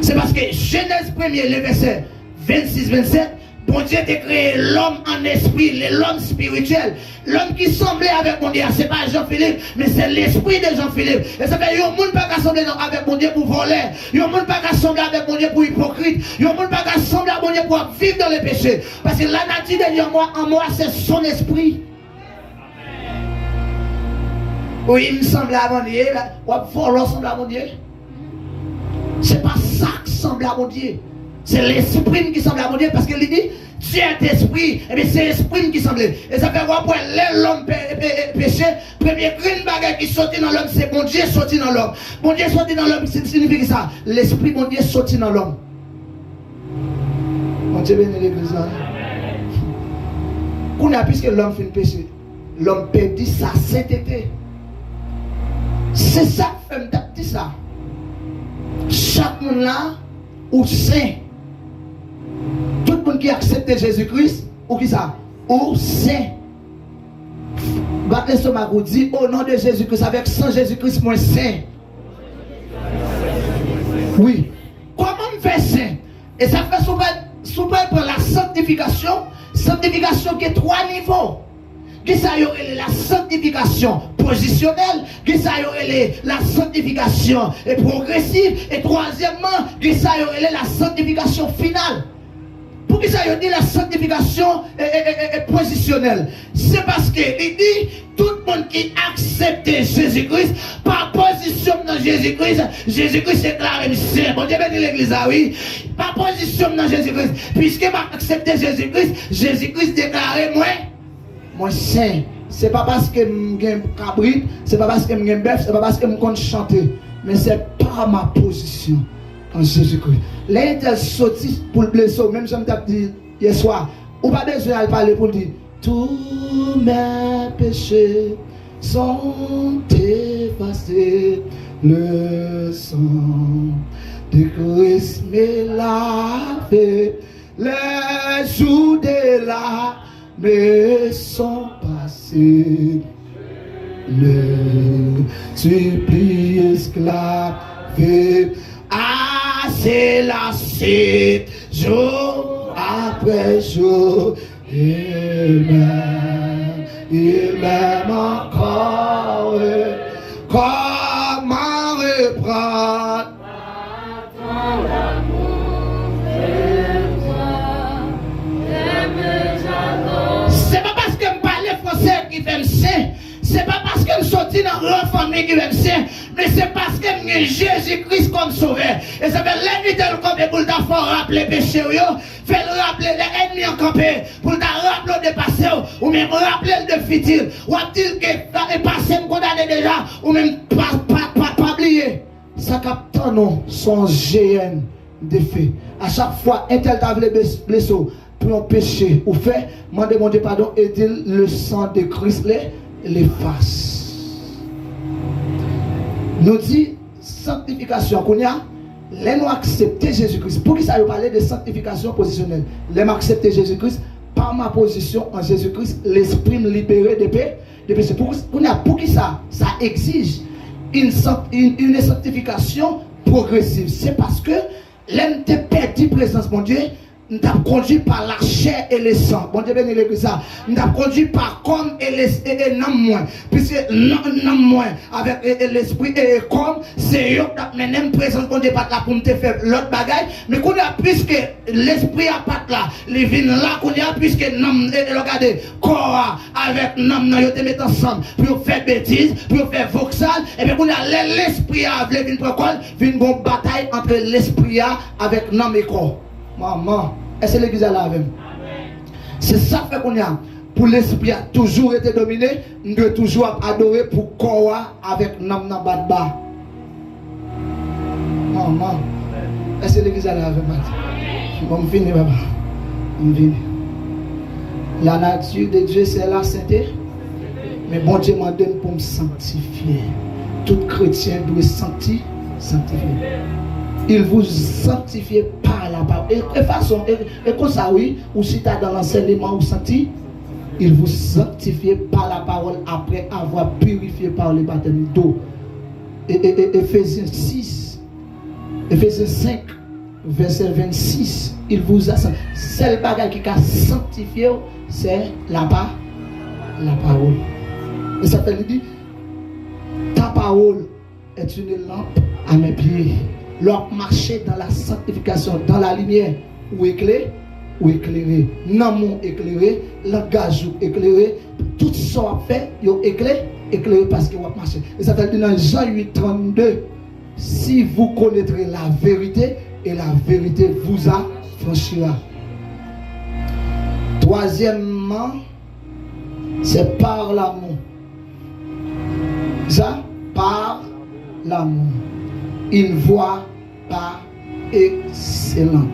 C'est parce que Genèse 1er, le verset 26-27, Bon Dieu a créé l'homme en esprit, l'homme spirituel. L'homme qui semblait avec mon Dieu, ce n'est pas Jean-Philippe, mais c'est l'esprit de Jean-Philippe. Et ça fait qu'il y a un monde pas qu'à sembler avec mon Dieu pour voler. Il y a un monde pas qu'à sembler avec mon Dieu pour hypocrite. Il y a un monde pas qu'à sembler avec mon Dieu pour vivre dans les péchés. Parce que la nature de Dieu en moi, c'est son esprit. Oui, il me semble à mon Dieu, ou à voler semble à mon Dieu. C'est pas ça qui semble à mon Dieu. C'est l'esprit qui semble à mon Dieu parce qu'il dit Dieu est esprit, et bien c'est l'esprit qui semble. Et ça fait quoi pour l'homme péché, premier green bagage qui sortit dans l'homme, c'est bon Dieu sorti dans l'homme. Bon Dieu sorti dans l'homme, ça signifie ça. L'esprit bon Dieu sorti dans l'homme. Bon Dieu bénit l'église. Qu'on a puisque l'homme fait le péché, l'homme perdit sa sainteté. C'est ça que fait me dire ça. Chaque monde là, ou saint. Tout le monde qui accepte Jésus-Christ, ou qui ça? Ou saint. Battez l'estomac ou dit au nom de Jésus-Christ, avec sans Jésus-Christ, moi saint. Oui. Comment me faire saint? Et ça fait souvent pour la sanctification. Sanctification qui est 3 niveaux. Qui ça y aurait la sanctification positionnelle, qui ça y aurait la sanctification progressive, et troisièmement, qui ça y aurait la sanctification finale. Pour qui ça y dit la sanctification positionnelle? C'est parce que il dit tout le monde qui accepte Jésus-Christ, par position dans Jésus-Christ, Jésus-Christ est déclaré saint. Bon Dieu bénit l'église, oui. Par position dans Jésus-Christ, puisque m'a accepté Jésus-Christ, Jésus-Christ déclaré moi saint. C'est pas parce que je cabrit, c'est pas parce que je bœuf, c'est pas parce que je compte chanter, mais c'est par ma position en Jésus-Christ. L'un sorti pour le blesser, même si je t'ai dit hier soir, ou pas besoin de parler pour dire tous mes péchés sont effacés, le sang de Christ me l'a fait, les jours de la me sont passés, le supplice esclavé, c'est la suite, jour après jour, il m'aime encore, comment reprendre ton amour de toi, c'est pas parce que je parle français qui fait me saint, c'est pas parce que je sorti dans la famille qui fait me saint, mais c'est parce que j'ai Jésus-Christ comme sauveur. Et ça fait l'inviter comme pour te faire rappeler les péchés, faire rappeler les ennemis en campé, pour te rappeler de passé, ou même rappeler de futur, ou à dire que le passé me condamné déjà, ou même pas oublier. Ça capte non, son GN de fait. À chaque fois, un tel t'a blessé pour un péché ou fait, m'en demander pardon et dire le sang de Christ l'efface. Nous dit sanctification qu'on y a, les nous accepter Jésus-Christ. Pour qui ça veut parler de sanctification positionnelle? Les nous accepter Jésus-Christ par ma position en Jésus-Christ, l'esprit me libéré de péché. Pour qui ça exige une sanctification progressive. C'est parce que l'homme te perdu présence mon Dieu. Nous avons conduit par la chair et le sang. Bon Dieu béni l'église ça. Nous avons conduit par comme et non moins. Puisque non moins avec l'esprit et comme c'est eux qui ont présence bon Dieu pas là pour me faire l'autre bagaille. Mais qu'on a puisque l'esprit a pas là, les vins là qu'on a puisque non regardez corps avec non ils te mettent ensemble pour faire bêtises, pour faire voxal et puis qu'on a l'esprit a veut venir prendre une bonne bataille entre l'esprit avec non et corps. Maman, est-ce que l'église est là avec? C'est ça fait qu'on a. Pour l'esprit a toujours été dominé, nous devons toujours adorer pour corps avec nam badba. Maman, est-ce que l'église est là avec moi? Je vais me finir, papa. Je vais finir. La nature de Dieu, c'est la sainteté. Mais bon Dieu m'a donné pour me sanctifier. Tout chrétien doit sanctifier. Il vous sanctifie par la parole. Et façon, et comme ça, oui, ou si tu as dans l'enseignement ou senti, il vous sanctifie par la parole après avoir purifié par le baptême d'eau. Éphésiens 6, Éphésiens 5, verset 26, il vous a sanctifié. Seul bagage qui a sanctifié, c'est la parole. Et ça fait dire, ta parole est une lampe à mes pieds. Leur marcher dans la sanctification, dans la lumière, ou éclairé, non mon éclairé, langage éclairé, tout ça fait, yo éclairé parce que vous marchez. Et ça fait dire dans Jean 8:32, si vous connaîtrez la vérité, et la vérité vous affranchira. Troisièmement, c'est par l'amour. Ça, par l'amour. Une voie pas excellente.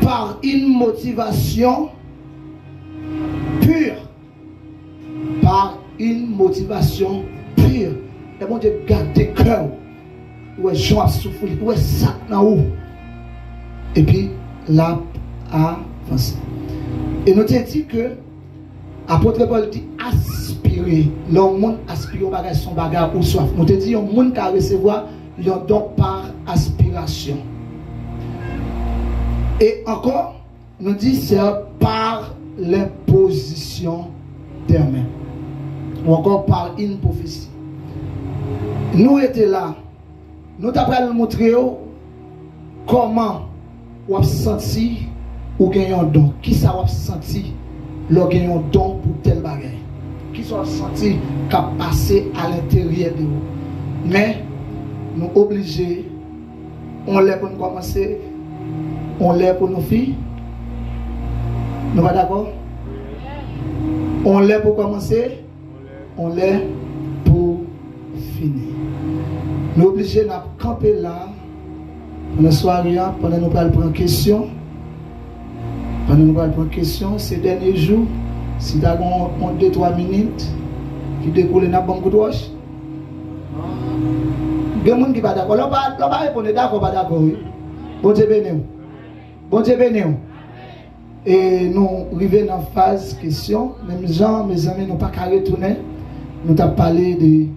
Par une motivation pure. Par une motivation pure. Et bon Dieu garde tes cœurs. Où est Jean a souffert, où est ça dans où. Et puis là, avancé. Et nous t'ai dit que apôtre Paul dit aspirer. L'homme aspire au bagage son bagage ou soif. Nous t'ai dit un monde qui a recevoir un don par aspiration. Et encore, nous dit c'est par l'imposition des mains. Ou encore par une prophétie. Nous étions là. Nous t'avons montré comment vous avez senti ou gagné un don. Qui ça vous avez senti le gagné un don pour tel bagage. Qui ça vous senti qu'à passer à l'intérieur de vous. Mais nous obligés, on l'est pour nous commencer, on l'est pour nos filles. Nous pas d'accord? On l'est pour commencer, on l'est pour finir. Nous obligés de camper là, pendant la soirée, pendant nous parlons prendre question. Pendant nous parlons prendre question, ces derniers jours, si nous avons 2-3 minutes, qui découlent dans le bon coup de roche. Il y a des gens qui ne sont pas d'accord. On va répondre d'accord, pas d'accord. Bon Dieu béni. Bon Dieu béni. Et nous arrivons dans la phase question. Même gens, mes amis, nous pas qu'à retourner. Nous avons parlé de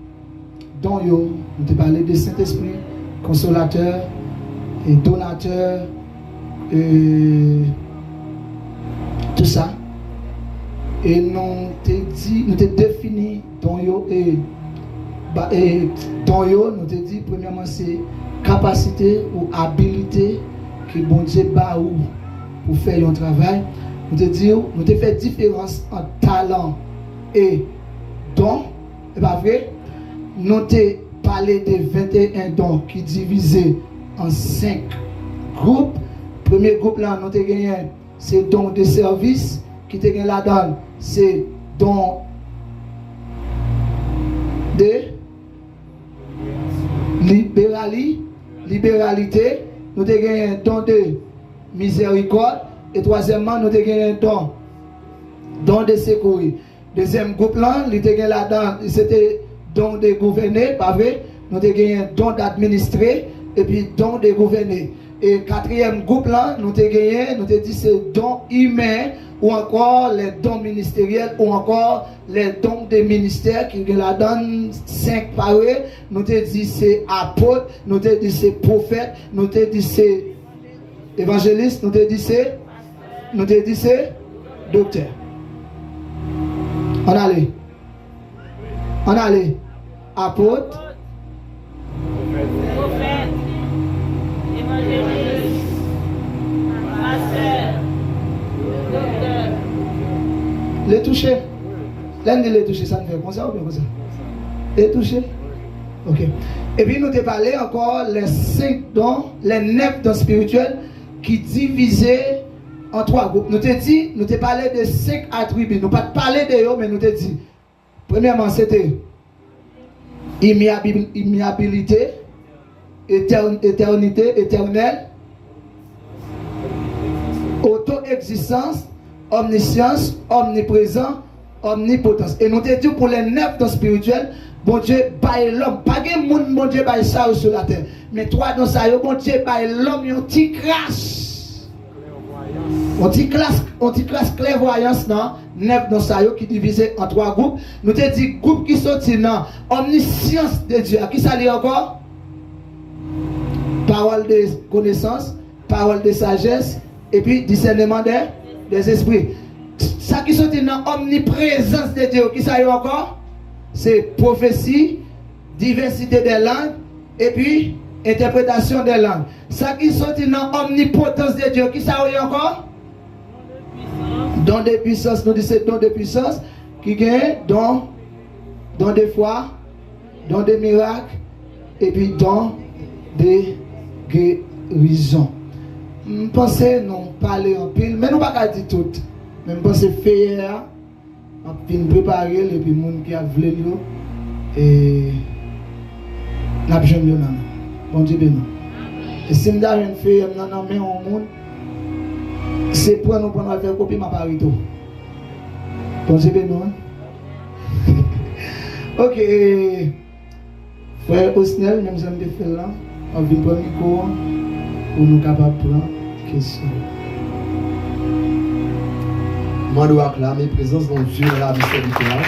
dons, nous avons parlé de Saint-Esprit, consolateur et donateur, et tout ça. Et nous avons défini dons et dons, nous avons dit premièrement c'est capacité ou habilité que bon Dieu bat pour faire un travail. Nous avons fait différence entre talent et don. C'est pas vrai? Nous avons parlé de 21 dons qui divisés en 5 groupes. Premier groupe là, nous avons gagné, c'est don de service. Qui te gagné là-dedans, c'est don de libéralité. Nous avons gagné un don de miséricorde. Et troisièmement, nous avons gagné un don de secours. Deuxième groupe là, nous avons gagné là-dedans, c'était don de gouverner, pas vrai? Nous avons gagné un don d'administrer et puis don de gouverner. Et quatrième groupe là, nous avons gagné, nous avons dit c'est don humain ou encore les dons ministériels ou encore les dons des ministères qui la donnent 5 parés. Nous avons dit c'est apôtre, nous avons dit c'est prophète, nous avons dit c'est évangéliste, nous avons dit c'est docteur. On allait. Apôtre, prophète, évangéliste, pasteur, docteur. Les toucher. L'un de les toucher, ça ne fait comme ça ou bien comme ça? Les toucher? Ok. Et puis nous avons parlé encore les 5 dons, les 9 dons spirituels qui divisés en 3 groupes. Nous avons parlé de 5 attributs. Nous n'avons pas parlé de eux, mais nous avons dit. Premièrement, c'était immuabilité, éternité, éternelle, auto-existence, omniscience, omniprésent, omnipotence. Et nous te dit pour les 9 dons spirituels, bon Dieu baille l'homme. Pas de monde, bon Dieu baille ça sur la terre. Mais 3 dons ça, bon Dieu baille l'homme, un petit crash. On dit classe clairvoyance, non? 9 dans ça qui divisé en 3 groupes. Nous te dit groupe qui sorti dans omniscience de Dieu. Qui ça dit encore? Parole de connaissance, parole de sagesse, et puis discernement des esprits. Ça qui sorti dans omniprésence de Dieu. Qui ça dit encore? C'est prophétie, diversité des langues, et puis interprétation des langues. Ça qui sorti dans omnipotence de Dieu. Qui ça dit encore? Don de puissance, nous disons don de puissance, qui gagne don de foi, don de miracles, et puis don de guérison. Je pense non parler en pile, mais nous ne pouvons pas dire tout. Mais je pense faire, en pile préparer, et puis les gens qui a voulu, et nous avons besoin de nous. Bon Dieu béni. Et si nous avons fait, nous avons mis au monde. C'est pour nous prendre faire copie ma parito. Pensez bien non? Ok. Frère Osnel, même si on fait là, on vient prendre le micro pour nous capables de prendre question. Moi, je dois acclamer la présence de Dieu dans la vie spirituelle.